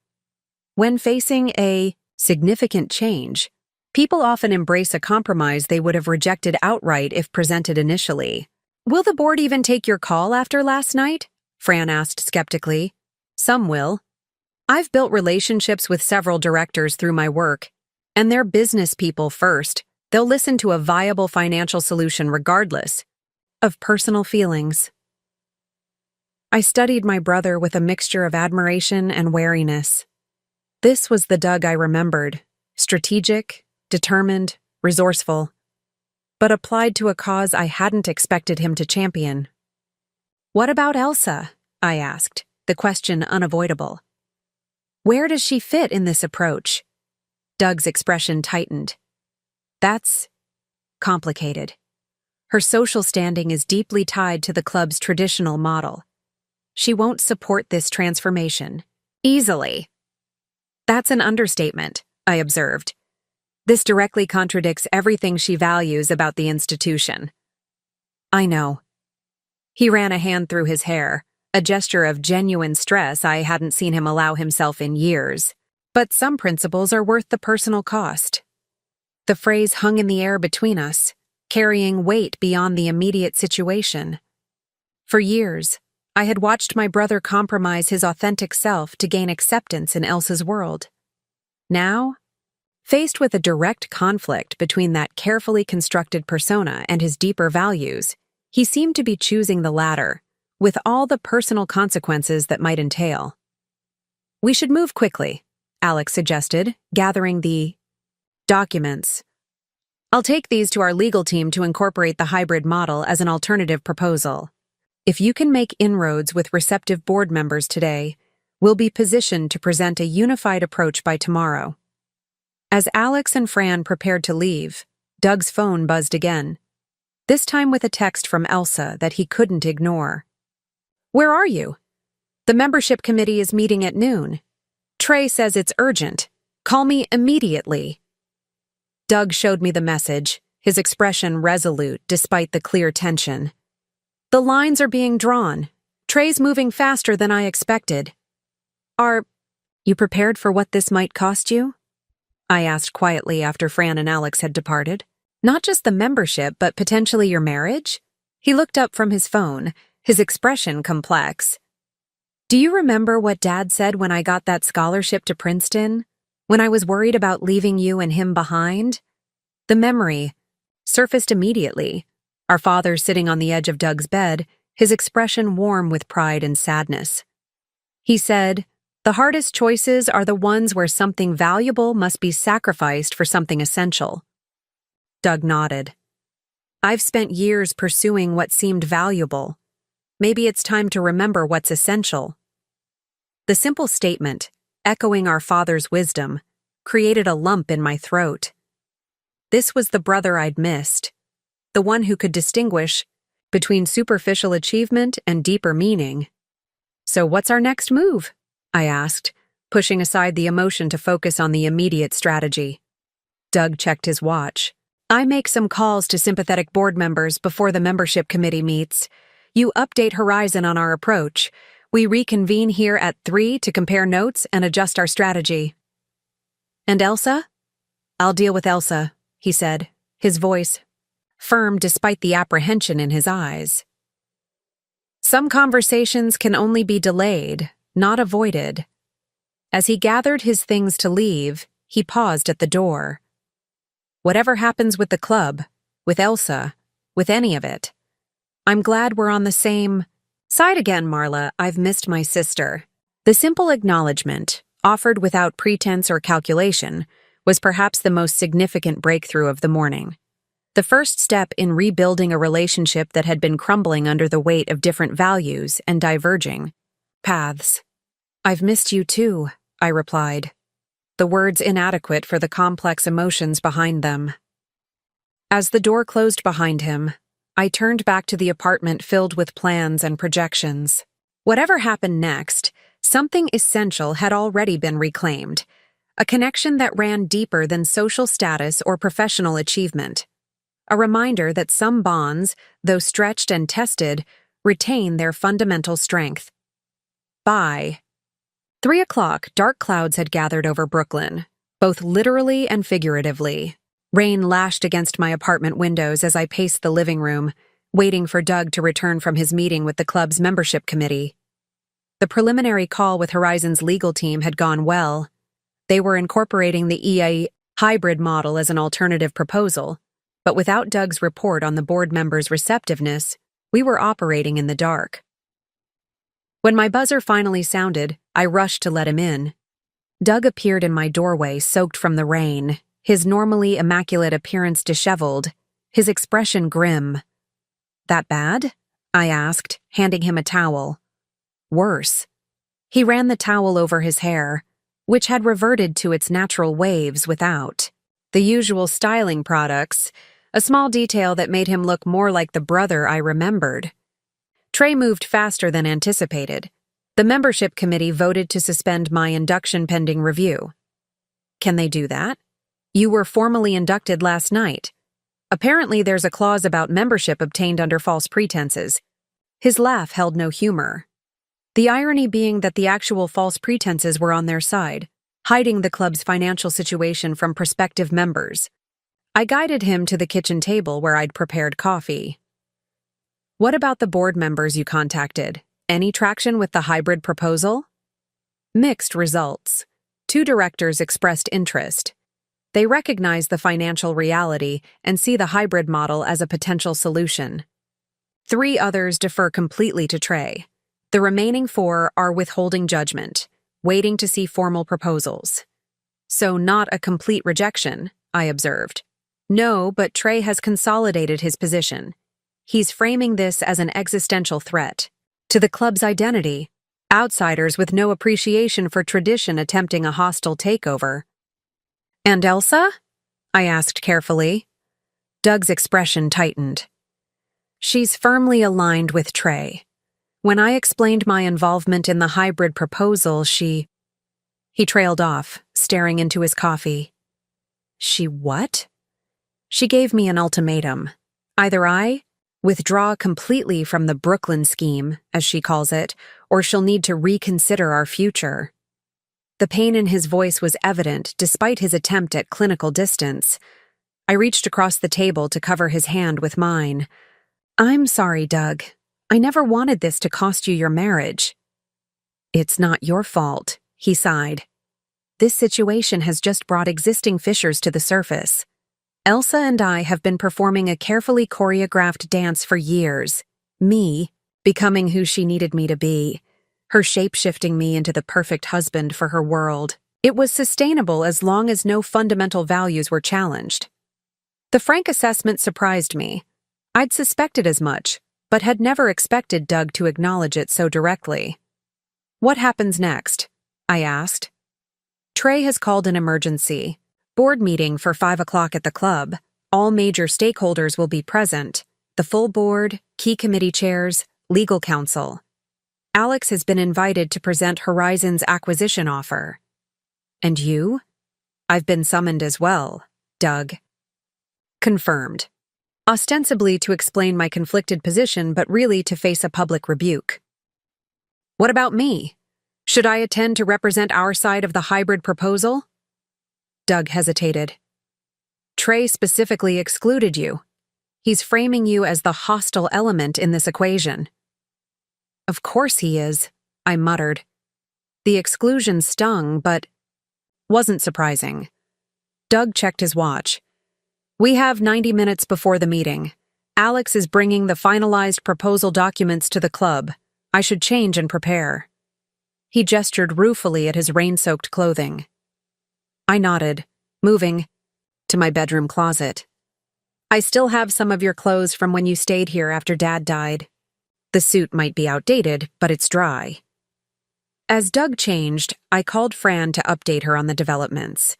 When facing a significant change, people often embrace a compromise they would have rejected outright if presented initially. Will the board even take your call after last night? Fran asked skeptically. Some will. I've built relationships with several directors through my work, and they're business people first. They'll listen to a viable financial solution regardless of personal feelings. I studied my brother with a mixture of admiration and wariness. This was the Doug I remembered, strategic, determined, resourceful, but applied to a cause I hadn't expected him to champion. What about Elsa? I asked, the question unavoidable. Where does she fit in this approach? Doug's expression tightened. That's complicated. Her social standing is deeply tied to the club's traditional model. She won't support this transformation. Easily. That's an understatement, I observed. This directly contradicts everything she values about the institution. I know. He ran a hand through his hair, a gesture of genuine stress I hadn't seen him allow himself in years. But some principles are worth the personal cost. The phrase hung in the air between us, carrying weight beyond the immediate situation. For years, I had watched my brother compromise his authentic self to gain acceptance in Elsa's world. Now, faced with a direct conflict between that carefully constructed persona and his deeper values, he seemed to be choosing the latter, with all the personal consequences that might entail. We should move quickly, Alex suggested, gathering the documents. I'll take these to our legal team to incorporate the hybrid model as an alternative proposal. If you can make inroads with receptive board members today, we'll be positioned to present a unified approach by tomorrow. As Alex and Fran prepared to leave, Doug's phone buzzed again, this time with a text from Elsa that he couldn't ignore. Where are you? The membership committee is meeting at noon. Trey says it's urgent. Call me immediately. Doug showed me the message, his expression resolute despite the clear tension. The lines are being drawn. Trey's moving faster than I expected. Are you prepared for what this might cost you? I asked quietly after Fran and Alex had departed. Not just the membership, but potentially your marriage? He looked up from his phone, his expression complex. Do you remember what Dad said when I got that scholarship to Princeton? When I was worried about leaving you and him behind? The memory surfaced immediately, our father sitting on the edge of Doug's bed, his expression warm with pride and sadness. He said, the hardest choices are the ones where something valuable must be sacrificed for something essential. Doug nodded. I've spent years pursuing what seemed valuable. Maybe it's time to remember what's essential. The simple statement, echoing our father's wisdom, created a lump in my throat. This was the brother I'd missed, the one who could distinguish between superficial achievement and deeper meaning. So what's our next move? I asked, pushing aside the emotion to focus on the immediate strategy. Doug checked his watch. I make some calls to sympathetic board members before the membership committee meets. You update Horizon on our approach. We reconvene here at 3 to compare notes and adjust our strategy. And Elsa? I'll deal with Elsa, he said, his voice firm despite the apprehension in his eyes. Some conversations can only be delayed, not avoided. As he gathered his things to leave, he paused at the door. Whatever happens with the club, with Elsa, with any of it, I'm glad we're on the same side again, Marla. I've missed my sister. The simple acknowledgement, offered without pretense or calculation, was perhaps the most significant breakthrough of the morning. The first step in rebuilding a relationship that had been crumbling under the weight of different values and diverging paths. I've missed you too, I replied, the words inadequate for the complex emotions behind them. As the door closed behind him, I turned back to the apartment filled with plans and projections. Whatever happened next, something essential had already been reclaimed, a connection that ran deeper than social status or professional achievement. A reminder that some bonds, though stretched and tested, retain their fundamental strength. By 3 o'clock, dark clouds had gathered over Brooklyn, both literally and figuratively. Rain lashed against my apartment windows as I paced the living room, waiting for Doug to return from his meeting with the club's membership committee. The preliminary call with Horizon's legal team had gone well. They were incorporating the EA hybrid model as an alternative proposal, but without Doug's report on the board members' receptiveness, we were operating in the dark. When my buzzer finally sounded, I rushed to let him in. Doug appeared in my doorway, soaked from the rain, his normally immaculate appearance disheveled, his expression grim. That bad? I asked, handing him a towel. Worse. He ran the towel over his hair, which had reverted to its natural waves without the usual styling products, a small detail that made him look more like the brother I remembered. Trey moved faster than anticipated. The membership committee voted to suspend my induction pending review. Can they do that? You were formally inducted last night. Apparently there's a clause about membership obtained under false pretenses. His laugh held no humor. The irony being that the actual false pretenses were on their side, hiding the club's financial situation from prospective members. I guided him to the kitchen table where I'd prepared coffee. What about the board members you contacted? Any traction with the hybrid proposal? Mixed results. 2 directors expressed interest. They recognize the financial reality and see the hybrid model as a potential solution. 3 others defer completely to Trey. The remaining 4 are withholding judgment, waiting to see formal proposals. So not a complete rejection, I observed. No, but Trey has consolidated his position. He's framing this as an existential threat to the club's identity, outsiders with no appreciation for tradition attempting a hostile takeover. And Elsa? I asked carefully. Doug's expression tightened. She's firmly aligned with Trey. When I explained my involvement in the hybrid proposal, He trailed off, staring into his coffee. She what? She gave me an ultimatum. Either I withdraw completely from the Brooklyn scheme, as she calls it, or she'll need to reconsider our future. The pain in his voice was evident despite his attempt at clinical distance. I reached across the table to cover his hand with mine. I'm sorry, Doug. I never wanted this to cost you your marriage. It's not your fault, he sighed. This situation has just brought existing fissures to the surface. Elsa and I have been performing a carefully choreographed dance for years. Me, becoming who she needed me to be. Her shape-shifting me into the perfect husband for her world. It was sustainable as long as no fundamental values were challenged. The frank assessment surprised me. I'd suspected as much, but had never expected Doug to acknowledge it so directly. What happens next? I asked. Trey has called an emergency. Board meeting for 5 o'clock at the club. All major stakeholders will be present. The full board, key committee chairs, legal counsel. Alex has been invited to present Horizon's acquisition offer. And you? I've been summoned as well, Doug. Confirmed. Ostensibly to explain my conflicted position, but really to face a public rebuke. What about me? Should I attend to represent our side of the hybrid proposal? Doug hesitated. Trey specifically excluded you. He's framing you as the hostile element in this equation. Of course he is, I muttered. The exclusion stung, but wasn't surprising. Doug checked his watch. We have 90 minutes before the meeting. Alex is bringing the finalized proposal documents to the club. I should change and prepare. He gestured ruefully at his rain-soaked clothing. I nodded, moving to my bedroom closet. I still have some of your clothes from when you stayed here after Dad died. The suit might be outdated, but it's dry. As Doug changed, I called Fran to update her on the developments.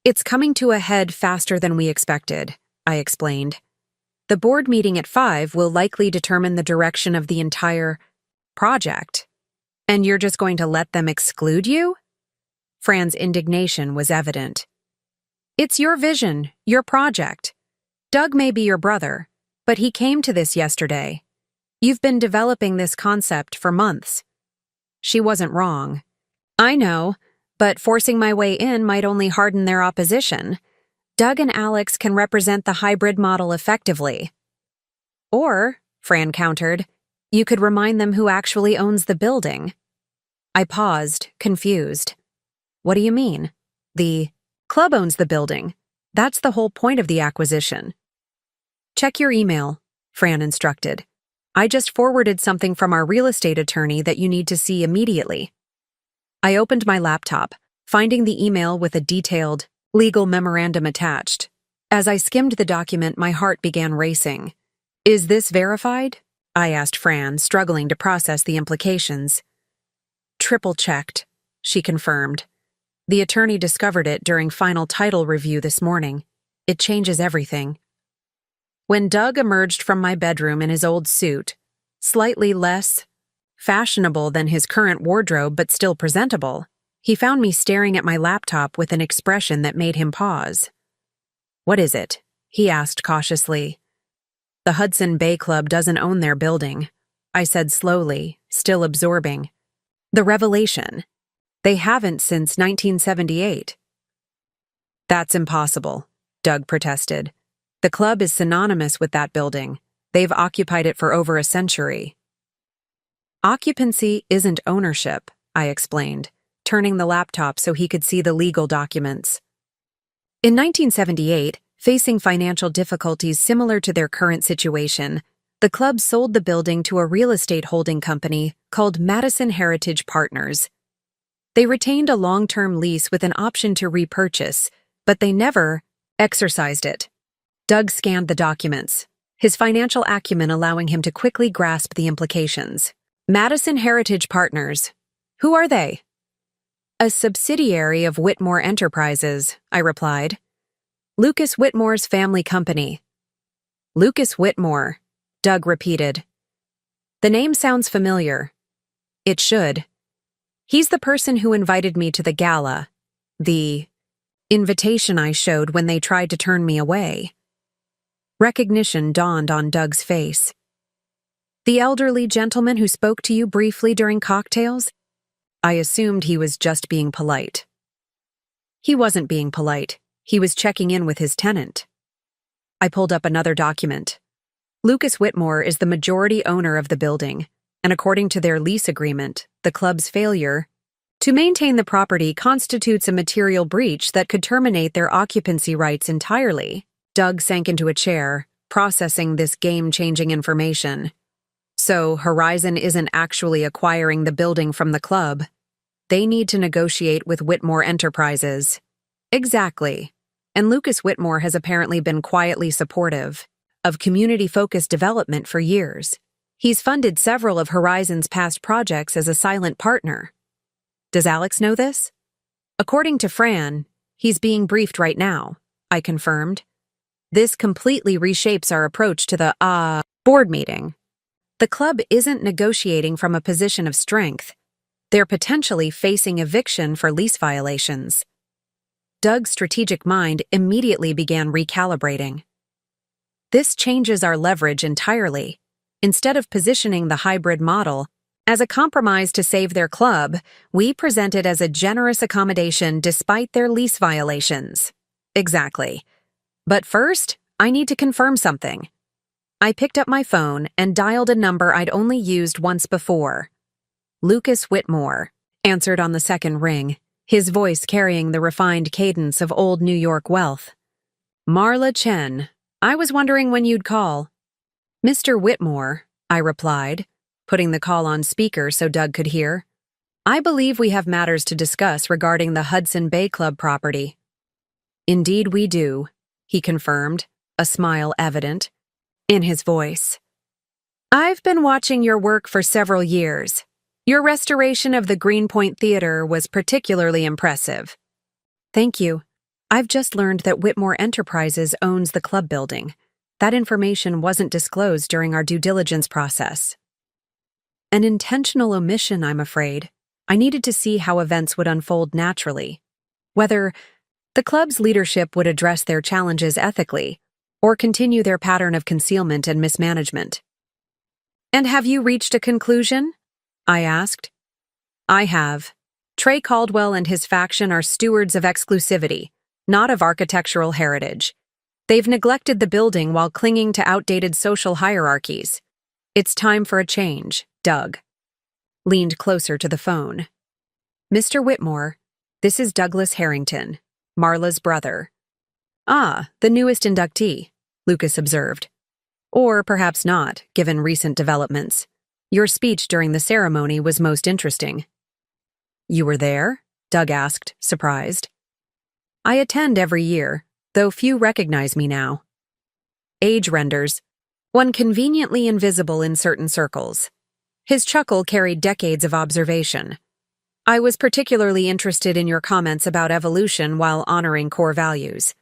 It's coming to a head faster than we expected, I explained. The board meeting at 5 will likely determine the direction of the entire project. And you're just going to let them exclude you? Fran's indignation was evident. It's your vision, your project. Doug may be your brother, but he came to this yesterday. You've been developing this concept for months. She wasn't wrong. I know, but forcing my way in might only harden their opposition. Doug and Alex can represent the hybrid model effectively. Or, Fran countered, you could remind them who actually owns the building. I paused, confused. What do you mean? The club owns the building. That's the whole point of the acquisition. Check your email, Fran instructed. I just forwarded something from our real estate attorney that you need to see immediately. I opened my laptop, finding the email with a detailed legal memorandum attached. As I skimmed the document, my heart began racing. Is this verified? I asked Fran, struggling to process the implications. Triple-checked, she confirmed. The attorney discovered it during final title review this morning. It changes everything. When Doug emerged from my bedroom in his old suit, slightly less fashionable than his current wardrobe but still presentable, he found me staring at my laptop with an expression that made him pause. What is it? He asked cautiously. The Hudson Bay Club doesn't own their building, I said slowly, still absorbing. The revelation. They haven't since 1978. That's impossible, Doug protested. The club is synonymous with that building. They've occupied it for over a century. Occupancy isn't ownership, I explained, turning the laptop so he could see the legal documents. In 1978, facing financial difficulties similar to their current situation, the club sold the building to a real estate holding company called Madison Heritage Partners. They retained a long-term lease with an option to repurchase, but they never exercised it. Doug scanned the documents, his financial acumen allowing him to quickly grasp the implications. Madison Heritage Partners. Who are they? A subsidiary of Whitmore Enterprises, I replied. Lucas Whitmore's family company. Lucas Whitmore, Doug repeated. The name sounds familiar. It should. He's the person who invited me to the gala, the invitation I showed when they tried to turn me away. Recognition dawned on Doug's face. The elderly gentleman who spoke to you briefly during cocktails? I assumed he was just being polite. He wasn't being polite. He was checking in with his tenant. I pulled up another document. Lucas Whitmore is the majority owner of the building, and according to their lease agreement, the club's failure to maintain the property constitutes a material breach that could terminate their occupancy rights entirely. Doug sank into a chair, processing this game-changing information. So Horizon isn't actually acquiring the building from the club. They need to negotiate with Whitmore Enterprises. Exactly. And Lucas Whitmore has apparently been quietly supportive of community-focused development for years. He's funded several of Horizon's past projects as a silent partner. Does Alex know this? According to Fran, he's being briefed right now, I confirmed. This completely reshapes our approach to the, board meeting. The club isn't negotiating from a position of strength. They're potentially facing eviction for lease violations. Doug's strategic mind immediately began recalibrating. This changes our leverage entirely. Instead of positioning the hybrid model as a compromise to save their club, we present it as a generous accommodation despite their lease violations. Exactly. But first, I need to confirm something. I picked up my phone and dialed a number I'd only used once before. Lucas Whitmore answered on the second ring, his voice carrying the refined cadence of old New York wealth. Marla Chen, I was wondering when you'd call. Mr. Whitmore, I replied, putting the call on speaker so Doug could hear. I believe we have matters to discuss regarding the Hudson Bay Club property. Indeed we do, he confirmed, a smile evident in his voice. I've been watching your work for several years. Your restoration of the Greenpoint Theater was particularly impressive. Thank you. I've just learned that Whitmore Enterprises owns the club building. That information wasn't disclosed during our due diligence process. An intentional omission, I'm afraid. I needed to see how events would unfold naturally. Whether the club's leadership would address their challenges ethically, or continue their pattern of concealment and mismanagement. And have you reached a conclusion? I asked. I have. Trey Caldwell and his faction are stewards of exclusivity, not of architectural heritage. They've neglected the building while clinging to outdated social hierarchies. It's time for a change, Doug. Leaned closer to the phone. Mr. Whitmore, this is Douglas Harrington, Marla's brother. Ah, the newest inductee, Lucas observed. Or perhaps not, given recent developments. Your speech during the ceremony was most interesting. You were there? Doug asked, surprised. I attend every year, though few recognize me now. Age renders one conveniently invisible in certain circles. His chuckle carried decades of observation. I was particularly interested in your comments about evolution while honoring core values.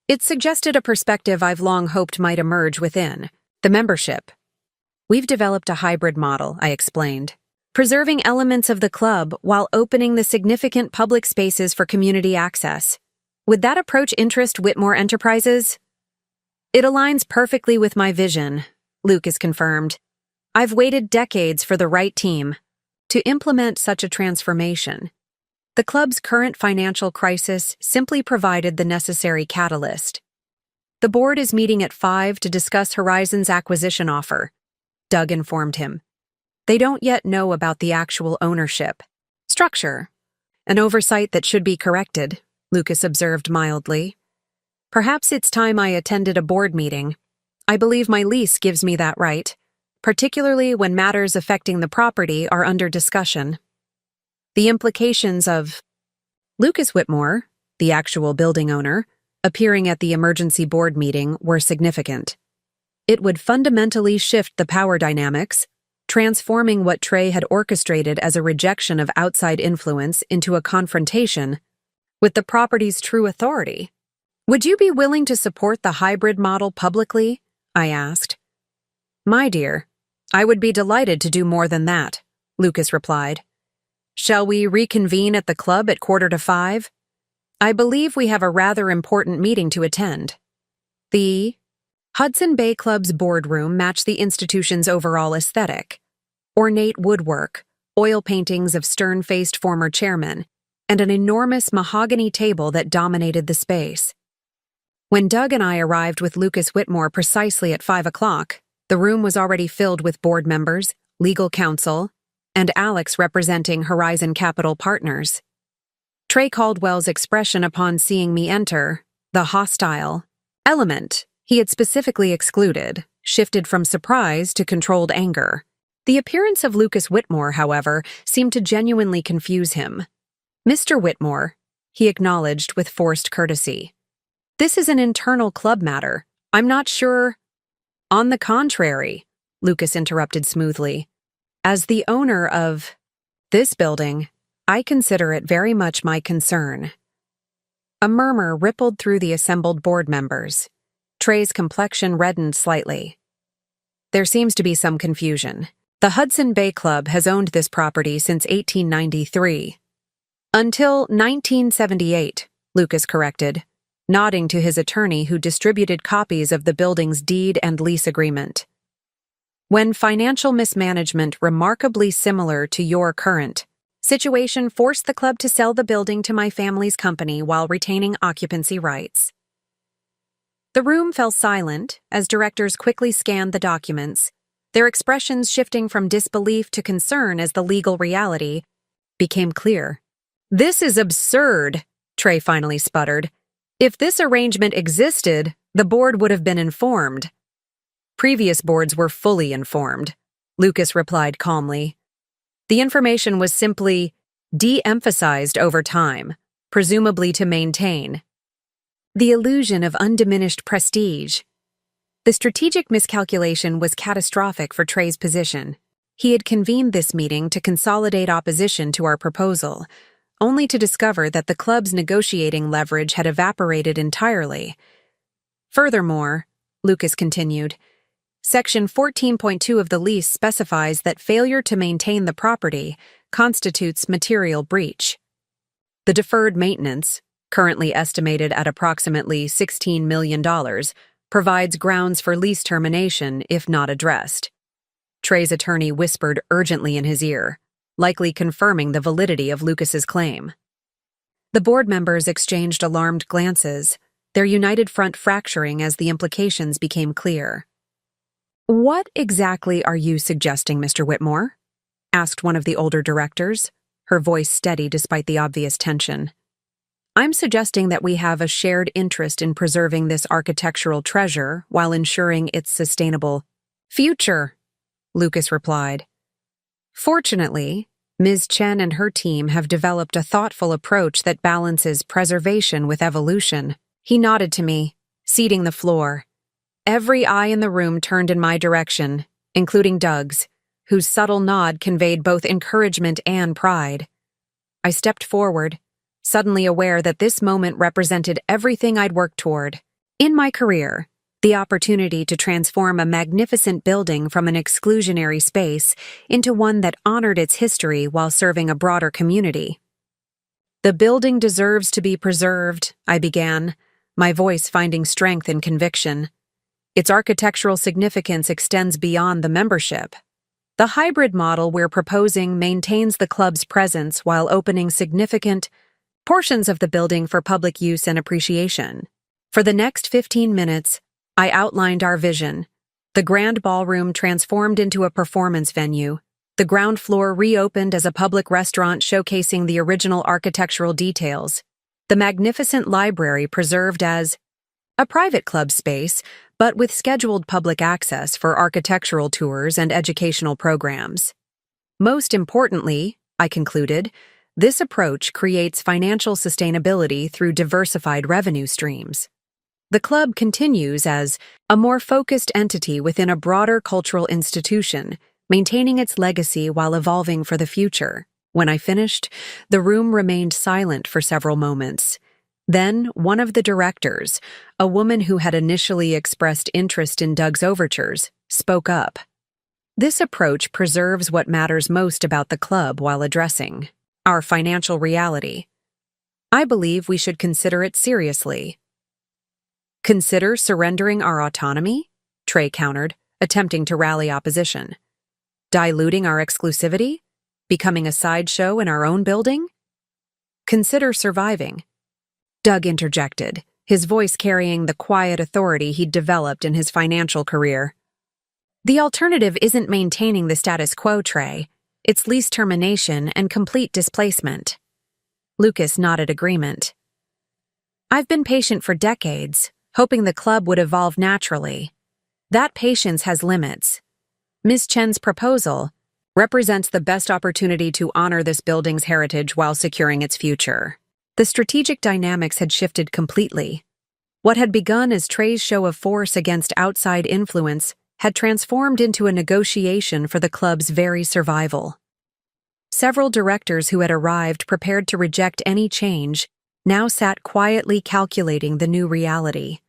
It suggested a perspective I've long hoped might emerge within the membership. We've developed a hybrid model, I explained, preserving elements of the club while opening the significant public spaces for community access. Would that approach interest Whitmore Enterprises? It aligns perfectly with my vision, Lucas confirmed. I've waited decades for the right team to implement such a transformation. The club's current financial crisis simply provided the necessary catalyst. The board is meeting at 5 to discuss Horizon's acquisition offer, Doug informed him. They don't yet know about the actual ownership structure. An oversight that should be corrected, Lucas observed mildly. Perhaps it's time I attended a board meeting. I believe my lease gives me that right, particularly when matters affecting the property are under discussion. The implications of Lucas Whitmore, the actual building owner, appearing at the emergency board meeting were significant. It would fundamentally shift the power dynamics, transforming what Trey had orchestrated as a rejection of outside influence into a confrontation with the property's true authority. Would you be willing to support the hybrid model publicly? I asked. My dear, I would be delighted to do more than that, Lucas replied. Shall we reconvene at the club at 4:45? I believe we have a rather important meeting to attend. The Hudson Bay Club's boardroom matched the institution's overall aesthetic. Ornate woodwork, oil paintings of stern-faced former chairmen, and an enormous mahogany table that dominated the space. When Doug and I arrived with Lucas Whitmore precisely at 5 o'clock, the room was already filled with board members, legal counsel, and Alex representing Horizon Capital Partners. Trey Caldwell's expression upon seeing me enter, the hostile element he had specifically excluded, shifted from surprise to controlled anger. The appearance of Lucas Whitmore, however, seemed to genuinely confuse him. Mr. Whitmore, he acknowledged with forced courtesy. This is an internal club matter. I'm not sure. On the contrary, Lucas interrupted smoothly. As the owner of this building, I consider it very much my concern. A murmur rippled through the assembled board members. Trey's complexion reddened slightly. There seems to be some confusion. The Hudson Bay Club has owned this property since 1893. Until 1978, Lucas corrected. nodding to his attorney who distributed copies of the building's deed and lease agreement. When financial mismanagement remarkably similar to your current situation forced the club to sell the building to my family's company while retaining occupancy rights. The room fell silent as directors quickly scanned the documents, their expressions shifting from disbelief to concern as the legal reality became clear. "This is absurd," Trey finally sputtered. "If this arrangement existed, the board would have been informed." "Previous boards were fully informed," Lucas replied calmly. "The information was simply de-emphasized over time, presumably to maintain the illusion of undiminished prestige." The strategic miscalculation was catastrophic for Trey's position. He had convened this meeting to consolidate opposition to our proposal, only to discover that the club's negotiating leverage had evaporated entirely. Furthermore, Lucas continued, Section 14.2 of the lease specifies that failure to maintain the property constitutes material breach. The deferred maintenance, currently estimated at approximately $16 million, provides grounds for lease termination if not addressed. Trey's attorney whispered urgently in his ear, likely confirming the validity of Lucas's claim. The board members exchanged alarmed glances, their united front fracturing as the implications became clear. "What exactly are you suggesting, Mr. Whitmore?" asked one of the older directors, her voice steady despite the obvious tension. "I'm suggesting that we have a shared interest in preserving this architectural treasure while ensuring its sustainable future," Lucas replied. "Fortunately, Ms. Chen and her team have developed a thoughtful approach that balances preservation with evolution." He nodded to me, ceding the floor. Every eye in the room turned in my direction, including Doug's, whose subtle nod conveyed both encouragement and pride. I stepped forward, suddenly aware that this moment represented everything I'd worked toward. In my career, the opportunity to transform a magnificent building from an exclusionary space into one that honored its history while serving a broader community. "The building deserves to be preserved," I began, my voice finding strength in conviction. "Its architectural significance extends beyond the membership. The hybrid model we're proposing maintains the club's presence while opening significant portions of the building for public use and appreciation." For the next 15 minutes, I outlined our vision. The grand ballroom transformed into a performance venue, the ground floor reopened as a public restaurant showcasing the original architectural details, the magnificent library preserved as a private club space, but with scheduled public access for architectural tours and educational programs. Most importantly, I concluded, this approach creates financial sustainability through diversified revenue streams. The club continues as a more focused entity within a broader cultural institution, maintaining its legacy while evolving for the future. When I finished, the room remained silent for several moments. Then, one of the directors, a woman who had initially expressed interest in Doug's overtures, spoke up. "This approach preserves what matters most about the club while addressing our financial reality. I believe we should consider it seriously." "Consider surrendering our autonomy?" Trey countered, attempting to rally opposition. "Diluting our exclusivity? Becoming a sideshow in our own building?" "Consider surviving," Doug interjected, his voice carrying the quiet authority he'd developed in his financial career. "The alternative isn't maintaining the status quo, Trey. It's lease termination and complete displacement." Lucas nodded agreement. "I've been patient for decades, hoping the club would evolve naturally. That patience has limits. Ms. Chen's proposal represents the best opportunity to honor this building's heritage while securing its future." The strategic dynamics had shifted completely. What had begun as Trey's show of force against outside influence had transformed into a negotiation for the club's very survival. Several directors who had arrived prepared to reject any change now sat quietly calculating the new reality.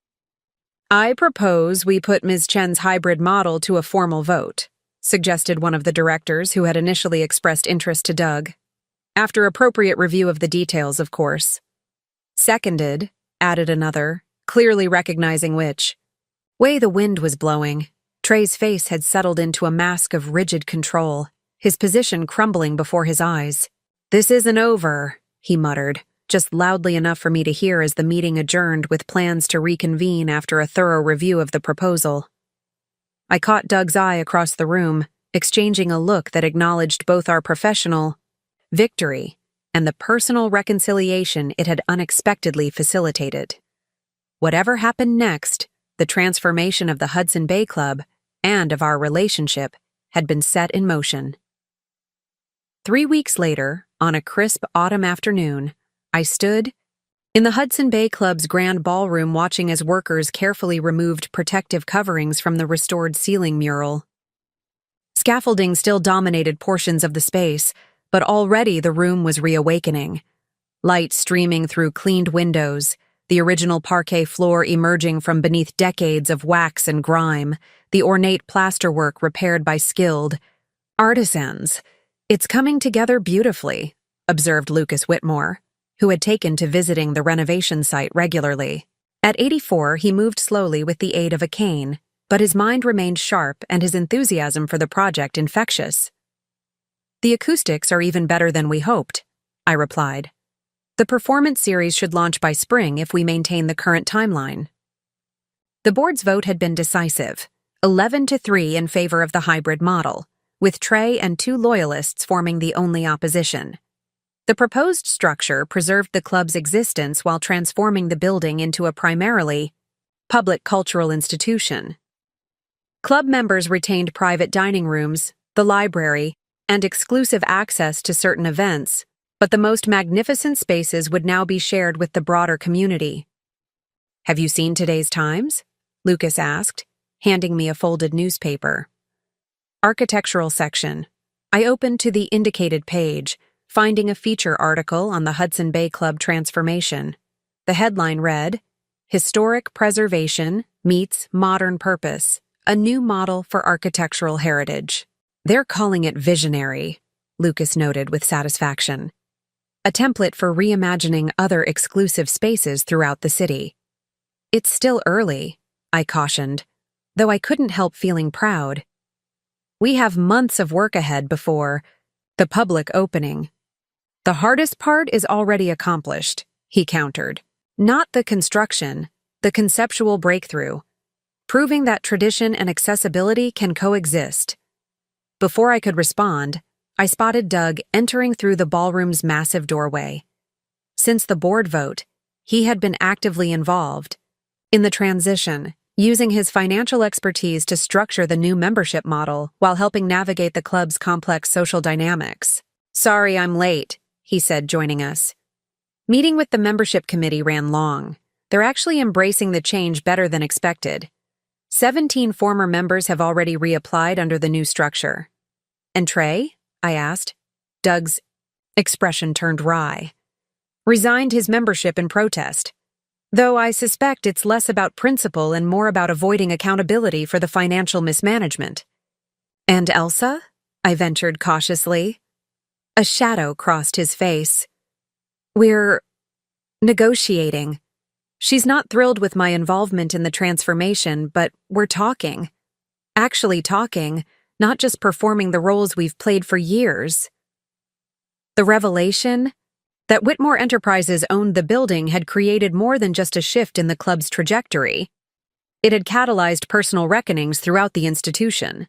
"I propose we put Ms. Chen's hybrid model to a formal vote," suggested one of the directors who had initially expressed interest to Doug. "After appropriate review of the details, of course." "Seconded," added another, clearly recognizing which. Way the wind was blowing, Trey's face had settled into a mask of rigid control, his position crumbling before his eyes. "This isn't over," he muttered, just loudly enough for me to hear as the meeting adjourned with plans to reconvene after a thorough review of the proposal. I caught Doug's eye across the room, exchanging a look that acknowledged both our professional victory and the personal reconciliation it had unexpectedly facilitated. Whatever happened next, the transformation of the Hudson Bay Club and of our relationship had been set in motion. 3 weeks later, on a crisp autumn afternoon, I stood in the Hudson Bay Club's grand ballroom watching as workers carefully removed protective coverings from the restored ceiling mural. Scaffolding still dominated portions of the space, but already the room was reawakening. Light streaming through cleaned windows, the original parquet floor emerging from beneath decades of wax and grime, the ornate plasterwork repaired by skilled artisans. "It's coming together beautifully," observed Lucas Whitmore, who had taken to visiting the renovation site regularly. At 84, he moved slowly with the aid of a cane, but his mind remained sharp and his enthusiasm for the project infectious. "The acoustics are even better than we hoped," I replied. "The performance series should launch by spring if we maintain the current timeline." The board's vote had been decisive, 11-3 in favor of the hybrid model, with Trey and 2 loyalists forming the only opposition. The proposed structure preserved the club's existence while transforming the building into a primarily public cultural institution. Club members retained private dining rooms, the library, and exclusive access to certain events, but the most magnificent spaces would now be shared with the broader community. "Have you seen today's Times?" Lucas asked, handing me a folded newspaper. Architectural section. I opened to the indicated page, finding a feature article on the Hudson Bay Club transformation. The headline read, "Historic Preservation Meets Modern Purpose, a New Model for Architectural Heritage." "They're calling it visionary," Lucas noted with satisfaction. "A template for reimagining other exclusive spaces throughout the city." "It's still early," I cautioned, though I couldn't help feeling proud. "We have months of work ahead before the public opening." "The hardest part is already accomplished," he countered. "Not the construction, the conceptual breakthrough, proving that tradition and accessibility can coexist." Before I could respond, I spotted Doug entering through the ballroom's massive doorway. Since the board vote, he had been actively involved in the transition, using his financial expertise to structure the new membership model while helping navigate the club's complex social dynamics. "Sorry I'm late," he said, joining us. "Meeting with the membership committee ran long. They're actually embracing the change better than expected. 17 former members have already reapplied under the new structure." "And Trey?" I asked. Doug's expression turned wry. "Resigned his membership in protest. Though I suspect it's less about principle and more about avoiding accountability for the financial mismanagement." "And Elsa?" I ventured cautiously. A shadow crossed his face. "We're negotiating. She's not thrilled with my involvement in the transformation, but we're talking. Actually talking, not just performing the roles we've played for years." The revelation that Whitmore Enterprises owned the building had created more than just a shift in the club's trajectory. It had catalyzed personal reckonings throughout the institution.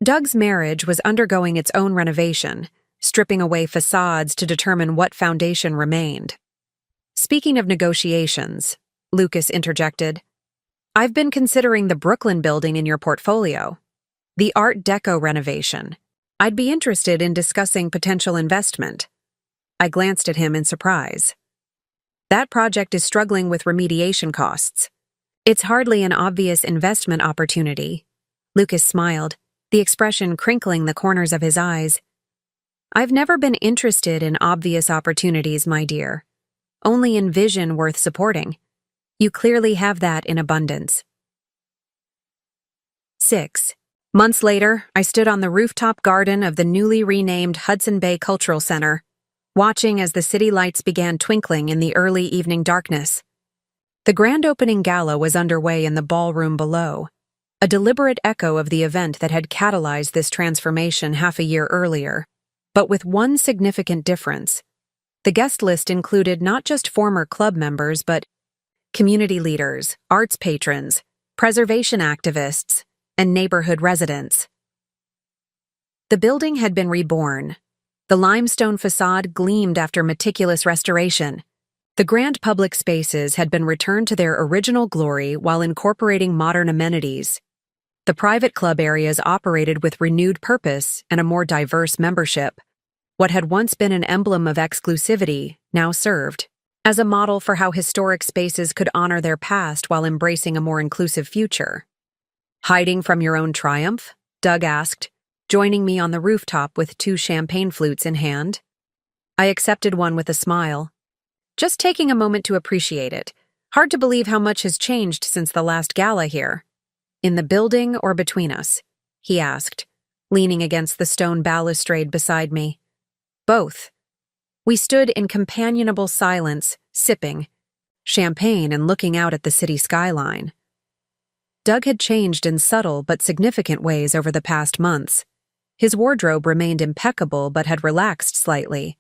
Doug's marriage was undergoing its own renovation, stripping away facades to determine what foundation remained. "Speaking of negotiations," Lucas interjected, "I've been considering the Brooklyn building in your portfolio. The Art Deco renovation. I'd be interested in discussing potential investment." I glanced at him in surprise. "That project is struggling with remediation costs. It's hardly an obvious investment opportunity." Lucas smiled, the expression crinkling the corners of his eyes. "I've never been interested in obvious opportunities, my dear. Only in vision worth supporting. You clearly have that in abundance." 6. Months later, I stood on the rooftop garden of the newly renamed Hudson Bay Cultural Center, watching as the city lights began twinkling in the early evening darkness. The grand opening gala was underway in the ballroom below, a deliberate echo of the event that had catalyzed this transformation half a year earlier, but with one significant difference. The guest list included not just former club members but community leaders, arts patrons, preservation activists, and neighborhood residents. The building had been reborn. The limestone facade gleamed after meticulous restoration. The grand public spaces had been returned to their original glory while incorporating modern amenities. The private club areas operated with renewed purpose and a more diverse membership. What had once been an emblem of exclusivity now served as a model for how historic spaces could honor their past while embracing a more inclusive future. "Hiding from your own triumph?" Doug asked, joining me on the rooftop with 2 champagne flutes in hand. I accepted one with a smile. "Just taking a moment to appreciate it. Hard to believe how much has changed since the last gala here." "In the building or between us?" he asked, leaning against the stone balustrade beside me. "Both." We stood in companionable silence, sipping champagne and looking out at the city skyline. Doug had changed in subtle but significant ways over the past months. His wardrobe remained impeccable but had relaxed slightly.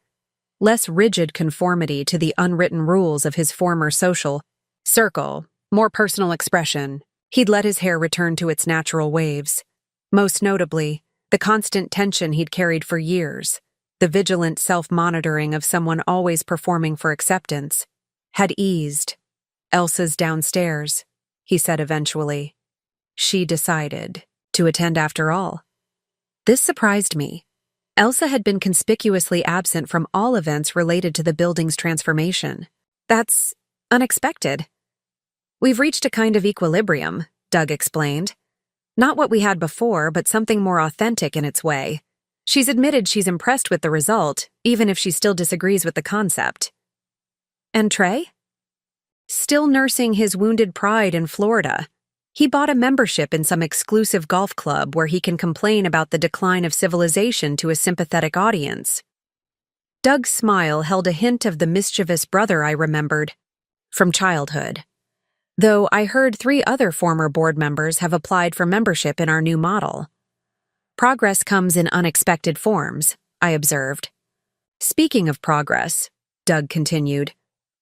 Less rigid conformity to the unwritten rules of his former social circle, more personal expression. He'd let his hair return to its natural waves. Most notably, the constant tension he'd carried for years, the vigilant self-monitoring of someone always performing for acceptance, had eased. "Elsa's downstairs," he said eventually. She decided to attend after all. This surprised me. Elsa had been conspicuously absent from all events related to the building's transformation. "That's unexpected." "We've reached a kind of equilibrium," Doug explained. "Not what we had before, but something more authentic in its way. She's admitted she's impressed with the result, even if she still disagrees with the concept." "And Trey?" "Still nursing his wounded pride in Florida. He bought a membership in some exclusive golf club where he can complain about the decline of civilization to a sympathetic audience." Doug's smile held a hint of the mischievous brother I remembered from childhood. "Though I heard 3 other former board members have applied for membership in our new model." "Progress comes in unexpected forms," I observed. "Speaking of progress," Doug continued,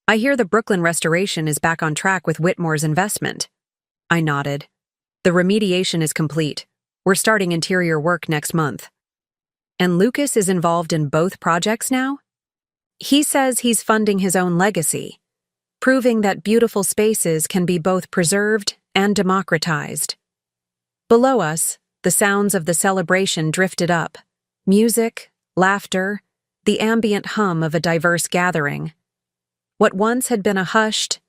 "I hear the Brooklyn restoration is back on track with Whitmore's investment." I nodded. "The remediation is complete. We're starting interior work next month." "And Lucas is involved in both projects now?" "He says he's funding his own legacy, proving that beautiful spaces can be both preserved and democratized." Below us, the sounds of the celebration drifted up. Music, laughter, the ambient hum of a diverse gathering. What once had been a hushed,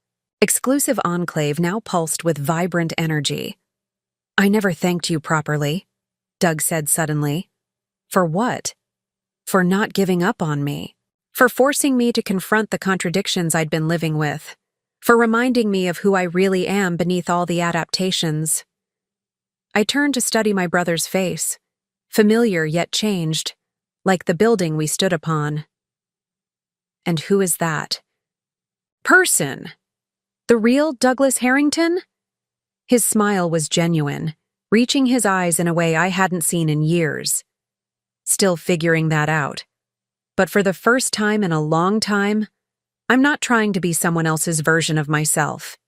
exclusive enclave now pulsed with vibrant energy. "I never thanked you properly," Doug said suddenly. "For what?" "For not giving up on me. For forcing me to confront the contradictions I'd been living with. For reminding me of who I really am beneath all the adaptations." I turned to study my brother's face, familiar yet changed, like the building we stood upon. "And who is that person? The real Douglas Harrington?" His smile was genuine, reaching his eyes in a way I hadn't seen in years. "Still figuring that out. But for the first time in a long time, I'm not trying to be someone else's version of myself."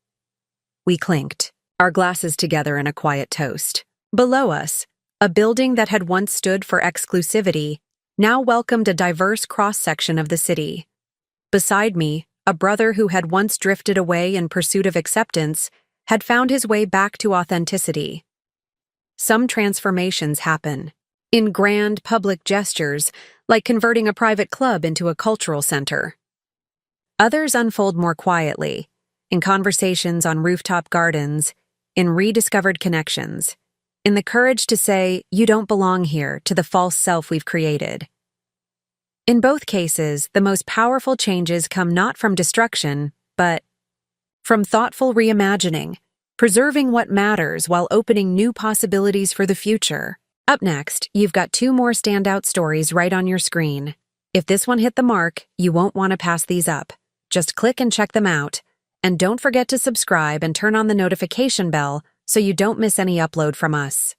We clinked, our glasses together in a quiet toast. Below us, a building that had once stood for exclusivity now welcomed a diverse cross-section of the city. Beside me, a brother who had once drifted away in pursuit of acceptance had found his way back to authenticity. Some transformations happen in grand public gestures, like converting a private club into a cultural center. Others unfold more quietly, in conversations on rooftop gardens, in rediscovered connections, in the courage to say, "You don't belong here," to the false self we've created. In both cases, the most powerful changes come not from destruction, but from thoughtful reimagining, preserving what matters while opening new possibilities for the future. Up next, you've got 2 more standout stories right on your screen. If this one hit the mark, you won't want to pass these up. Just click and check them out. And don't forget to subscribe and turn on the notification bell so you don't miss any upload from us.